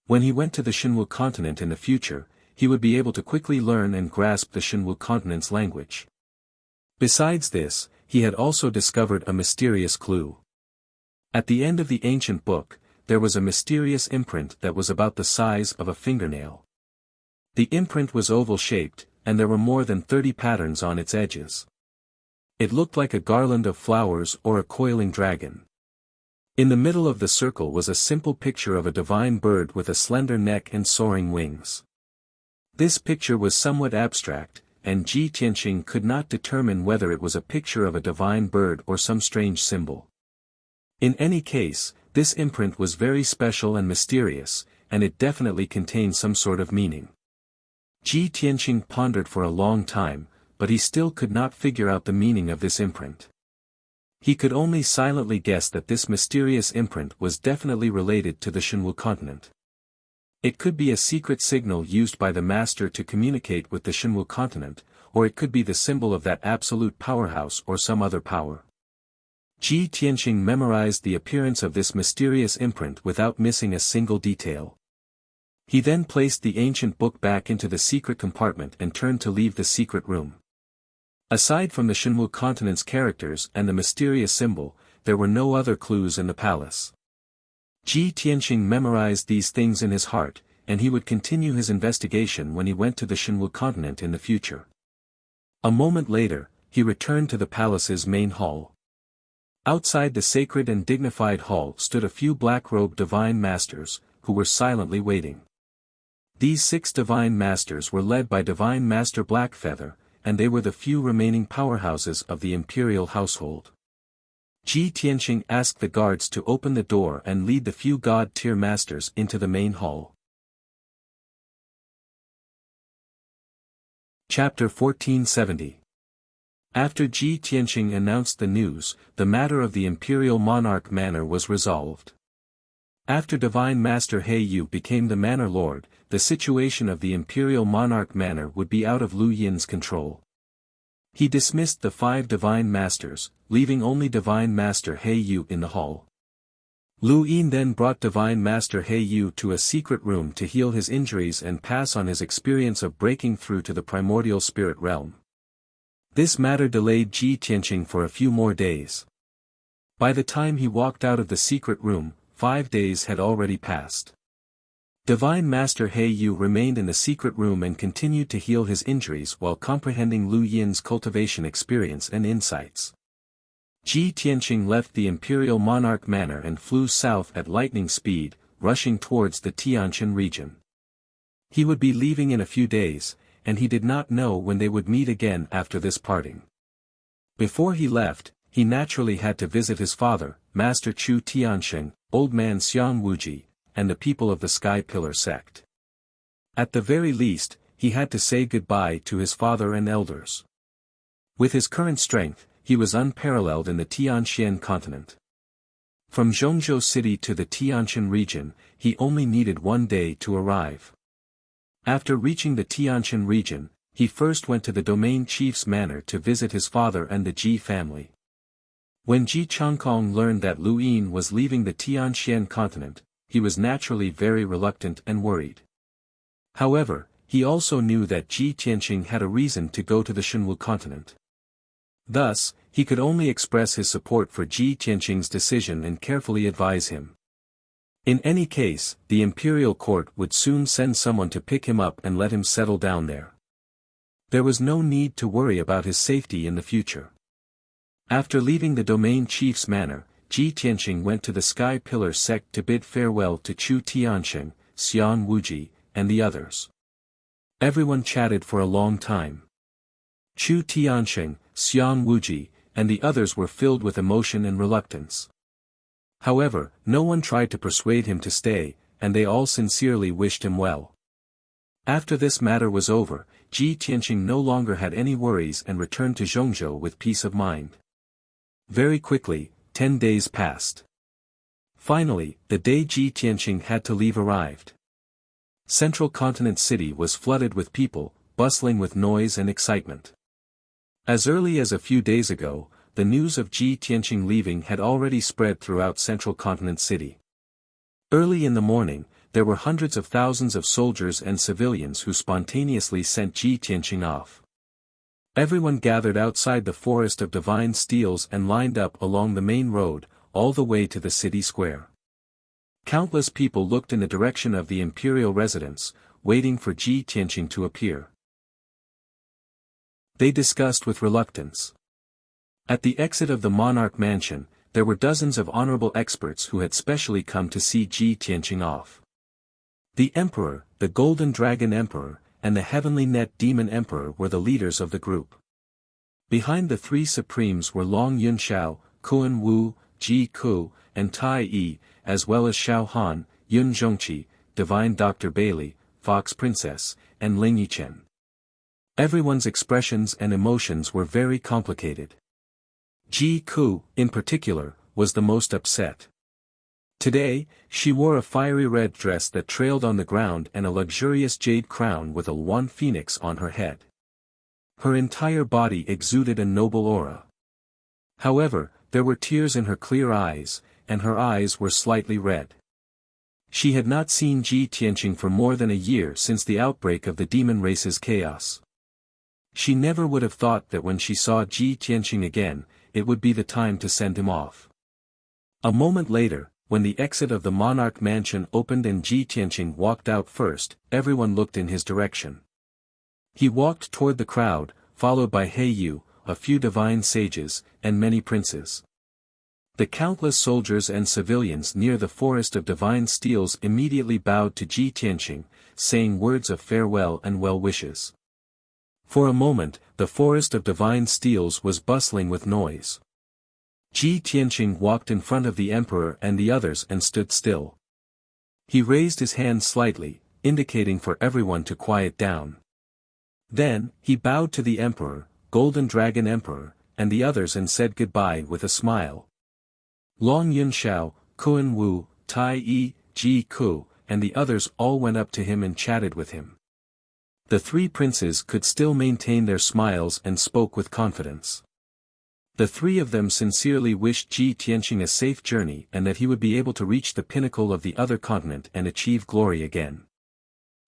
When he went to the Shenwu continent in the future, he would be able to quickly learn and grasp the Shenwu continent's language. Besides this, he had also discovered a mysterious clue. At the end of the ancient book, there was a mysterious imprint that was about the size of a fingernail. The imprint was oval-shaped, and there were more than 30 patterns on its edges. It looked like a garland of flowers or a coiling dragon. In the middle of the circle was a simple picture of a divine bird with a slender neck and soaring wings. This picture was somewhat abstract, and Ji Tianqing could not determine whether it was a picture of a divine bird or some strange symbol. In any case, this imprint was very special and mysterious, and it definitely contained some sort of meaning. Ji Tianqing pondered for a long time, but he still could not figure out the meaning of this imprint. He could only silently guess that this mysterious imprint was definitely related to the Shenwu continent. It could be a secret signal used by the master to communicate with the Shenwu continent, or it could be the symbol of that absolute powerhouse or some other power. Ji Tianqing memorized the appearance of this mysterious imprint without missing a single detail. He then placed the ancient book back into the secret compartment and turned to leave the secret room. Aside from the Shenwu continent's characters and the mysterious symbol, there were no other clues in the palace. Ji Tianqing memorized these things in his heart, and he would continue his investigation when he went to the Shenwu continent in the future. A moment later, he returned to the palace's main hall. Outside the sacred and dignified hall stood a few black-robed divine masters, who were silently waiting. These 6 divine masters were led by Divine Master Blackfeather, and they were the few remaining powerhouses of the imperial household. Ji Tianqing asked the guards to open the door and lead the few god-tier masters into the main hall. Chapter 1470. After Ji Tianqing announced the news, the matter of the Imperial Monarch Manor was resolved. After Divine Master He Yu became the Manor Lord, the situation of the Imperial Monarch Manor would be out of Lu Yin's control. He dismissed the 5 Divine Masters, leaving only Divine Master He Yu in the hall. Lu Yin then brought Divine Master He Yu to a secret room to heal his injuries and pass on his experience of breaking through to the primordial spirit realm. This matter delayed Ji Tianqing for a few more days. By the time he walked out of the secret room, 5 days had already passed. Divine Master He Yu remained in the secret room and continued to heal his injuries while comprehending Lu Yin's cultivation experience and insights. Ji Tianqing left the Imperial Monarch Manor and flew south at lightning speed, rushing towards the Tianshan region. He would be leaving in a few days, and he did not know when they would meet again after this parting. Before he left, he naturally had to visit his father, Master Chu Tiansheng, Old Man Xian Wuji, and the people of the Sky Pillar sect. At the very least, he had to say goodbye to his father and elders. With his current strength, he was unparalleled in the Tianxian continent. From Zhongzhou City to the Tianshan region, he only needed 1 day to arrive. After reaching the Tianshan region, he first went to the domain chief's manor to visit his father and the Ji family. When Ji Changkong learned that Lu Yin was leaving the Tianxian continent, he was naturally very reluctant and worried. However, he also knew that Ji Tianqing had a reason to go to the Shenwu continent. Thus, he could only express his support for Ji Tianqing's decision and carefully advise him. In any case, the imperial court would soon send someone to pick him up and let him settle down there. There was no need to worry about his safety in the future. After leaving the domain chief's manor, Ji Tianqing went to the Sky Pillar sect to bid farewell to Chu Tiansheng, Xian Wuji, and the others. Everyone chatted for a long time. Chu Tiansheng, Xian Wuji, and the others were filled with emotion and reluctance. However, no one tried to persuade him to stay, and they all sincerely wished him well. After this matter was over, Ji Tianqing no longer had any worries and returned to Zhongzhou with peace of mind. Very quickly, 10 days passed. Finally, the day Ji Tianqing had to leave arrived. Central Continent City was flooded with people, bustling with noise and excitement. As early as a few days ago, the news of Ji Tianqing leaving had already spread throughout Central Continent City. Early in the morning, there were hundreds of thousands of soldiers and civilians who spontaneously sent Ji Tianqing off. Everyone gathered outside the Forest of Divine Steels and lined up along the main road, all the way to the city square. Countless people looked in the direction of the imperial residence, waiting for Ji Tianqing to appear. They discussed with reluctance. At the exit of the monarch mansion, there were dozens of honorable experts who had specially come to see Ji Tianqing off. The Emperor, the Golden Dragon Emperor, and the Heavenly Net Demon Emperor were the leaders of the group. Behind the three supremes were Long Yunxiao, Kuan Wu, Ji Ku, and Tai Yi, as well as Xiao Han, Yun Zhongqi, Divine Dr. Bailey, Fox Princess, and Ling Yichen. Everyone's expressions and emotions were very complicated. Ji Ku, in particular, was the most upset. Today, she wore a fiery red dress that trailed on the ground and a luxurious jade crown with a one phoenix on her head. Her entire body exuded a noble aura. However, there were tears in her clear eyes, and her eyes were slightly red. She had not seen Ji Tianqing for more than a year since the outbreak of the demon race's chaos. She never would have thought that when she saw Ji Tianqing again, it would be the time to send him off. A moment later, when the exit of the monarch mansion opened and Ji Tianqing walked out first, everyone looked in his direction. He walked toward the crowd, followed by He Yu, a few divine sages, and many princes. The countless soldiers and civilians near the forest of divine steels immediately bowed to Ji Tianqing, saying words of farewell and well wishes. For a moment, the forest of divine steels was bustling with noise. Ji Tianqing walked in front of the emperor and the others and stood still. He raised his hand slightly, indicating for everyone to quiet down. Then, he bowed to the emperor, Golden Dragon Emperor, and the others and said goodbye with a smile. Long Yunxiao, Kuan Wu, Tai Yi, Ji Ku, and the others all went up to him and chatted with him. The three princes could still maintain their smiles and spoke with confidence. The three of them sincerely wished Ji Tianqing a safe journey and that he would be able to reach the pinnacle of the other continent and achieve glory again.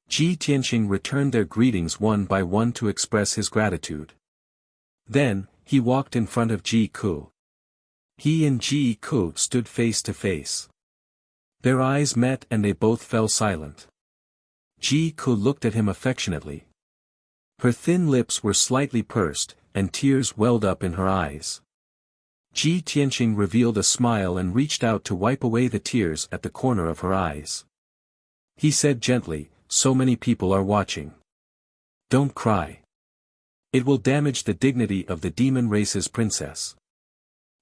Ji Tianqing returned their greetings one by one to express his gratitude. Then, he walked in front of Ji Ku. He and Ji Ku stood face to face. Their eyes met and they both fell silent. Ji Ku looked at him affectionately. Her thin lips were slightly pursed, and tears welled up in her eyes. Ji Tianqing revealed a smile and reached out to wipe away the tears at the corner of her eyes. He said gently, "So many people are watching. Don't cry. It will damage the dignity of the demon race's princess."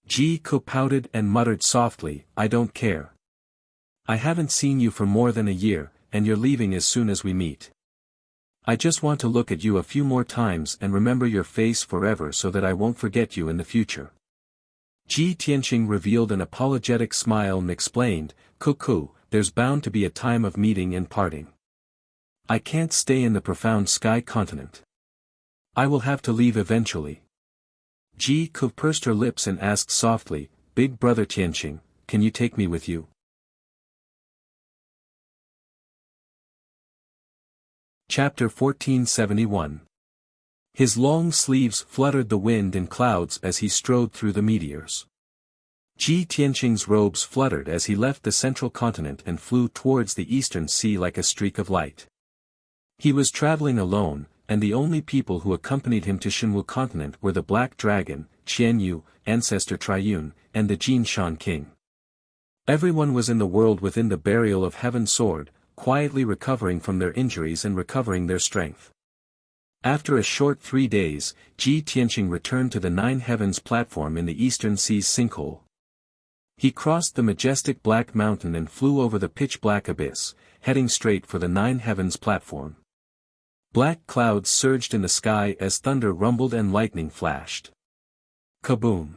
Ji Ku pouted and muttered softly, "I don't care. I haven't seen you for more than a year, and you're leaving as soon as we meet. I just want to look at you a few more times and remember your face forever so that I won't forget you in the future." Ji Tianqing revealed an apologetic smile and explained, "Ku, there's bound to be a time of meeting and parting. I can't stay in the profound sky continent. I will have to leave eventually." Ji Ku pursed her lips and asked softly, "Big brother Tianqing, can you take me with you?" Chapter 1471. His long sleeves fluttered the wind and clouds as he strode through the meteors. Ji Tianqing's robes fluttered as he left the central continent and flew towards the eastern sea like a streak of light. He was traveling alone, and the only people who accompanied him to Shenwu continent were the Black Dragon, Qianyu, Ancestor Triune, and the Jinshan King. Everyone was in the world within the burial of Heaven's Sword, quietly recovering from their injuries and recovering their strength. After a short 3 days, Ji Tianqing returned to the Nine Heavens platform in the Eastern Sea's sinkhole. He crossed the majestic Black Mountain and flew over the pitch-black abyss, heading straight for the Nine Heavens platform. Black clouds surged in the sky as thunder rumbled and lightning flashed. Kaboom!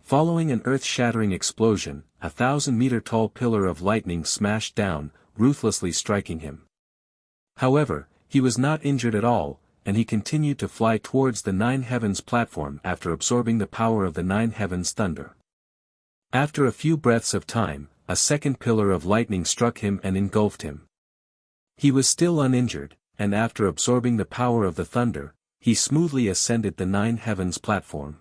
Following an earth-shattering explosion, a 1,000-meter-tall pillar of lightning smashed down, ruthlessly striking him. However, he was not injured at all, and he continued to fly towards the Nine Heavens platform after absorbing the power of the Nine Heavens thunder. After a few breaths of time, a second pillar of lightning struck him and engulfed him. He was still uninjured, and after absorbing the power of the thunder, he smoothly ascended the Nine Heavens platform.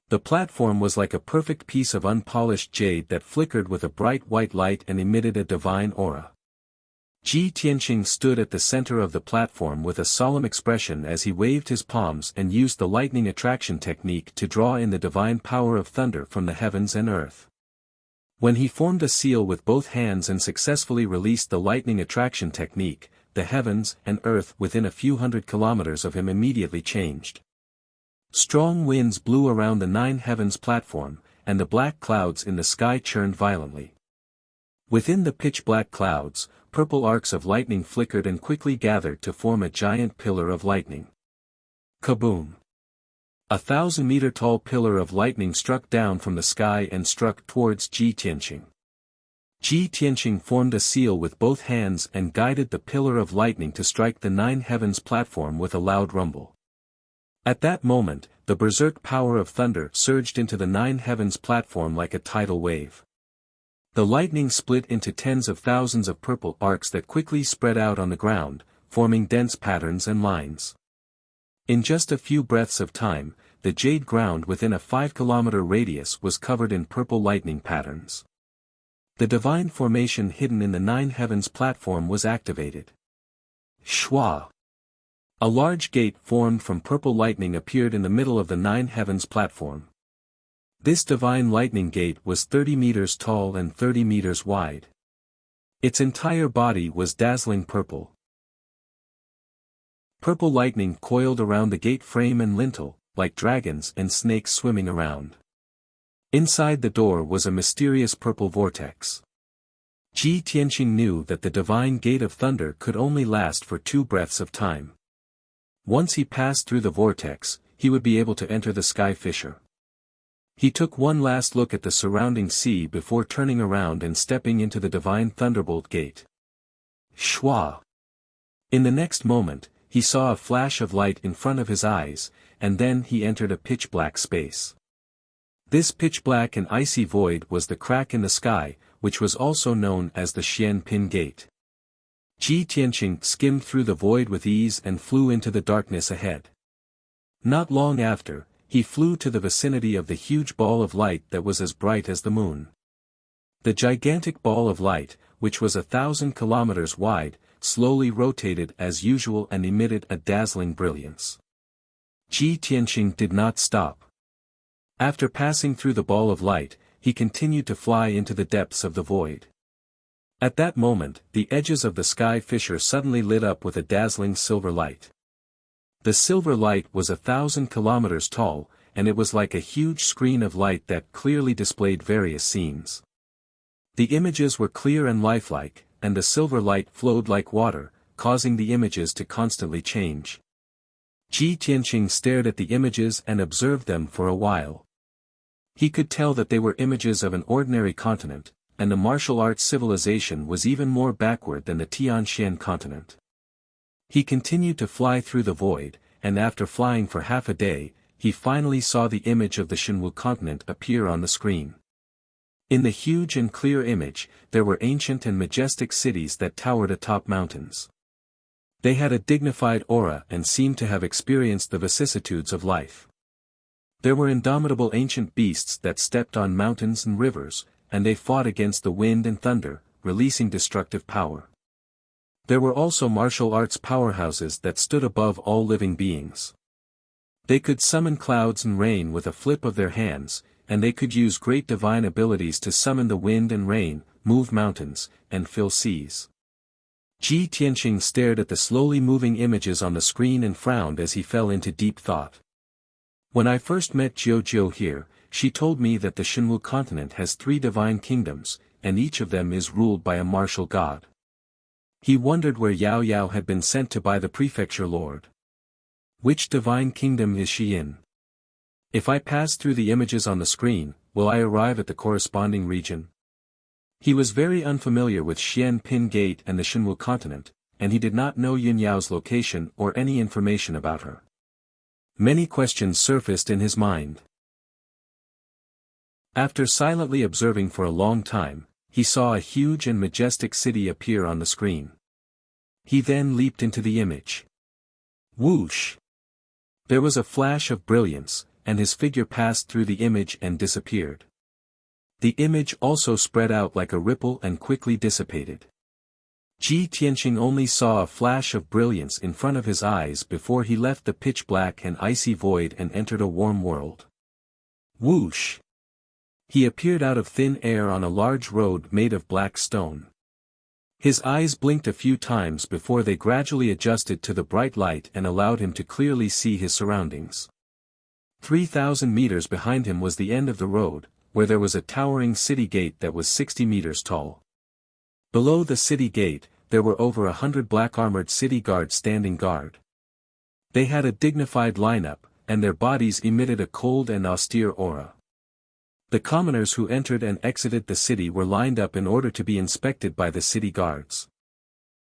The platform was like a perfect piece of unpolished jade that flickered with a bright white light and emitted a divine aura. Ji Tianqing stood at the center of the platform with a solemn expression as he waved his palms and used the lightning attraction technique to draw in the divine power of thunder from the heavens and earth. When he formed a seal with both hands and successfully released the lightning attraction technique, the heavens and earth within a few hundred kilometers of him immediately changed. Strong winds blew around the Nine Heavens platform, and the black clouds in the sky churned violently. Within the pitch-black clouds, purple arcs of lightning flickered and quickly gathered to form a giant pillar of lightning. Kaboom! A 1,000-meter-tall pillar of lightning struck down from the sky and struck towards Ji Tianqing. Ji Tianqing formed a seal with both hands and guided the pillar of lightning to strike the nine heavens platform with a loud rumble. At that moment, the berserk power of thunder surged into the nine heavens platform like a tidal wave. The lightning split into tens of thousands of purple arcs that quickly spread out on the ground, forming dense patterns and lines. In just a few breaths of time, the jade ground within a 5-kilometer radius was covered in purple lightning patterns. The divine formation hidden in the nine heavens platform was activated. Shwa! A large gate formed from purple lightning appeared in the middle of the nine heavens platform. This divine lightning gate was 30 meters tall and 30 meters wide. Its entire body was dazzling purple. Purple lightning coiled around the gate frame and lintel, like dragons and snakes swimming around. Inside the door was a mysterious purple vortex. Ji Tianqing knew that the divine gate of thunder could only last for 2 breaths of time. Once he passed through the vortex, he would be able to enter the sky fissure. He took one last look at the surrounding sea before turning around and stepping into the divine thunderbolt gate. Shwa! In the next moment, he saw a flash of light in front of his eyes, and then he entered a pitch-black space. This pitch-black and icy void was the crack in the sky, which was also known as the Xian Pin Gate. Ji Tianqing skimmed through the void with ease and flew into the darkness ahead. Not long after, he flew to the vicinity of the huge ball of light that was as bright as the moon. The gigantic ball of light, which was 1,000 kilometers wide, slowly rotated as usual and emitted a dazzling brilliance. Ji Tianqing did not stop. After passing through the ball of light, he continued to fly into the depths of the void. At that moment, the edges of the sky fissure suddenly lit up with a dazzling silver light. The silver light was 1,000 kilometers tall, and it was like a huge screen of light that clearly displayed various scenes. The images were clear and lifelike, and the silver light flowed like water, causing the images to constantly change. Ji Tianqing stared at the images and observed them for a while. He could tell that they were images of an ordinary continent, and the martial arts civilization was even more backward than the Tianxian continent. He continued to fly through the void, and after flying for half a day, he finally saw the image of the Shenwu continent appear on the screen. In the huge and clear image, there were ancient and majestic cities that towered atop mountains. They had a dignified aura and seemed to have experienced the vicissitudes of life. There were indomitable ancient beasts that stepped on mountains and rivers, and they fought against the wind and thunder, releasing destructive power. There were also martial arts powerhouses that stood above all living beings. They could summon clouds and rain with a flip of their hands, and they could use great divine abilities to summon the wind and rain, move mountains, and fill seas. Ji Tianqing stared at the slowly moving images on the screen and frowned as he fell into deep thought. When I first met Jiu here, she told me that the Shenwu continent has 3 divine kingdoms, and each of them is ruled by a martial god. He wondered where Yao Yao had been sent to by the prefecture lord. Which divine kingdom is she in? If I pass through the images on the screen, will I arrive at the corresponding region? He was very unfamiliar with Xian Pin Gate and the Shenwu continent, and he did not know Yin Yao's location or any information about her. Many questions surfaced in his mind. After silently observing for a long time, he saw a huge and majestic city appear on the screen. He then leaped into the image. Whoosh! There was a flash of brilliance, and his figure passed through the image and disappeared. The image also spread out like a ripple and quickly dissipated. Ji Tianqing only saw a flash of brilliance in front of his eyes before he left the pitch-black and icy void and entered a warm world. Whoosh! He appeared out of thin air on a large road made of black stone. His eyes blinked a few times before they gradually adjusted to the bright light and allowed him to clearly see his surroundings. 3,000 meters behind him was the end of the road, where there was a towering city gate that was 60 meters tall. Below the city gate, there were over 100 black-armored city guards standing guard. They had a dignified lineup, and their bodies emitted a cold and austere aura. The commoners who entered and exited the city were lined up in order to be inspected by the city guards.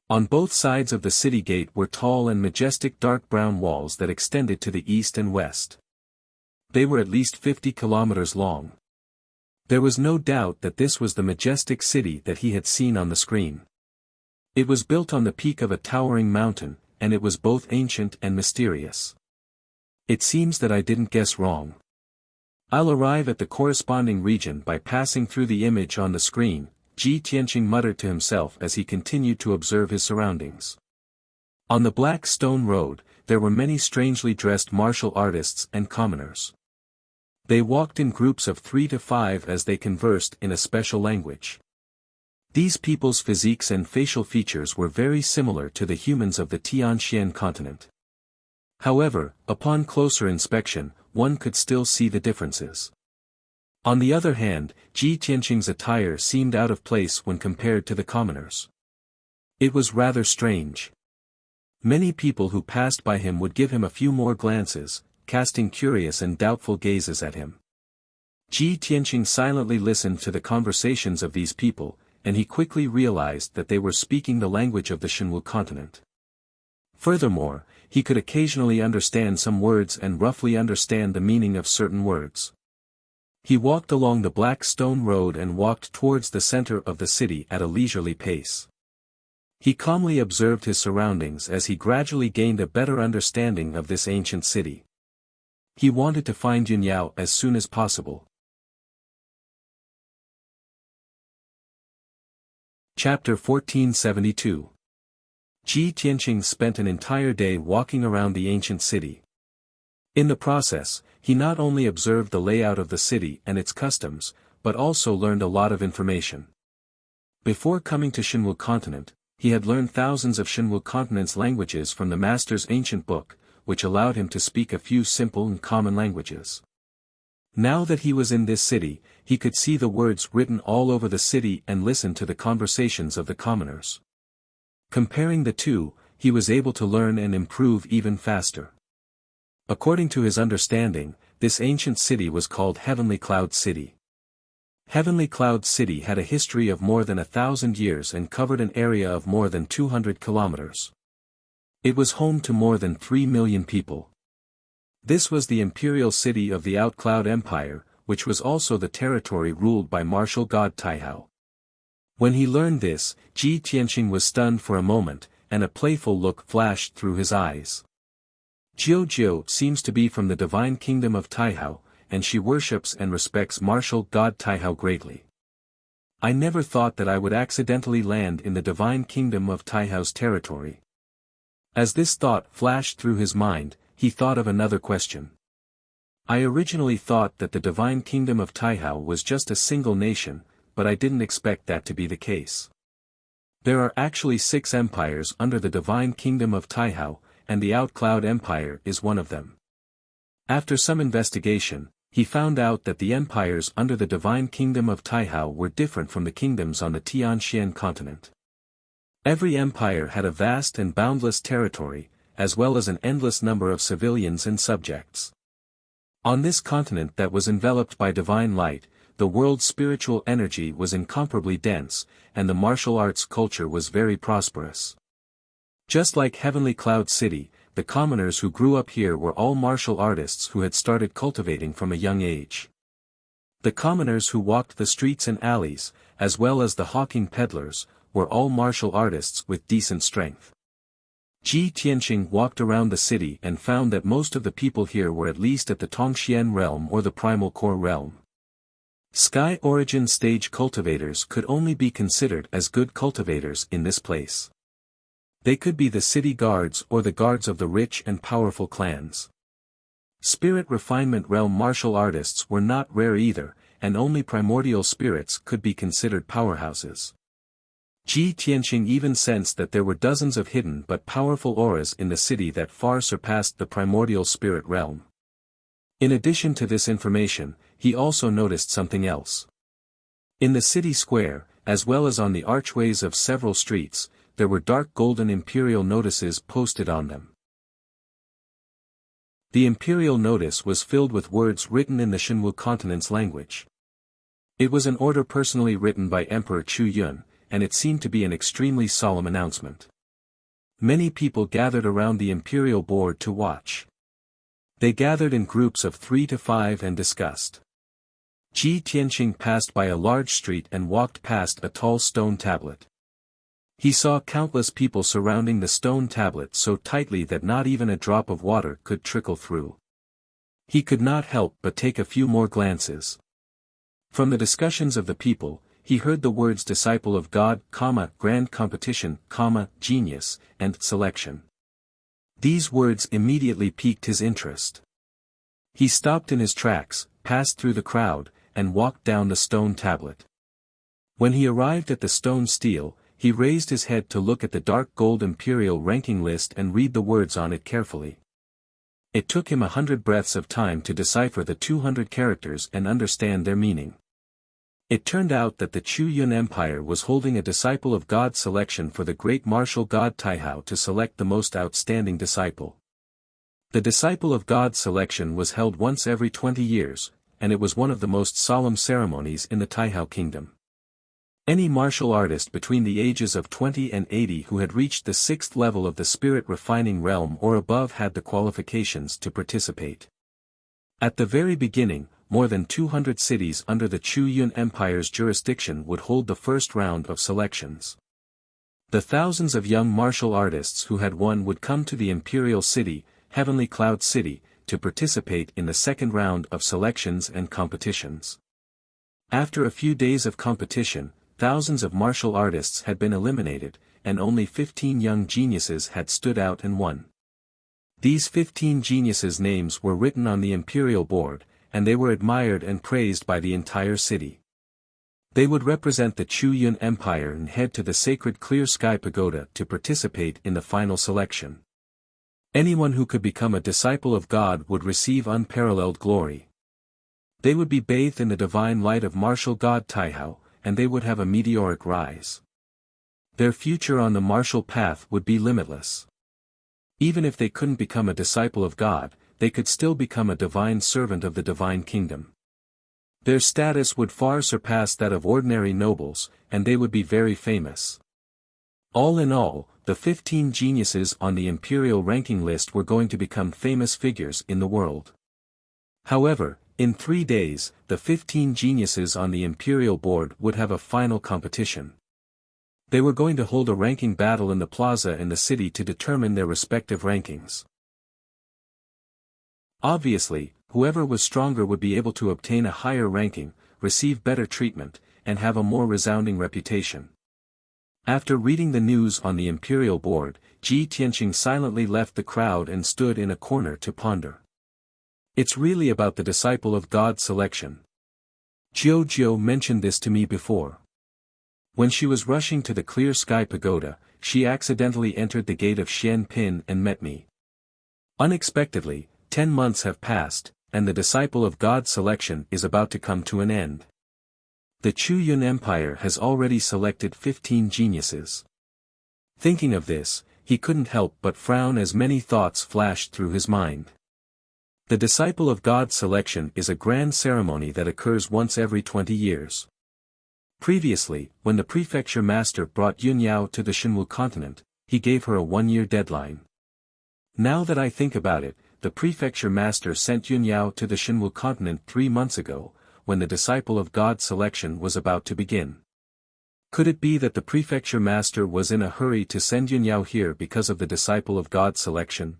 On both sides of the city gate were tall and majestic dark brown walls that extended to the east and west. They were at least 50 kilometers long. There was no doubt that this was the majestic city that he had seen on the screen. It was built on the peak of a towering mountain, and it was both ancient and mysterious. It seems that I didn't guess wrong. I'll arrive at the corresponding region by passing through the image on the screen, Ji Tianqing muttered to himself as he continued to observe his surroundings. On the black stone road, there were many strangely dressed martial artists and commoners. They walked in groups of 3 to 5 as they conversed in a special language. These people's physiques and facial features were very similar to the humans of the Tianxian continent. However, upon closer inspection, one could still see the differences. On the other hand, Ji Tianqing's attire seemed out of place when compared to the commoners. It was rather strange. Many people who passed by him would give him a few more glances, casting curious and doubtful gazes at him. Ji Tianqing silently listened to the conversations of these people, and he quickly realized that they were speaking the language of the Shenwu continent. Furthermore, he could occasionally understand some words and roughly understand the meaning of certain words. He walked along the black stone road and walked towards the center of the city at a leisurely pace. He calmly observed his surroundings as he gradually gained a better understanding of this ancient city. He wanted to find Yunyao as soon as possible. Chapter 1472. Ji Tianqing spent an entire day walking around the ancient city. In the process, he not only observed the layout of the city and its customs, but also learned a lot of information. Before coming to Shenwu continent, he had learned thousands of Shenwu continent's languages from the master's ancient book, which allowed him to speak a few simple and common languages. Now that he was in this city, he could see the words written all over the city and listen to the conversations of the commoners. Comparing the two, he was able to learn and improve even faster. According to his understanding, this ancient city was called Heavenly Cloud City. Heavenly Cloud City had a history of more than 1,000 years and covered an area of more than 200 kilometers. It was home to more than 3 million people. This was the imperial city of the Outcloud Empire, which was also the territory ruled by martial god Taihao. When he learned this, Ji Tianqing was stunned for a moment, and a playful look flashed through his eyes. Jiu seems to be from the divine kingdom of Taihao, and she worships and respects martial god Taihao greatly. I never thought that I would accidentally land in the divine kingdom of Taihao's territory. As this thought flashed through his mind, he thought of another question. I originally thought that the divine kingdom of Taihao was just a single nation, but I didn't expect that to be the case. There are actually 6 empires under the divine kingdom of Taihao, and the Outcloud Empire is one of them. After some investigation, he found out that the empires under the divine kingdom of Taihao were different from the kingdoms on the Tianxian continent. Every empire had a vast and boundless territory, as well as an endless number of civilians and subjects. On this continent that was enveloped by divine light, the world's spiritual energy was incomparably dense, and the martial arts culture was very prosperous. Just like Heavenly Cloud City, the commoners who grew up here were all martial artists who had started cultivating from a young age. The commoners who walked the streets and alleys, as well as the hawking peddlers, were all martial artists with decent strength. Ji Tianqing walked around the city and found that most of the people here were at least at the Tongxian realm or the Primal Core realm. Sky Origin stage cultivators could only be considered as good cultivators in this place. They could be the city guards or the guards of the rich and powerful clans. Spirit refinement realm martial artists were not rare either, and only primordial spirits could be considered powerhouses. Ji Tianqing even sensed that there were dozens of hidden but powerful auras in the city that far surpassed the primordial spirit realm. In addition to this information, he also noticed something else. In the city square, as well as on the archways of several streets, there were dark golden imperial notices posted on them. The imperial notice was filled with words written in the Shenwu continent's language. It was an order personally written by Emperor Chu Yun, and it seemed to be an extremely solemn announcement. Many people gathered around the imperial board to watch. They gathered in groups of 3 to 5 and discussed. Ji Tianqing passed by a large street and walked past a tall stone tablet. He saw countless people surrounding the stone tablet so tightly that not even a drop of water could trickle through. He could not help but take a few more glances. From the discussions of the people, he heard the words disciple of God, grand competition, genius, and selection. These words immediately piqued his interest. He stopped in his tracks, passed through the crowd, and walked down the stone tablet. When he arrived at the stone stele, he raised his head to look at the dark gold imperial ranking list and read the words on it carefully. It took him 100 breaths of time to decipher the 200 characters and understand their meaning. It turned out that the Chu Yun Empire was holding a disciple of God selection for the great martial god Taihao to select the most outstanding disciple. The disciple of God selection was held once every 20 years, and it was one of the most solemn ceremonies in the Taihao kingdom. Any martial artist between the ages of 20 and 80 who had reached the 6th level of the spirit refining realm or above had the qualifications to participate. At the very beginning, more than 200 cities under the Chu Yun Empire's jurisdiction would hold the first round of selections. The thousands of young martial artists who had won would come to the Imperial City, Heavenly Cloud City, to participate in the second round of selections and competitions. After a few days of competition, thousands of martial artists had been eliminated, and only 15 young geniuses had stood out and won. These 15 geniuses' names were written on the imperial board, and they were admired and praised by the entire city. They would represent the Chu Yun Empire and head to the sacred Clear Sky Pagoda to participate in the final selection. Anyone who could become a disciple of God would receive unparalleled glory. They would be bathed in the divine light of martial god Taihao, and they would have a meteoric rise. Their future on the martial path would be limitless. Even if they couldn't become a disciple of God, they could still become a divine servant of the divine kingdom. Their status would far surpass that of ordinary nobles, and they would be very famous. All in all, the 15 geniuses on the imperial ranking list were going to become famous figures in the world. However, in 3 days, the 15 geniuses on the imperial board would have a final competition. They were going to hold a ranking battle in the plaza in the city to determine their respective rankings. Obviously, whoever was stronger would be able to obtain a higher ranking, receive better treatment, and have a more resounding reputation. After reading the news on the imperial board, Ji Tianqing silently left the crowd and stood in a corner to ponder. It's really about the disciple of God selection. Jiu mentioned this to me before. When she was rushing to the Clear Sky Pagoda, she accidentally entered the gate of Xianpin and met me. Unexpectedly, 10 months have passed, and the disciple of God selection is about to come to an end. The Chu Yun Empire has already selected 15 geniuses. Thinking of this, he couldn't help but frown as many thoughts flashed through his mind. The disciple of God selection is a grand ceremony that occurs once every 20 years. Previously, when the prefecture master brought Yun Yao to the Shenwu continent, he gave her a 1-year deadline. Now that I think about it, the prefecture master sent Yun Yao to the Shenwu continent 3 months ago, when the disciple of God selection was about to begin. Could it be that the prefecture master was in a hurry to send Yun Yao here because of the disciple of God selection?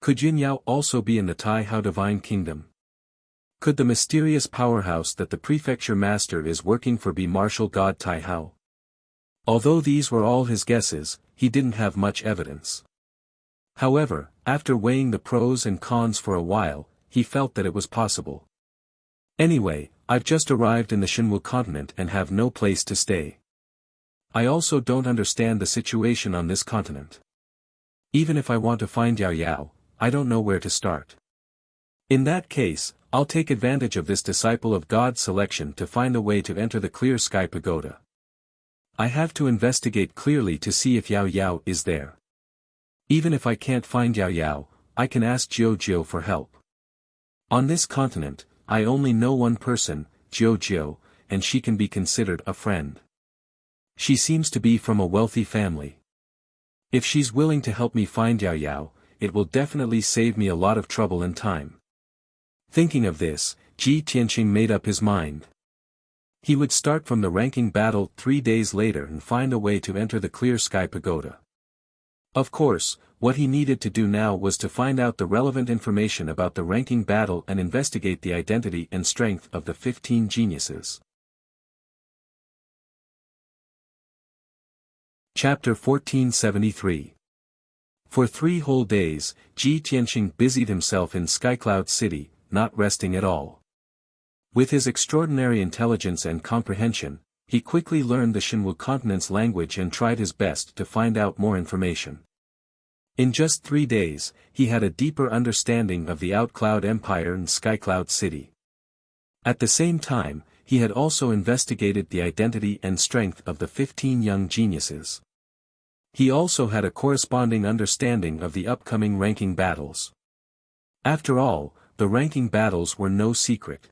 Could Yun Yao also be in the Taihao Divine Kingdom? Could the mysterious powerhouse that the prefecture master is working for be martial god Taihao? Although these were all his guesses, he didn't have much evidence. However, after weighing the pros and cons for a while, he felt that it was possible. Anyway, I've just arrived in the Shenwu continent and have no place to stay. I also don't understand the situation on this continent. Even if I want to find Yao Yao, I don't know where to start. In that case, I'll take advantage of this disciple of God's selection to find a way to enter the Clear Sky Pagoda. I have to investigate clearly to see if Yao Yao is there. Even if I can't find Yao Yao, I can ask Jiu Jiu for help. On this continent, I only know one person, Jiu Jiu, and she can be considered a friend. She seems to be from a wealthy family. If she's willing to help me find Yao Yao, it will definitely save me a lot of trouble and time. Thinking of this, Ji Tianqing made up his mind. He would start from the ranking battle 3 days later and find a way to enter the Clear Sky Pagoda. Of course, what he needed to do now was to find out the relevant information about the ranking battle and investigate the identity and strength of the 15 geniuses. Chapter 1473. For 3 whole days, Ji Tianqing busied himself in Skycloud City, not resting at all. With his extraordinary intelligence and comprehension, he quickly learned the Shenwu continent's language and tried his best to find out more information. In just 3 days, he had a deeper understanding of the Outcloud Empire and Skycloud City. At the same time, he had also investigated the identity and strength of the 15 young geniuses. He also had a corresponding understanding of the upcoming ranking battles. After all, the ranking battles were no secret.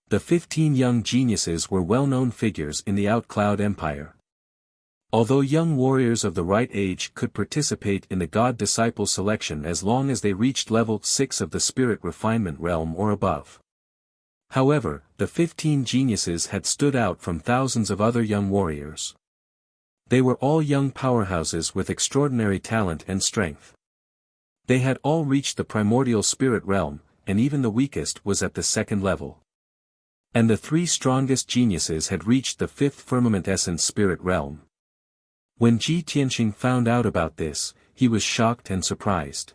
The 15 young geniuses were well-known figures in the Outcloud Empire. Although young warriors of the right age could participate in the God-disciple selection as long as they reached level 6 of the spirit refinement realm or above. However, the 15 geniuses had stood out from thousands of other young warriors. They were all young powerhouses with extraordinary talent and strength. They had all reached the primordial spirit realm, and even the weakest was at the 2nd level. And the 3 strongest geniuses had reached the 5th firmament essence spirit realm. When Ji Tianqing found out about this, he was shocked and surprised.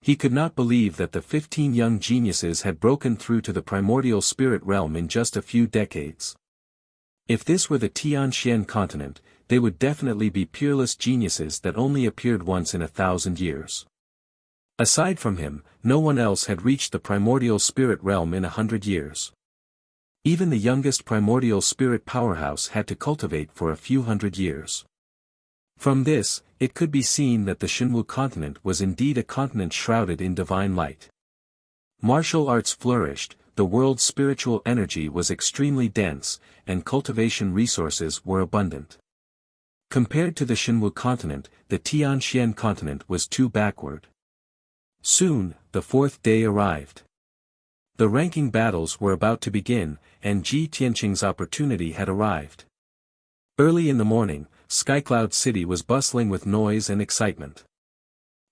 He could not believe that the 15 young geniuses had broken through to the primordial spirit realm in just a few decades. If this were the Tianxian continent, they would definitely be peerless geniuses that only appeared once in 1,000 years. Aside from him, no one else had reached the primordial spirit realm in 100 years. Even the youngest primordial spirit powerhouse had to cultivate for a few hundred years. From this, it could be seen that the Shenwu continent was indeed a continent shrouded in divine light. Martial arts flourished, the world's spiritual energy was extremely dense, and cultivation resources were abundant. Compared to the Shenwu continent, the Tianxian continent was too backward. Soon, the 4th day arrived. The ranking battles were about to begin, and Ji Tianqing's opportunity had arrived. Early in the morning, Skycloud City was bustling with noise and excitement.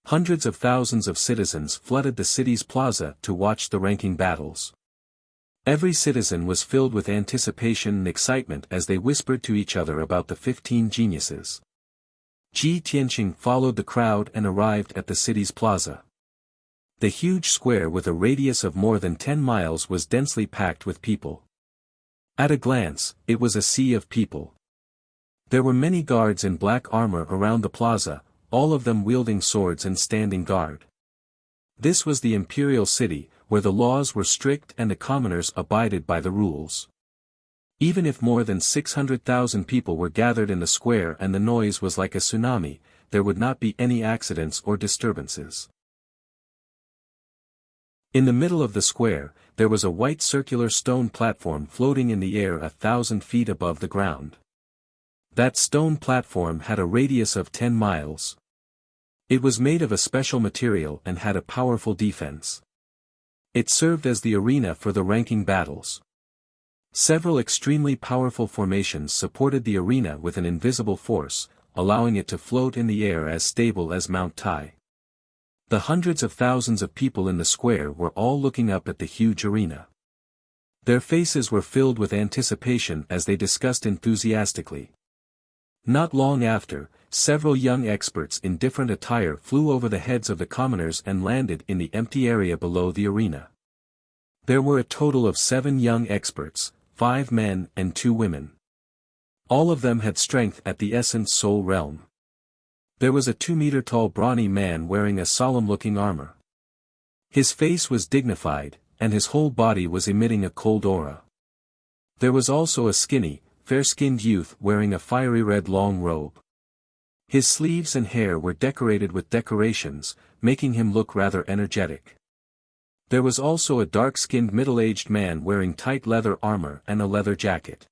Hundreds of thousands of citizens flooded the city's plaza to watch the ranking battles. Every citizen was filled with anticipation and excitement as they whispered to each other about the 15 geniuses. Ji Tianqing followed the crowd and arrived at the city's plaza. The huge square with a radius of more than 10 miles was densely packed with people. At a glance, it was a sea of people. There were many guards in black armor around the plaza, all of them wielding swords and standing guard. This was the imperial city, where the laws were strict and the commoners abided by the rules. Even if more than 600,000 people were gathered in the square and the noise was like a tsunami, there would not be any accidents or disturbances. In the middle of the square, there was a white circular stone platform floating in the air 1,000 feet above the ground. That stone platform had a radius of 10 miles. It was made of a special material and had a powerful defense. It served as the arena for the ranking battles. Several extremely powerful formations supported the arena with an invisible force, allowing it to float in the air as stable as Mount Tai. The hundreds of thousands of people in the square were all looking up at the huge arena. Their faces were filled with anticipation as they discussed enthusiastically. Not long after, several young experts in different attire flew over the heads of the commoners and landed in the empty area below the arena. There were a total of 7 young experts, 5 men and 2 women. All of them had strength at the essence soul realm. There was a 2-meter-tall brawny man wearing a solemn-looking armor. His face was dignified, and his whole body was emitting a cold aura. There was also a skinny, fair-skinned youth wearing a fiery red long robe. His sleeves and hair were decorated with decorations, making him look rather energetic. There was also a dark-skinned middle-aged man wearing tight leather armor and a leather jacket.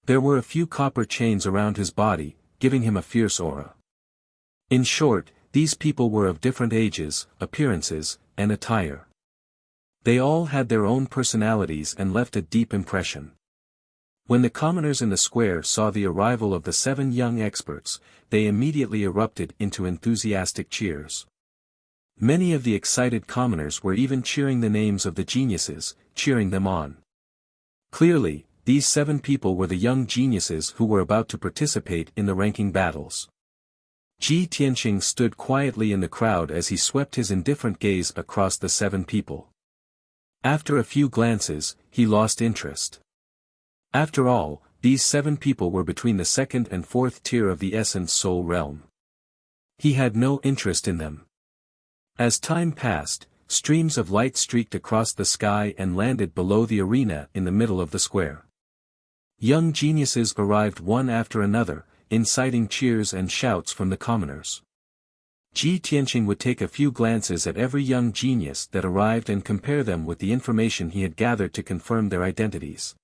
There were a few copper chains around his body, giving him a fierce aura. In short, these people were of different ages, appearances, and attire. They all had their own personalities and left a deep impression. When the commoners in the square saw the arrival of the 7 young experts, they immediately erupted into enthusiastic cheers. Many of the excited commoners were even cheering the names of the geniuses, cheering them on. Clearly, these 7 people were the young geniuses who were about to participate in the ranking battles. Ji Tianqing stood quietly in the crowd as he swept his indifferent gaze across the 7 people. After a few glances, he lost interest. After all, these 7 people were between the 2nd and 4th tier of the Essence Soul realm. He had no interest in them. As time passed, streams of light streaked across the sky and landed below the arena in the middle of the square. Young geniuses arrived one after another, inciting cheers and shouts from the commoners. Ji Tianqing would take a few glances at every young genius that arrived and compare them with the information he had gathered to confirm their identities.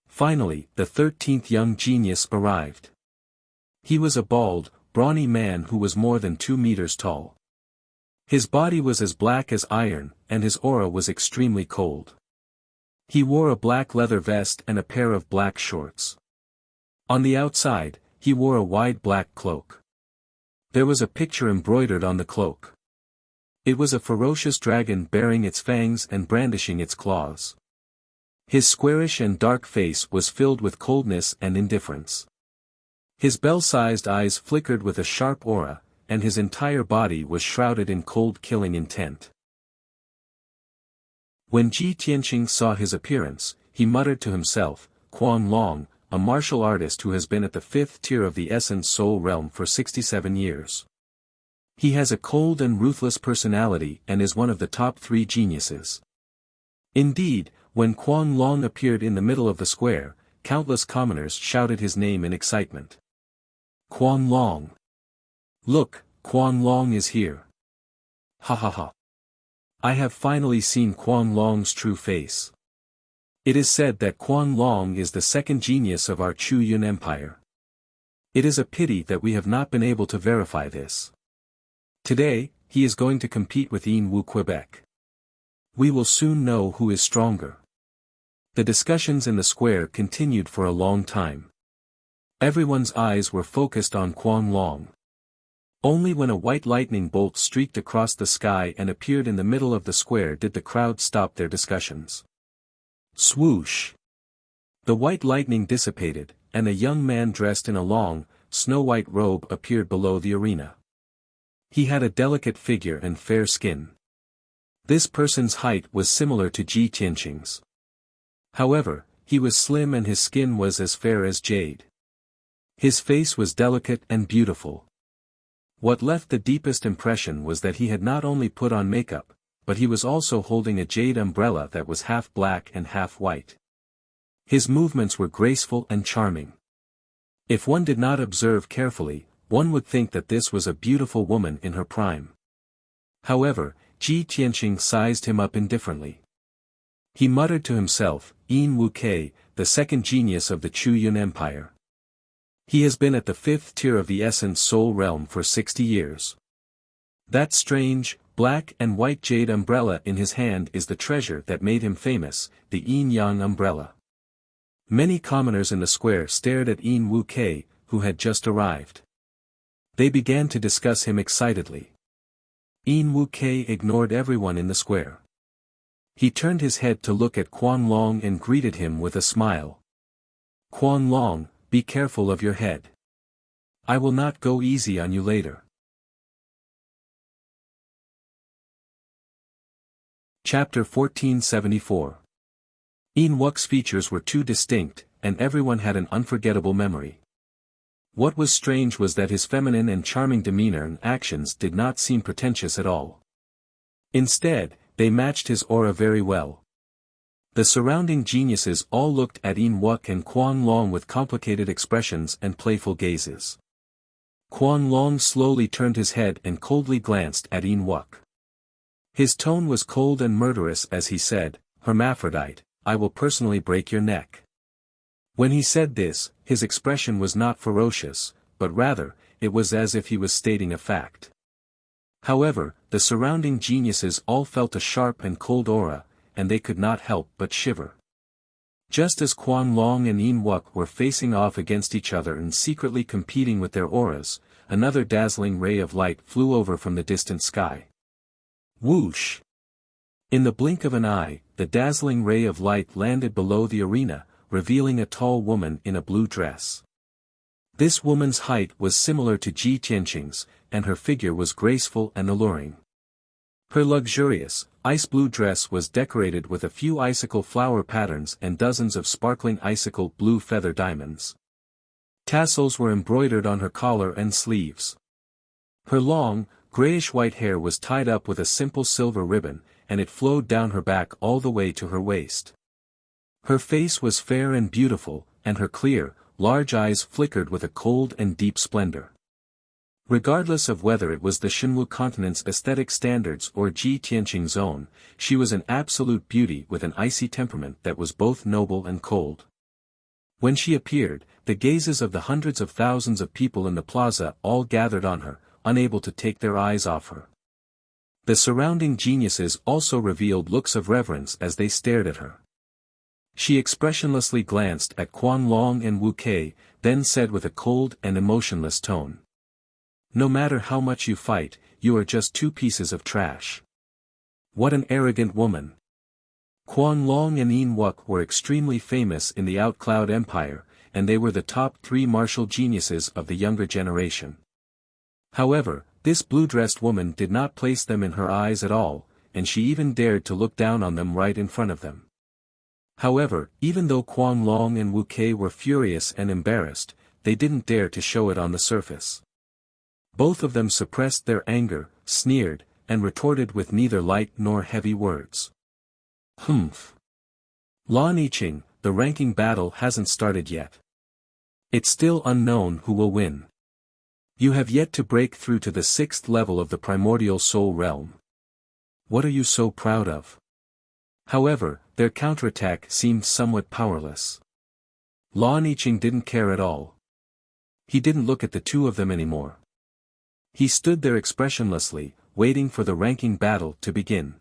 Finally, the 13th young genius arrived. He was a bald, brawny man who was more than 2 meters tall. His body was as black as iron, and his aura was extremely cold. He wore a black leather vest and a pair of black shorts. On the outside, he wore a wide black cloak. There was a picture embroidered on the cloak. It was a ferocious dragon baring its fangs and brandishing its claws. His squarish and dark face was filled with coldness and indifference. His bell-sized eyes flickered with a sharp aura, and his entire body was shrouded in cold killing intent. When Ji Tianqing saw his appearance, he muttered to himself, "Quan Long, a martial artist who has been at the 5th tier of the Essence Soul realm for 67 years. He has a cold and ruthless personality and is one of the top 3 geniuses." Indeed, when Quan Long appeared in the middle of the square, countless commoners shouted his name in excitement. "Quan Long! Look, Quan Long is here! Ha ha ha! I have finally seen Quan Long's true face. It is said that Quan Long is the 2nd genius of our Chu Yun Empire. It is a pity that we have not been able to verify this. Today, he is going to compete with Yin Wu Quebec. We will soon know who is stronger." The discussions in the square continued for a long time. Everyone's eyes were focused on Quan Long. Only when a white lightning bolt streaked across the sky and appeared in the middle of the square did the crowd stop their discussions. Swoosh! The white lightning dissipated, and a young man dressed in a long, snow-white robe appeared below the arena. He had a delicate figure and fair skin. This person's height was similar to Ji Tianqing's. However, he was slim and his skin was as fair as jade. His face was delicate and beautiful. What left the deepest impression was that he had not only put on makeup, but he was also holding a jade umbrella that was half black and half white. His movements were graceful and charming. If one did not observe carefully, one would think that this was a beautiful woman in her prime. However, Ji Tianqing sized him up indifferently. He muttered to himself, "Yin Wu Kei, the 2nd genius of the Chu Yun Empire. He has been at the 5th tier of the Essence Soul realm for 60 years. That strange, black and white jade umbrella in his hand is the treasure that made him famous, the Yin Yang umbrella." Many commoners in the square stared at Yin Wu Kei, who had just arrived. They began to discuss him excitedly. Yin Wu Kei ignored everyone in the square. He turned his head to look at Quan Long and greeted him with a smile. "Quan Long, be careful of your head. I will not go easy on you later." Chapter 1474. Yin Wu's features were too distinct, and everyone had an unforgettable memory. What was strange was that his feminine and charming demeanor and actions did not seem pretentious at all. Instead, they matched his aura very well. The surrounding geniuses all looked at Yin Wuck and Quan Long with complicated expressions and playful gazes. Quan Long slowly turned his head and coldly glanced at Yin Wuck. His tone was cold and murderous as he said, "Hermaphrodite, I will personally break your neck." When he said this, his expression was not ferocious, but rather, it was as if he was stating a fact. However, the surrounding geniuses all felt a sharp and cold aura, and they could not help but shiver. Just as Quan Long and Yin Wuck were facing off against each other and secretly competing with their auras, another dazzling ray of light flew over from the distant sky. Whoosh! In the blink of an eye, the dazzling ray of light landed below the arena, revealing a tall woman in a blue dress. This woman's height was similar to Ji Tianqing's, and her figure was graceful and alluring. Her luxurious, ice-blue dress was decorated with a few icicle flower patterns and dozens of sparkling icicle blue feather diamonds. Tassels were embroidered on her collar and sleeves. Her long, grayish-white hair was tied up with a simple silver ribbon, and it flowed down her back all the way to her waist. Her face was fair and beautiful, and her clear, large eyes flickered with a cold and deep splendor. Regardless of whether it was the Shenwu continent's aesthetic standards or Ji Tianqing's own, she was an absolute beauty with an icy temperament that was both noble and cold. When she appeared, the gazes of the hundreds of thousands of people in the plaza all gathered on her, unable to take their eyes off her. The surrounding geniuses also revealed looks of reverence as they stared at her. She expressionlessly glanced at Quan Long and Wu Kei, then said with a cold and emotionless tone, "No matter how much you fight, you are just two pieces of trash." What an arrogant woman! Quan Long and Yin Wuck were extremely famous in the Outcloud Empire, and they were the top 3 martial geniuses of the younger generation. However, this blue-dressed woman did not place them in her eyes at all, and she even dared to look down on them right in front of them. However, even though Quan Long and Wu Kei were furious and embarrassed, they didn't dare to show it on the surface. Both of them suppressed their anger, sneered, and retorted with neither light nor heavy words. "Humph. Lan Yiqing, the ranking battle hasn't started yet. It's still unknown who will win. You have yet to break through to the 6th level of the primordial soul realm. What are you so proud of?" However, their counterattack seemed somewhat powerless. Lan Yiqing didn't care at all. He didn't look at the two of them anymore. He stood there expressionlessly, waiting for the ranking battle to begin.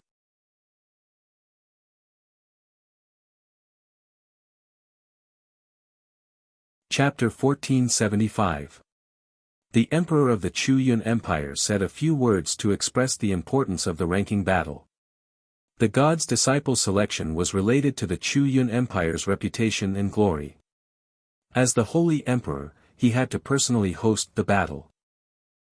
Chapter 1475. The Emperor of the Chu Yun Empire said a few words to express the importance of the ranking battle. The god's disciple selection was related to the Chu Yun Empire's reputation and glory. As the Holy Emperor, he had to personally host the battle.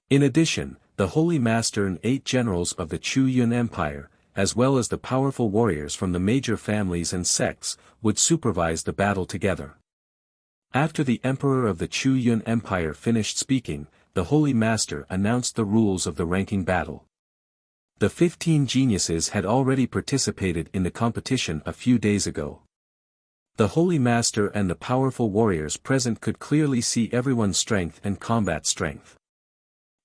In addition, the Holy Master and 8 generals of the Chu Yun Empire, as well as the powerful warriors from the major families and sects, would supervise the battle together. After the Emperor of the Chu Yun Empire finished speaking, the Holy Master announced the rules of the ranking battle. The 15 geniuses had already participated in the competition a few days ago. The Holy Master and the powerful warriors present could clearly see everyone's strength and combat strength.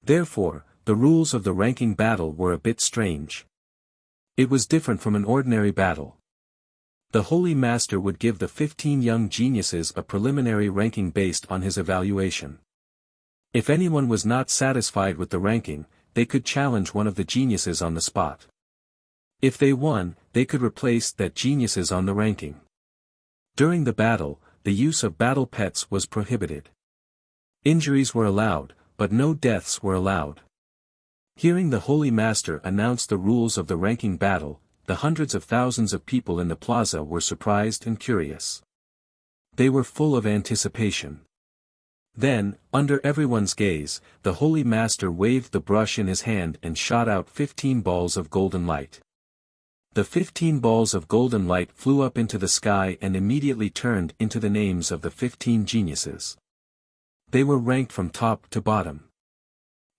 Therefore, the rules of the ranking battle were a bit strange. It was different from an ordinary battle. The Holy Master would give the 15 young geniuses a preliminary ranking based on his evaluation. If anyone was not satisfied with the ranking, they could challenge one of the geniuses on the spot. If they won, they could replace that geniuses on the ranking. During the battle, the use of battle pets was prohibited. Injuries were allowed, but no deaths were allowed. Hearing the Holy Master announce the rules of the ranking battle, the hundreds of thousands of people in the plaza were surprised and curious. They were full of anticipation. Then, under everyone's gaze, the Holy Master waved the brush in his hand and shot out 15 balls of golden light. The 15 balls of golden light flew up into the sky and immediately turned into the names of the 15 geniuses. They were ranked from top to bottom.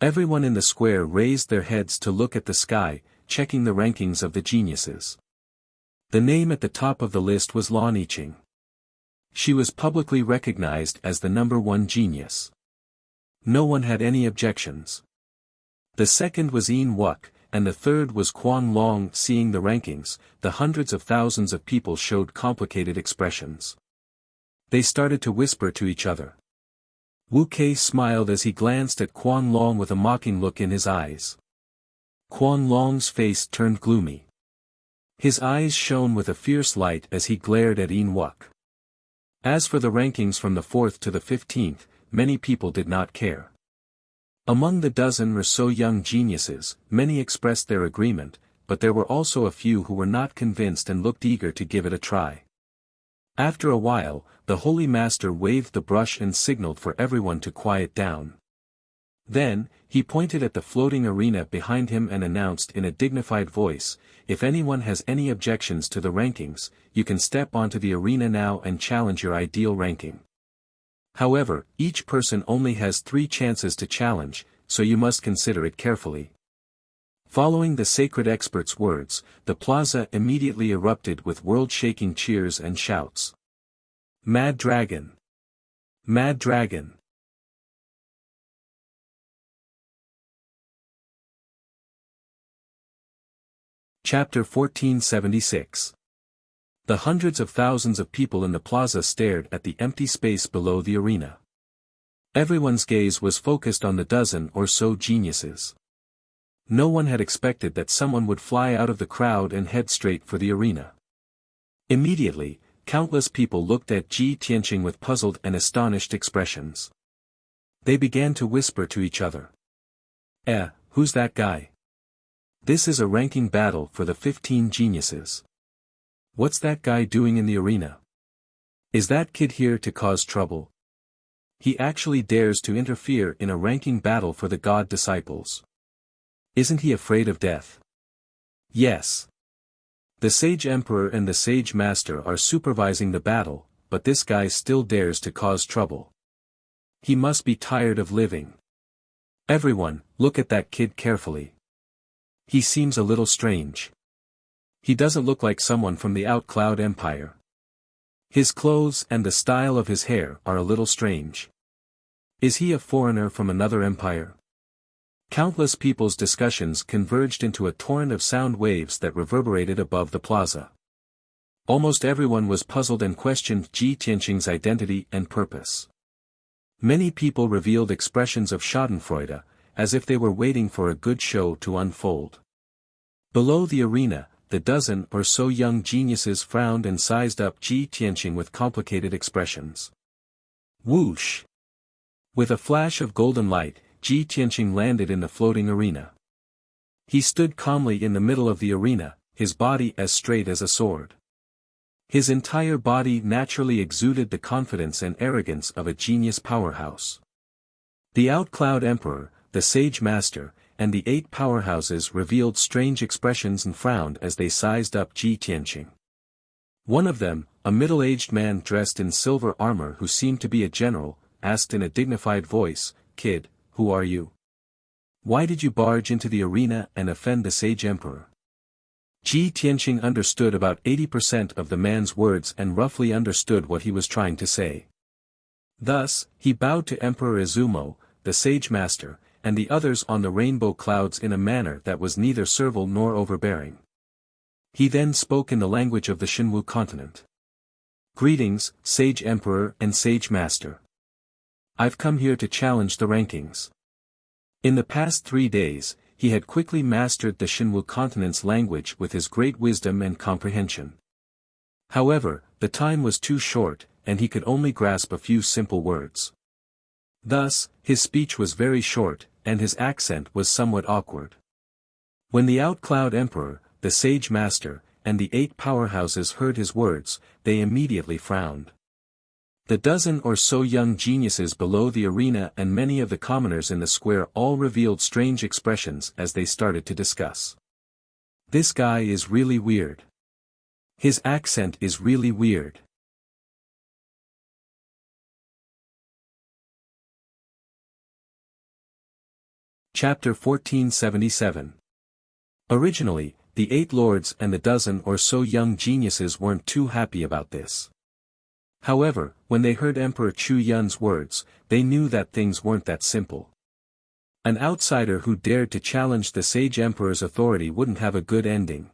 Everyone in the square raised their heads to look at the sky, checking the rankings of the geniuses. The name at the top of the list was Lan Yiqing. She was publicly recognized as the #1 genius. No one had any objections. The second was Yin Wuk, and the third was Quan Long. Seeing the rankings, the hundreds of thousands of people showed complicated expressions. They started to whisper to each other. Wu Kei smiled as he glanced at Quan Long with a mocking look in his eyes. Quan Long's face turned gloomy. His eyes shone with a fierce light as he glared at Yin Wuk. As for the rankings from the 4th to the 15th, many people did not care. Among the dozen or so young geniuses, many expressed their agreement, but there were also a few who were not convinced and looked eager to give it a try. After a while, the Holy Master waved the brush and signaled for everyone to quiet down. Then, he pointed at the floating arena behind him and announced in a dignified voice, "If anyone has any objections to the rankings, you can step onto the arena now and challenge your ideal ranking. However, each person only has 3 chances to challenge, so you must consider it carefully." Following the sacred expert's words, the plaza immediately erupted with world-shaking cheers and shouts. "Mad Dragon! Mad Dragon!" Chapter 1476. The hundreds of thousands of people in the plaza stared at the empty space below the arena. Everyone's gaze was focused on the dozen or so geniuses. No one had expected that someone would fly out of the crowd and head straight for the arena. Immediately, countless people looked at Ji Tianqing with puzzled and astonished expressions. They began to whisper to each other. Who's that guy? This is a ranking battle for the 15 geniuses. What's that guy doing in the arena? Is that kid here to cause trouble? He actually dares to interfere in a ranking battle for the god disciples. Isn't he afraid of death? Yes. The Sage Emperor and the Sage Master are supervising the battle, but this guy still dares to cause trouble. He must be tired of living. Everyone, look at that kid carefully. He seems a little strange. He doesn't look like someone from the Outcloud Empire. His clothes and the style of his hair are a little strange. Is he a foreigner from another empire? Countless people's discussions converged into a torrent of sound waves that reverberated above the plaza. Almost everyone was puzzled and questioned Ji Tianqing's identity and purpose. Many people revealed expressions of schadenfreude, as if they were waiting for a good show to unfold. Below the arena, the dozen or so young geniuses frowned and sized up Ji Tianqing with complicated expressions. Whoosh! With a flash of golden light, Ji Tianqing landed in the floating arena. He stood calmly in the middle of the arena, his body as straight as a sword. His entire body naturally exuded the confidence and arrogance of a genius powerhouse. The Outcloud Emperor, the Sage Master, and the 8 powerhouses revealed strange expressions and frowned as they sized up Ji Tianqing. One of them, a middle-aged man dressed in silver armor who seemed to be a general, asked in a dignified voice, "Kid, who are you? Why did you barge into the arena and offend the Sage Emperor?" Ji Tianqing understood about 80% of the man's words and roughly understood what he was trying to say. Thus, he bowed to Emperor Izumo, the Sage Master, and the others on the rainbow clouds in a manner that was neither servile nor overbearing. He then spoke in the language of the Shinwu continent. "Greetings, Sage Emperor and Sage Master. I've come here to challenge the rankings." In the past 3 days, he had quickly mastered the Shinwu continent's language with his great wisdom and comprehension. However, the time was too short, and he could only grasp a few simple words. Thus, his speech was very short, and his accent was somewhat awkward. When the Outcloud Emperor, the Sage Master, and the 8 powerhouses heard his words, they immediately frowned. The dozen or so young geniuses below the arena and many of the commoners in the square all revealed strange expressions as they started to discuss. "This guy is really weird. His accent is really weird. Chapter 1477. Originally, the 8 lords and the dozen or so young geniuses weren't too happy about this. However, when they heard Emperor Chu Yun's words, they knew that things weren't that simple. An outsider who dared to challenge the sage emperor's authority wouldn't have a good ending.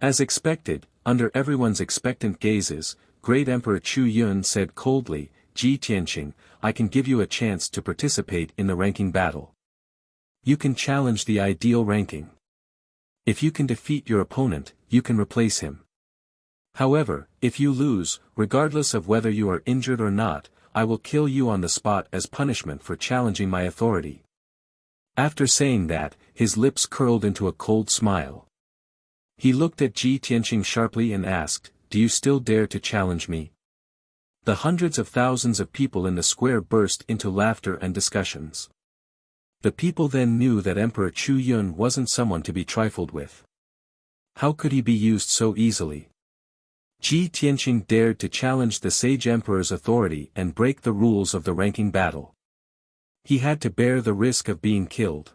As expected, under everyone's expectant gazes, Great Emperor Chu Yun said coldly, "Ji Tianqing, I can give you a chance to participate in the ranking battle. You can challenge the ideal ranking. If you can defeat your opponent, you can replace him. However, if you lose, regardless of whether you are injured or not, I will kill you on the spot as punishment for challenging my authority." After saying that, his lips curled into a cold smile. He looked at Ji Tianqing sharply and asked, "Do you still dare to challenge me?" The hundreds of thousands of people in the square burst into laughter and discussions. The people then knew that Emperor Chu Yun wasn't someone to be trifled with. How could he be used so easily? Ji Tianqing dared to challenge the sage emperor's authority and break the rules of the ranking battle. He had to bear the risk of being killed.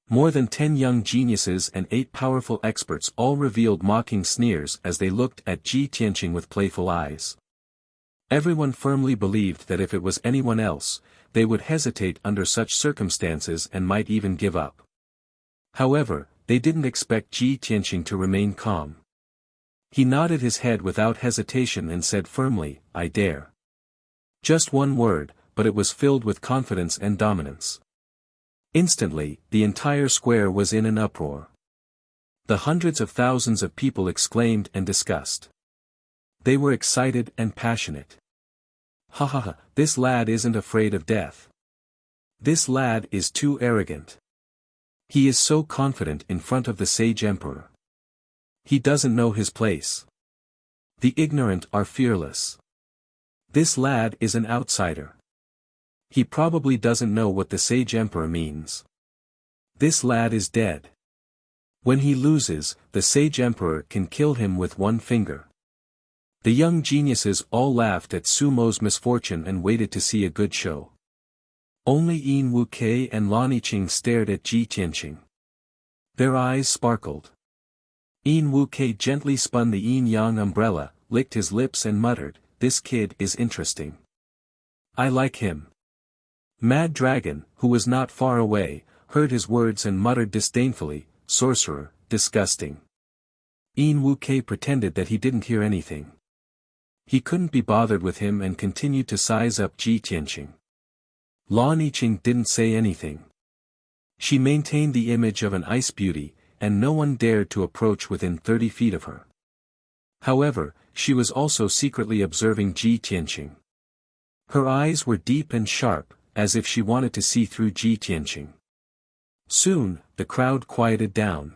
More than 10 young geniuses and 8 powerful experts all revealed mocking sneers as they looked at Ji Tianqing with playful eyes. Everyone firmly believed that if it was anyone else, they would hesitate under such circumstances and might even give up. However, they didn't expect Ji Tianqing to remain calm. He nodded his head without hesitation and said firmly, "I dare." Just one word, but it was filled with confidence and dominance. Instantly, the entire square was in an uproar. The hundreds of thousands of people exclaimed and discussed. They were excited and passionate. "Ha ha ha, this lad isn't afraid of death. This lad is too arrogant. He is so confident in front of the sage emperor. He doesn't know his place. The ignorant are fearless. This lad is an outsider. He probably doesn't know what the sage emperor means. This lad is dead. When he loses, the sage emperor can kill him with one finger." The young geniuses all laughed at Sumo's misfortune and waited to see a good show. Only Yin Wuke and Lan Yiqing stared at Ji Tianqing. Their eyes sparkled. Yin Wuke gently spun the yin-yang umbrella, licked his lips and muttered, "This kid is interesting. I like him." Mad Dragon, who was not far away, heard his words and muttered disdainfully, "Sorcerer, disgusting." Yin Wuke pretended that he didn't hear anything. He couldn't be bothered with him and continued to size up Ji Tianqing. Lan Yiqing didn't say anything. She maintained the image of an ice beauty, and no one dared to approach within 30 feet of her. However, she was also secretly observing Ji Tianqing. Her eyes were deep and sharp, as if she wanted to see through Ji Tianqing. Soon, the crowd quieted down.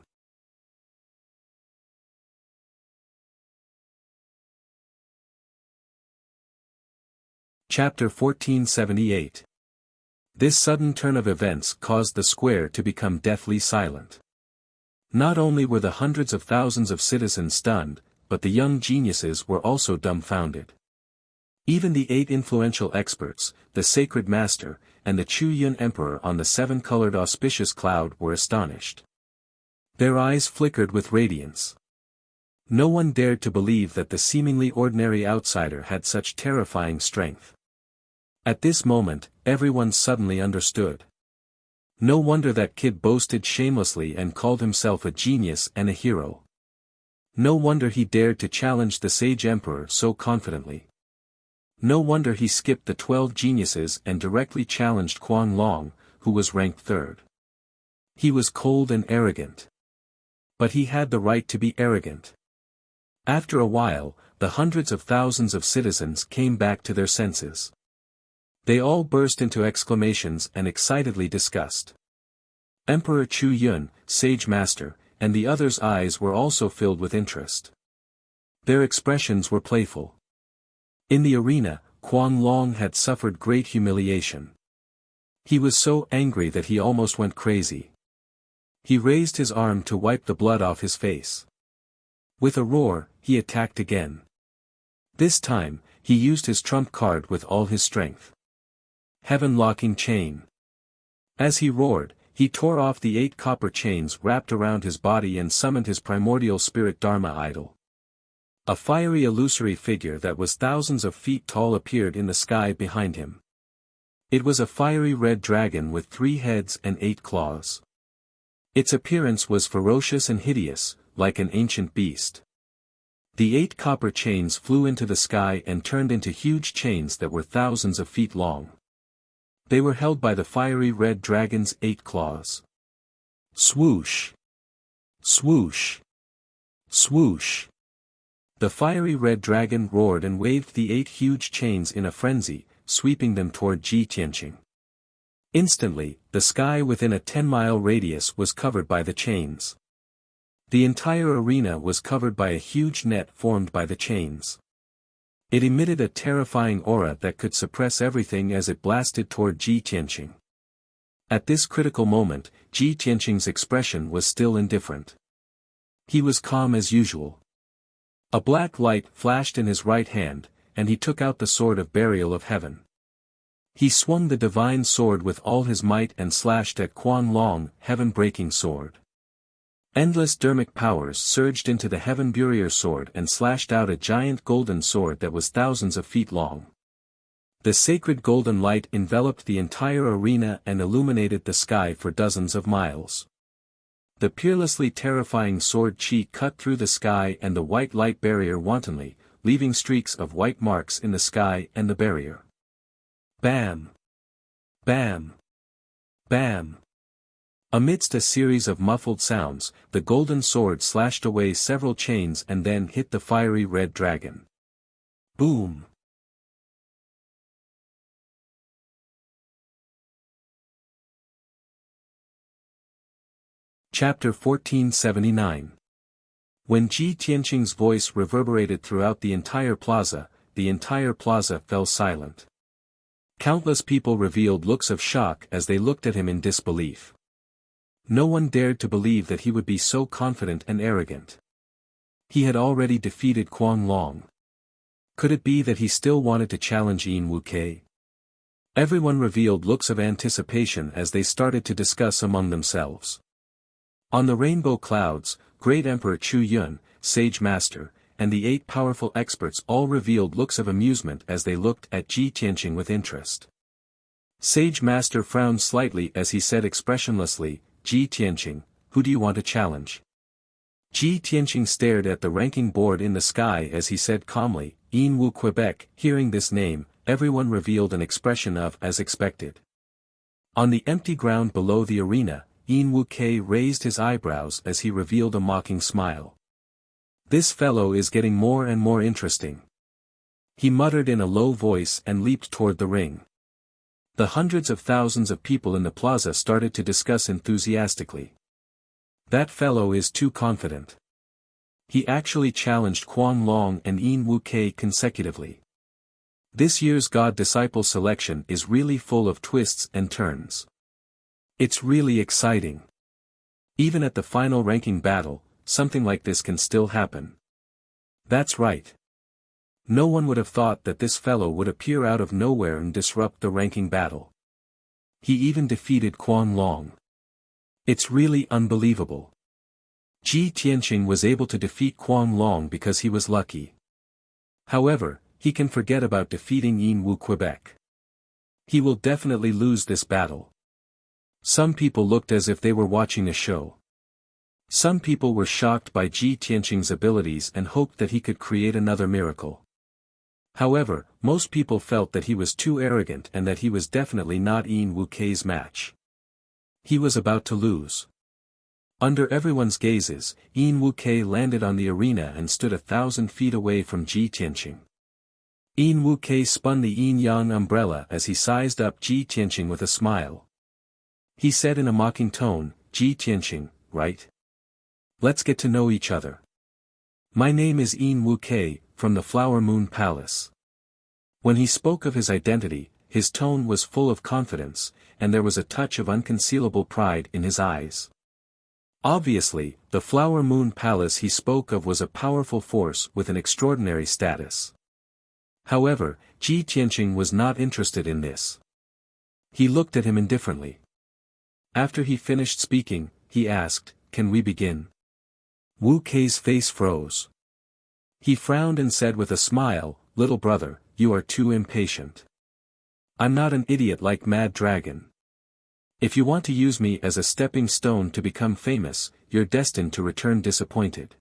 Chapter 1478. This sudden turn of events caused the square to become deathly silent. Not only were the hundreds of thousands of citizens stunned, but the young geniuses were also dumbfounded. Even the 8 influential experts, the sacred master, and the Chu Yun emperor on the 7-colored auspicious cloud were astonished. Their eyes flickered with radiance. No one dared to believe that the seemingly ordinary outsider had such terrifying strength. At this moment, everyone suddenly understood. No wonder that kid boasted shamelessly and called himself a genius and a hero. No wonder he dared to challenge the sage emperor so confidently. No wonder he skipped the 12 geniuses and directly challenged Kuang Long, who was ranked 3rd. He was cold and arrogant. But he had the right to be arrogant. After a while, the hundreds of thousands of citizens came back to their senses. They all burst into exclamations and excitedly discussed. Emperor Chu Yun, Sage Master, and the others' eyes were also filled with interest. Their expressions were playful. In the arena, Kuang Long had suffered great humiliation. He was so angry that he almost went crazy. He raised his arm to wipe the blood off his face. With a roar, he attacked again. This time, he used his trump card with all his strength. Heaven-locking chain. As he roared, He tore off the 8 copper chains wrapped around his body and summoned his primordial spirit Dharma idol. A fiery illusory figure that was thousands of feet tall appeared in the sky behind him. It was a fiery red dragon with 3 heads and 8 claws. Its appearance was ferocious and hideous, like an ancient beast. The 8 copper chains flew into the sky and turned into huge chains that were thousands of feet long. They were held by the fiery red dragon's 8 claws. Swoosh! Swoosh! Swoosh! The fiery red dragon roared and waved the 8 huge chains in a frenzy, sweeping them toward Ji Tianqing. Instantly, the sky within a 10-mile radius was covered by the chains. The entire arena was covered by a huge net formed by the chains. It emitted a terrifying aura that could suppress everything as it blasted toward Ji Tianqing. At this critical moment, Ji Tianqing's expression was still indifferent. He was calm as usual. A black light flashed in his right hand, and he took out the sword of burial of heaven. He swung the divine sword with all his might and slashed at Quan Long, heaven-breaking sword. Endless dermic powers surged into the heaven burier sword and slashed out a giant golden sword that was thousands of feet long. The sacred golden light enveloped the entire arena and illuminated the sky for dozens of miles. The peerlessly terrifying sword chi cut through the sky and the white light barrier wantonly, leaving streaks of white marks in the sky and the barrier. Bam! Bam! Bam! Amidst a series of muffled sounds, the golden sword slashed away several chains and then hit the fiery red dragon. Boom! Chapter 1479. When Ji Tianqing's voice reverberated throughout the entire plaza fell silent. Countless people revealed looks of shock as they looked at him in disbelief. No one dared to believe that he would be so confident and arrogant. He had already defeated Quan Long. Could it be that he still wanted to challenge Yin Wuke? Everyone revealed looks of anticipation as they started to discuss among themselves. On the rainbow clouds, Great Emperor Chu Yun, Sage Master, and the 8 powerful experts all revealed looks of amusement as they looked at Ji Tianqing with interest. Sage Master frowned slightly as he said expressionlessly, "Ji Tianqing, who do you want to challenge?" Ji Tianqing stared at the ranking board in the sky as he said calmly, "Yin Wu Quebec." Hearing this name, everyone revealed an expression of as expected. On the empty ground below the arena, Yin Wuke raised his eyebrows as he revealed a mocking smile. "This fellow is getting more and more interesting." He muttered in a low voice and leaped toward the ring. The hundreds of thousands of people in the plaza started to discuss enthusiastically. "That fellow is too confident. He actually challenged Quan Long and Yin Wuke consecutively. This year's God-disciple selection is really full of twists and turns. It's really exciting. Even at the final ranking battle, something like this can still happen." That's right. No one would have thought that this fellow would appear out of nowhere and disrupt the ranking battle. He even defeated Quan Long. It's really unbelievable. Ji Tianqing was able to defeat Quan Long because he was lucky. However, he can forget about defeating Yin Wu Quebec. He will definitely lose this battle. Some people looked as if they were watching a show. Some people were shocked by Ji Tianqing's abilities and hoped that he could create another miracle. However, most people felt that he was too arrogant and that he was definitely not Yin Wuke's match. He was about to lose. Under everyone's gazes, Yin Wuke landed on the arena and stood 1,000 feet away from Ji Tianqing. Yin Wuke spun the yin-yang umbrella as he sized up Ji Tianqing with a smile. He said in a mocking tone, "Ji Tianqing, right? Let's get to know each other. My name is Yin Wuke, from the Flower Moon Palace." When he spoke of his identity, his tone was full of confidence, and there was a touch of unconcealable pride in his eyes. Obviously, the Flower Moon Palace he spoke of was a powerful force with an extraordinary status. However, Ji Tianqing was not interested in this. He looked at him indifferently. After he finished speaking, he asked, "Can we begin?" Wu Kei's face froze. He frowned and said with a smile, "Little brother, you are too impatient. I'm not an idiot like Mad Dragon. If you want to use me as a stepping stone to become famous, you're destined to return disappointed."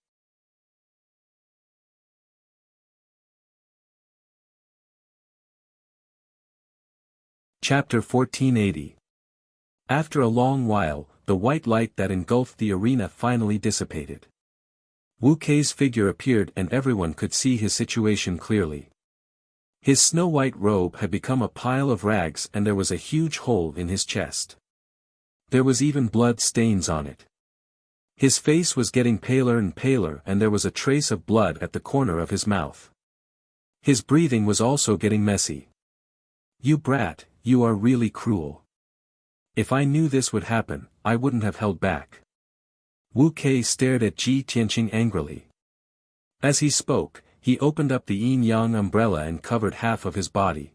Chapter 1480. After a long while, the white light that engulfed the arena finally dissipated. Wu Kei's figure appeared and everyone could see his situation clearly. His snow-white robe had become a pile of rags and there was a huge hole in his chest. There was even blood stains on it. His face was getting paler and paler and there was a trace of blood at the corner of his mouth. His breathing was also getting messy. "You brat, you are really cruel. If I knew this would happen, I wouldn't have held back." Wu Kei stared at Ji Tianqing angrily. As he spoke, he opened up the yin-yang umbrella and covered half of his body.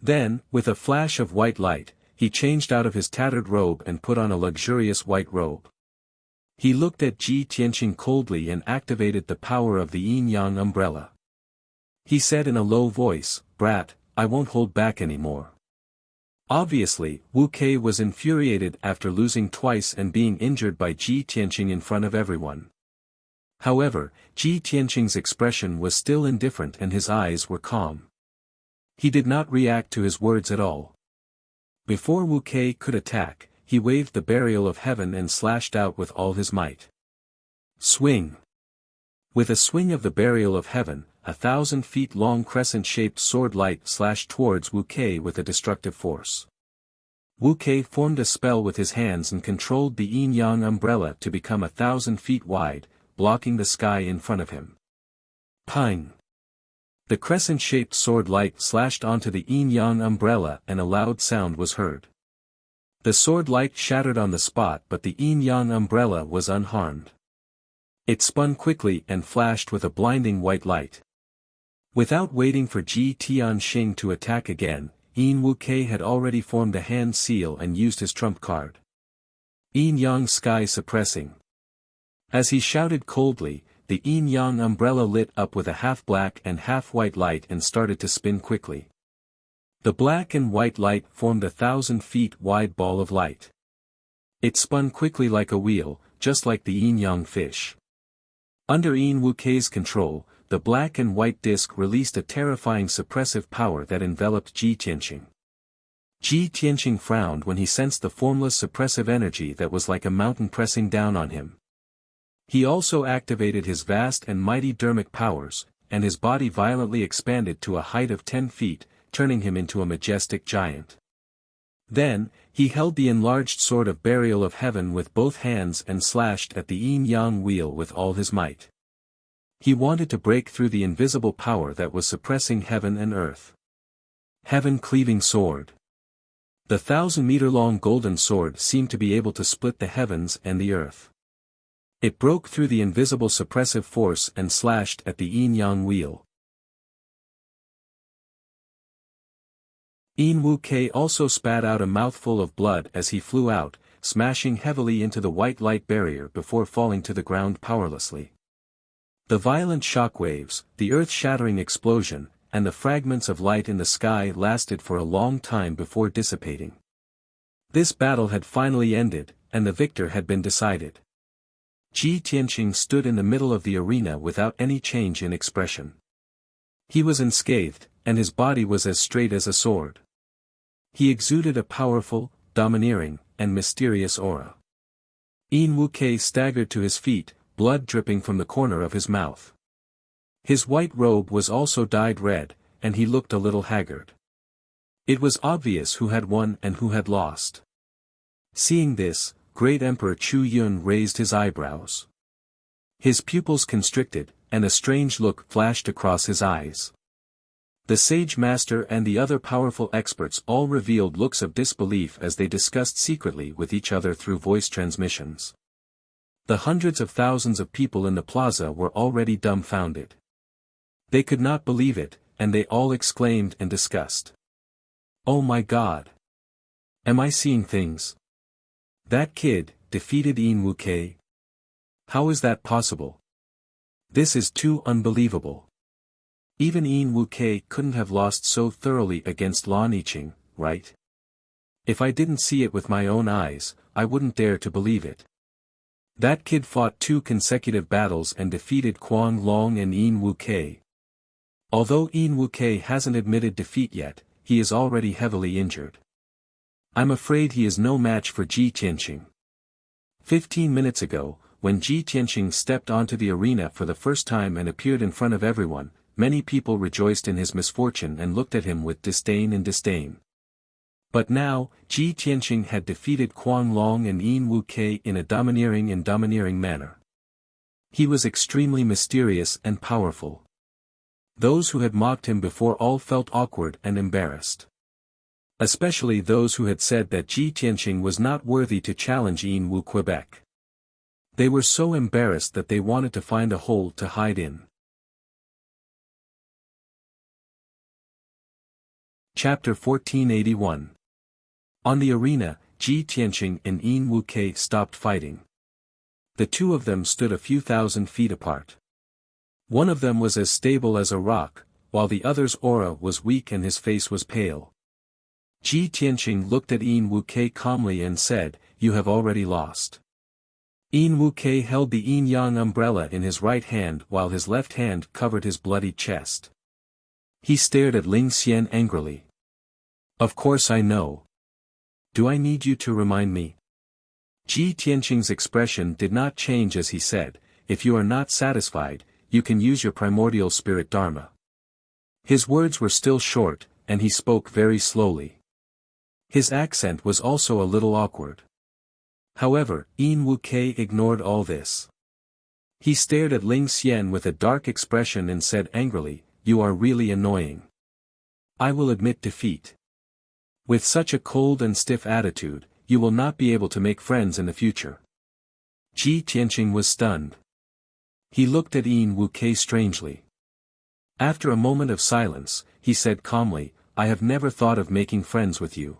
Then, with a flash of white light, he changed out of his tattered robe and put on a luxurious white robe. He looked at Ji Tianqing coldly and activated the power of the yin-yang umbrella. He said in a low voice, "Brat, I won't hold back anymore." Obviously, Wu Kei was infuriated after losing twice and being injured by Ji Tianqing in front of everyone. However, Ji Tianqing's expression was still indifferent and his eyes were calm. He did not react to his words at all. Before Wu Kei could attack, he waved the Burial of Heaven and slashed out with all his might. Swing! With a swing of the Burial of Heaven, 1,000 feet long crescent-shaped sword light slashed towards Wu Kei with a destructive force. Wu Kei formed a spell with his hands and controlled the yin-yang umbrella to become 1,000 feet wide, blocking the sky in front of him. Pang! The crescent-shaped sword light slashed onto the yin-yang umbrella and a loud sound was heard. The sword light shattered on the spot but the yin-yang umbrella was unharmed. It spun quickly and flashed with a blinding white light. Without waiting for Ji Tianqing to attack again, Wu Kei had already formed a hand seal and used his trump card. Yin-yang sky suppressing. As he shouted coldly, the yin-yang umbrella lit up with a half-black and half-white light and started to spin quickly. The black and white light formed 1,000 feet wide ball of light. It spun quickly like a wheel, just like the yin-yang fish. Under Wu Kei's control, the black and white disc released a terrifying suppressive power that enveloped Ji Tianqing. Ji Tianqing frowned when he sensed the formless suppressive energy that was like a mountain pressing down on him. He also activated his vast and mighty dermic powers, and his body violently expanded to a height of 10 feet, turning him into a majestic giant. Then, he held the enlarged sword of Burial of Heaven with both hands and slashed at the yin-yang wheel with all his might. He wanted to break through the invisible power that was suppressing heaven and earth. Heaven-cleaving sword. The 1,000-meter-long golden sword seemed to be able to split the heavens and the earth. It broke through the invisible suppressive force and slashed at the yin-yang wheel. Wu Kei also spat out a mouthful of blood as he flew out, smashing heavily into the white light barrier before falling to the ground powerlessly. The violent shockwaves, the earth-shattering explosion, and the fragments of light in the sky lasted for a long time before dissipating. This battle had finally ended, and the victor had been decided. Ji Tianqing stood in the middle of the arena without any change in expression. He was unscathed, and his body was as straight as a sword. He exuded a powerful, domineering, and mysterious aura. Wu Kei staggered to his feet, blood dripping from the corner of his mouth. His white robe was also dyed red, and he looked a little haggard. It was obvious who had won and who had lost. Seeing this, Great Emperor Chu Yun raised his eyebrows. His pupils constricted, and a strange look flashed across his eyes. The Sage Master and the other powerful experts all revealed looks of disbelief as they discussed secretly with each other through voice transmissions. The hundreds of thousands of people in the plaza were already dumbfounded. They could not believe it, and they all exclaimed and discussed. "Oh my God! Am I seeing things? That kid defeated Yin Wuke? How is that possible? This is too unbelievable. Even Yin Wuke couldn't have lost so thoroughly against Lan Yiqing, right? If I didn't see it with my own eyes, I wouldn't dare to believe it. That kid fought 2 consecutive battles and defeated Kuang Long and Yin Wuke. Although Yin Wuke hasn't admitted defeat yet, he is already heavily injured. I'm afraid he is no match for Ji Tianqing. 15 minutes ago, when Ji Tianqing stepped onto the arena for the first time and appeared in front of everyone, many people rejoiced in his misfortune and looked at him with disdain. But now, Ji Tianqing had defeated Kuang Long and Yin Wuke in a domineering manner. He was extremely mysterious and powerful. Those who had mocked him before all felt awkward and embarrassed. Especially those who had said that Ji Tianqing was not worthy to challenge Yin Wuke. They were so embarrassed that they wanted to find a hole to hide in. Chapter 1481. On the arena, Ji Tianqing and Yin Wuke stopped fighting. The two of them stood a few thousand feet apart. One of them was as stable as a rock, while the other's aura was weak and his face was pale. Ji Tianqing looked at Yin Wuke calmly and said, "You have already lost." Yin Wuke held the yin-yang umbrella in his right hand while his left hand covered his bloodied chest. He stared at Ling Xian angrily. "Of course I know. Do I need you to remind me?" Ji Tianqing's expression did not change as he said, "If you are not satisfied, you can use your primordial spirit dharma." His words were still short, and he spoke very slowly. His accent was also a little awkward. However, Yin Wuke ignored all this. He stared at Ling Xian with a dark expression and said angrily, "You are really annoying. I will admit defeat. With such a cold and stiff attitude, you will not be able to make friends in the future." Ji Tianqing was stunned. He looked at Yin Wuke strangely. After a moment of silence, he said calmly, "I have never thought of making friends with you."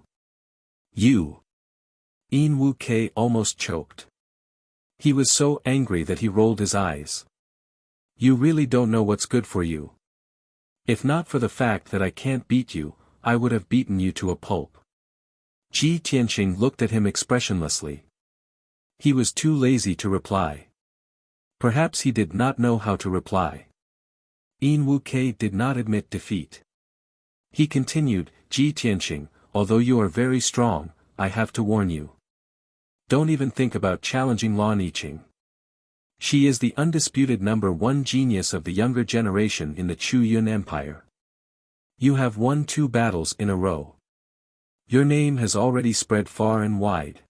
"You?" Yin Wuke almost choked. He was so angry that he rolled his eyes. "You really don't know what's good for you. If not for the fact that I can't beat you, I would have beaten you to a pulp." Ji Tianqing looked at him expressionlessly. He was too lazy to reply. Perhaps he did not know how to reply. Yin Wuke did not admit defeat. He continued, "Ji Tianqing, although you are very strong, I have to warn you. Don't even think about challenging Lan Yiqing. She is the undisputed #1 genius of the younger generation in the Chu Yun Empire. You have won 2 battles in a row. Your name has already spread far and wide.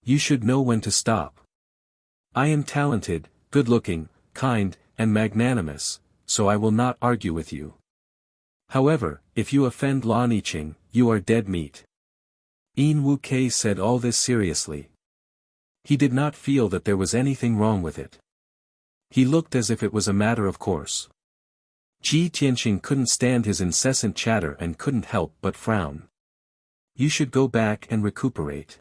You should know when to stop. I am talented, good-looking, kind, and magnanimous, so I will not argue with you. However, if you offend Lan Yiqing, you are dead meat." Yin Wuke said all this seriously. He did not feel that there was anything wrong with it. He looked as if it was a matter of course. Ji Tianqing couldn't stand his incessant chatter and couldn't help but frown. "You should go back and recuperate."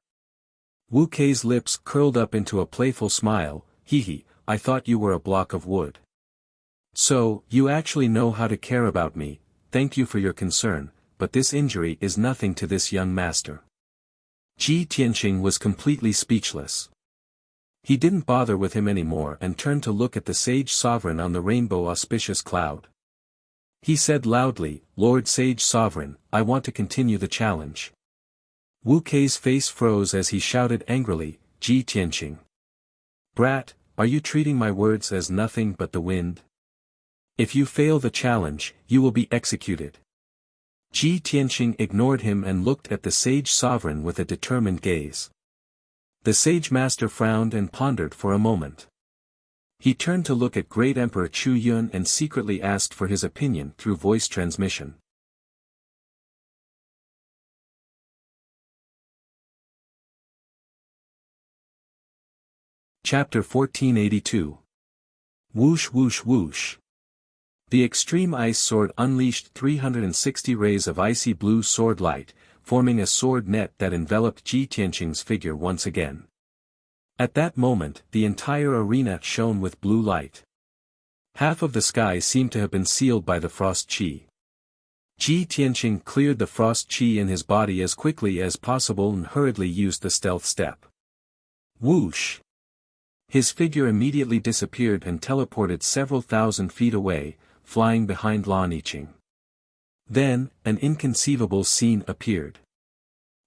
Wuke's lips curled up into a playful smile. "Hee, I thought you were a block of wood. So, you actually know how to care about me. Thank you for your concern, but this injury is nothing to this young master." Ji Tianqing was completely speechless. He didn't bother with him anymore and turned to look at the Sage Sovereign on the rainbow auspicious cloud. He said loudly, "Lord Sage Sovereign, I want to continue the challenge." Wuke's face froze as he shouted angrily, "Ji Tianqing. Brat, are you treating my words as nothing but the wind? If you fail the challenge, you will be executed." Ji Tianqing ignored him and looked at the Sage Sovereign with a determined gaze. The Sage Master frowned and pondered for a moment. He turned to look at Great Emperor Chu Yun and secretly asked for his opinion through voice transmission. Chapter 1482. Whoosh whoosh whoosh. The extreme ice sword unleashed 360 rays of icy blue sword light, forming a sword net that enveloped Ji Tianqing's figure once again. At that moment, the entire arena shone with blue light. Half of the sky seemed to have been sealed by the frost qi. Ji Tianqing cleared the frost qi in his body as quickly as possible and hurriedly used the stealth step. Whoosh! His figure immediately disappeared and teleported several thousand feet away, flying behind Lan Yiqing. Then, an inconceivable scene appeared.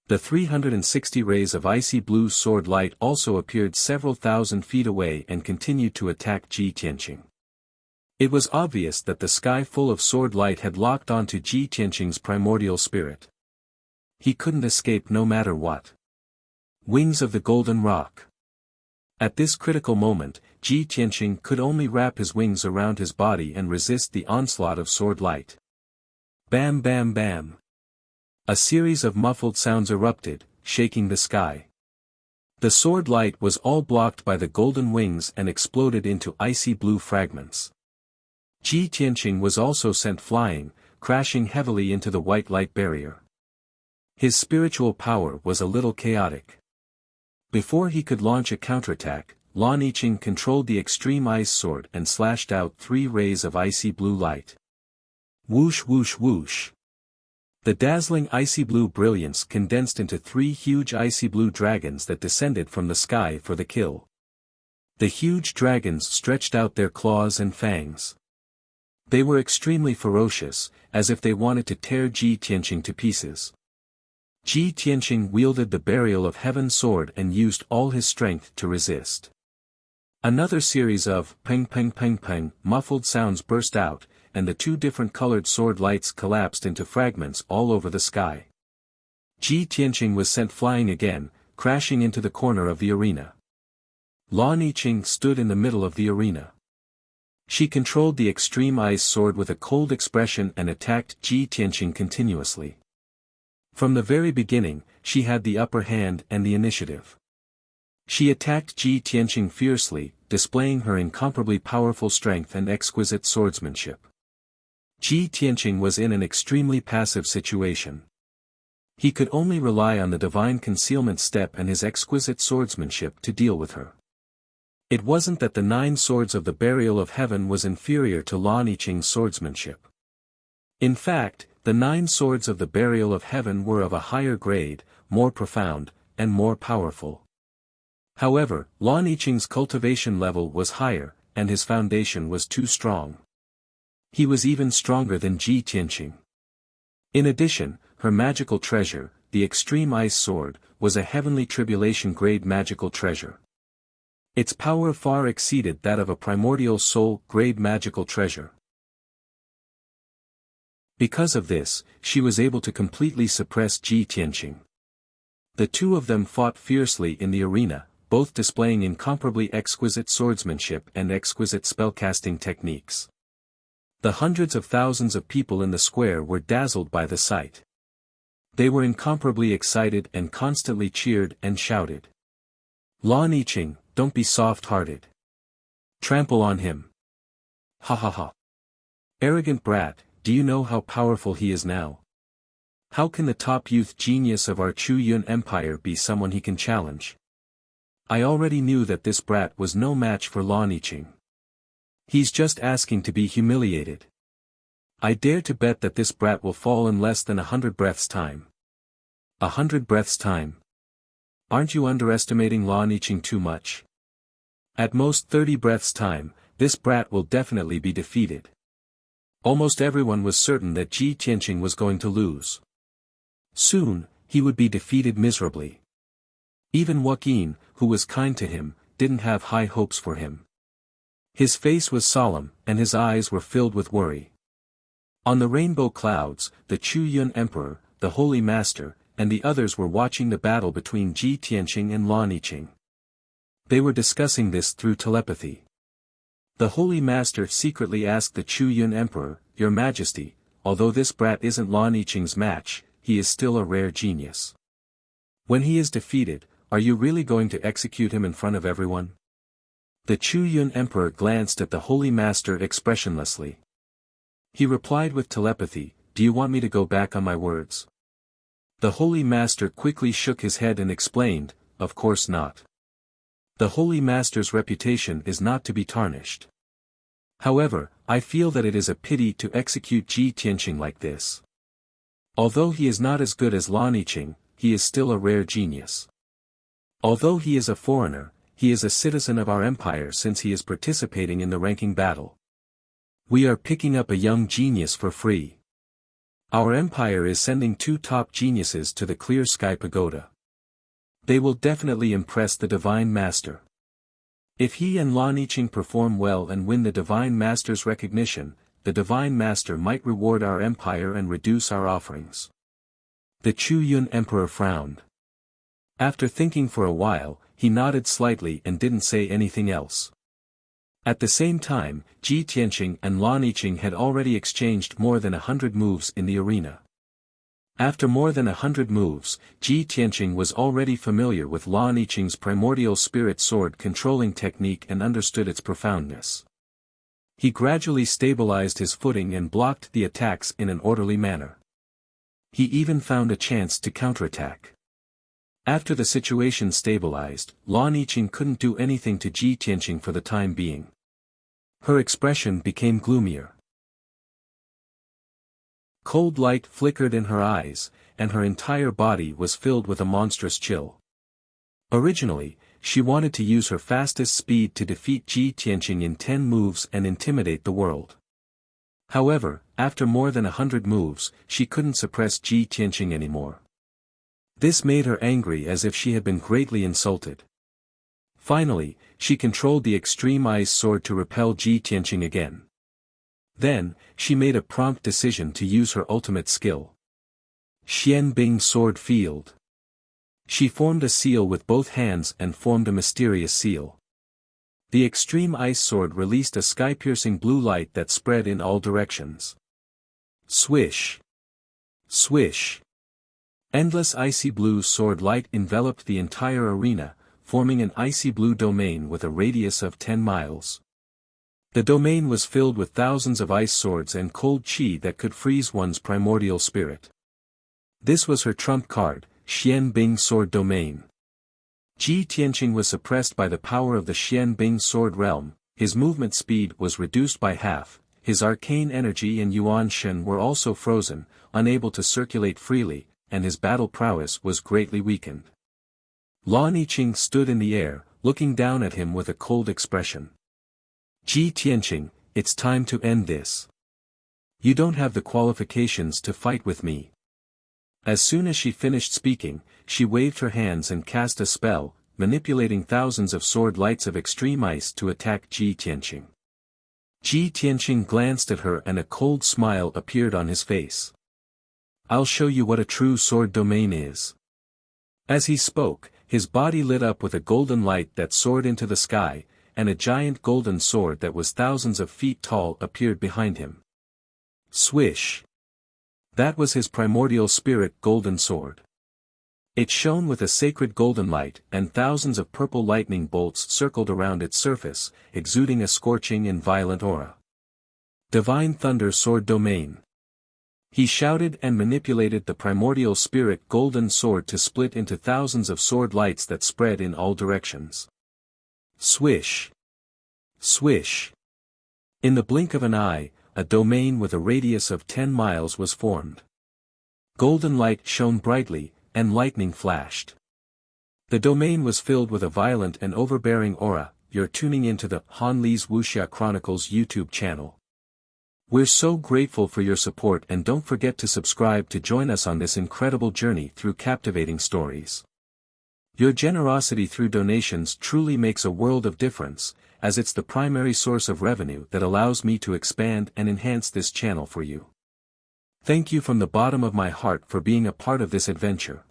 The 360 rays of icy blue sword light also appeared several thousand feet away and continued to attack Ji Tianqing. It was obvious that the sky full of sword light had locked onto Ji Tianqing's primordial spirit. He couldn't escape no matter what. Wings of the Golden Rock. At this critical moment, Ji Tianqing could only wrap his wings around his body and resist the onslaught of sword light. Bam bam bam. A series of muffled sounds erupted, shaking the sky. The sword light was all blocked by the golden wings and exploded into icy blue fragments. Ji Tianqing was also sent flying, crashing heavily into the white light barrier. His spiritual power was a little chaotic. Before he could launch a counterattack, Lan Yiqing controlled the extreme ice sword and slashed out 3 rays of icy blue light. Whoosh whoosh whoosh. The dazzling icy blue brilliance condensed into 3 huge icy blue dragons that descended from the sky for the kill. The huge dragons stretched out their claws and fangs. They were extremely ferocious, as if they wanted to tear Ji Tianqing to pieces. Ji Tianqing wielded the Burial of Heaven sword and used all his strength to resist. Another series of peng peng peng peng muffled sounds burst out, and the 2 different colored sword lights collapsed into fragments all over the sky. Ji Tianqing was sent flying again, crashing into the corner of the arena. Lan Yiqing stood in the middle of the arena. She controlled the extreme ice sword with a cold expression and attacked Ji Tianqing continuously. From the very beginning, she had the upper hand and the initiative. She attacked Ji Tianqing fiercely, displaying her incomparably powerful strength and exquisite swordsmanship. Ji Tianqing was in an extremely passive situation. He could only rely on the divine concealment step and his exquisite swordsmanship to deal with her. It wasn't that the 9 swords of the Burial of Heaven was inferior to Lan Yiqing's swordsmanship. In fact, the 9 swords of the Burial of Heaven were of a higher grade, more profound, and more powerful. However, Lan Yiqing's cultivation level was higher, and his foundation was too strong. He was even stronger than Ji Tianqing. In addition, her magical treasure, the Extreme Ice Sword, was a heavenly tribulation grade magical treasure. Its power far exceeded that of a primordial soul grade magical treasure. Because of this, she was able to completely suppress Ji Tianqing. The 2 of them fought fiercely in the arena, both displaying incomparably exquisite swordsmanship and exquisite spellcasting techniques. The hundreds of thousands of people in the square were dazzled by the sight. They were incomparably excited and constantly cheered and shouted. Lan Yiqing, don't be soft-hearted. Trample on him. Ha ha ha. Arrogant brat, do you know how powerful he is now? How can the top youth genius of our Chu Yun Empire be someone he can challenge? I already knew that this brat was no match for Lan Yiqing. He's just asking to be humiliated. I dare to bet that this brat will fall in less than 100 breaths' time. 100 breaths' time? Aren't you underestimating Lan Yiqing too much? At most 30 breaths' time, this brat will definitely be defeated. Almost everyone was certain that Ji Tianqing was going to lose. Soon, he would be defeated miserably. Even Wuxia, who was kind to him, didn't have high hopes for him. His face was solemn, and his eyes were filled with worry. On the rainbow clouds, the Chu Yun Emperor, the Holy Master, and the others were watching the battle between Ji Tianqing and Lan Yiqing. They were discussing this through telepathy. The Holy Master secretly asked the Chu Yun Emperor, Your Majesty, although this brat isn't Lan Yiqing's match, he is still a rare genius. When he is defeated, are you really going to execute him in front of everyone? The Chu Yun Emperor glanced at the Holy Master expressionlessly. He replied with telepathy, Do you want me to go back on my words? The Holy Master quickly shook his head and explained, "Of course not. The Holy Master's reputation is not to be tarnished. However, I feel that it is a pity to execute Ji Tianqing like this. Although he is not as good as Lan Yiqing, he is still a rare genius. Although he is a foreigner, he is a citizen of our empire since he is participating in the ranking battle. We are picking up a young genius for free. Our empire is sending 2 top geniuses to the Clear Sky Pagoda. They will definitely impress the Divine Master. If he and Lan Yiqing perform well and win the Divine Master's recognition, the Divine Master might reward our empire and reduce our offerings." The Chu Yun Emperor frowned. After thinking for a while, he nodded slightly and didn't say anything else. At the same time, Ji Tianqing and Lan Yiqing had already exchanged more than 100 moves in the arena. After more than 100 moves, Ji Tianqing was already familiar with Lan Yiqing's primordial spirit sword controlling technique and understood its profoundness. He gradually stabilized his footing and blocked the attacks in an orderly manner. He even found a chance to counterattack. After the situation stabilized, Lan Yiqing couldn't do anything to Ji Tianqing for the time being. Her expression became gloomier. Cold light flickered in her eyes, and her entire body was filled with a monstrous chill. Originally, she wanted to use her fastest speed to defeat Ji Tianqing in 10 moves and intimidate the world. However, after more than 100 moves, she couldn't suppress Ji Tianqing anymore. This made her angry as if she had been greatly insulted. Finally, she controlled the extreme ice sword to repel Ji Tianqing again. Then, she made a prompt decision to use her ultimate skill. Xian Bing Sword Field. She formed a seal with both hands and formed a mysterious seal. The extreme ice sword released a sky-piercing blue light that spread in all directions. Swish! Swish! Endless icy blue sword light enveloped the entire arena, forming an icy blue domain with a radius of 10 miles. The domain was filled with thousands of ice swords and cold qi that could freeze one's primordial spirit. This was her trump card, Xian Bing Sword Domain. Ji Tianqing was suppressed by the power of the Xian Bing Sword Realm, his movement speed was reduced by half, his arcane energy and Yuan Shen were also frozen, unable to circulate freely, and his battle prowess was greatly weakened. Lan Yiqing stood in the air, looking down at him with a cold expression. Ji Tianqing, it's time to end this. You don't have the qualifications to fight with me. As soon as she finished speaking, she waved her hands and cast a spell, manipulating thousands of sword lights of extreme ice to attack Ji Tianqing. Ji Tianqing glanced at her and a cold smile appeared on his face. I'll show you what a true sword domain is. As he spoke, his body lit up with a golden light that soared into the sky, and a giant golden sword that was thousands of feet tall appeared behind him. Swish! That was his primordial spirit golden sword. It shone with a sacred golden light, and thousands of purple lightning bolts circled around its surface, exuding a scorching and violent aura. Divine Thunder Sword Domain. He shouted and manipulated the primordial spirit golden sword to split into thousands of sword lights that spread in all directions. Swish! Swish! In the blink of an eye, a domain with a radius of 10 miles was formed. Golden light shone brightly, and lightning flashed. The domain was filled with a violent and overbearing aura. You're tuning into the Han Li's Wuxia Chronicles YouTube channel. We're so grateful for your support, and don't forget to subscribe to join us on this incredible journey through captivating stories. Your generosity through donations truly makes a world of difference, as it's the primary source of revenue that allows me to expand and enhance this channel for you. Thank you from the bottom of my heart for being a part of this adventure.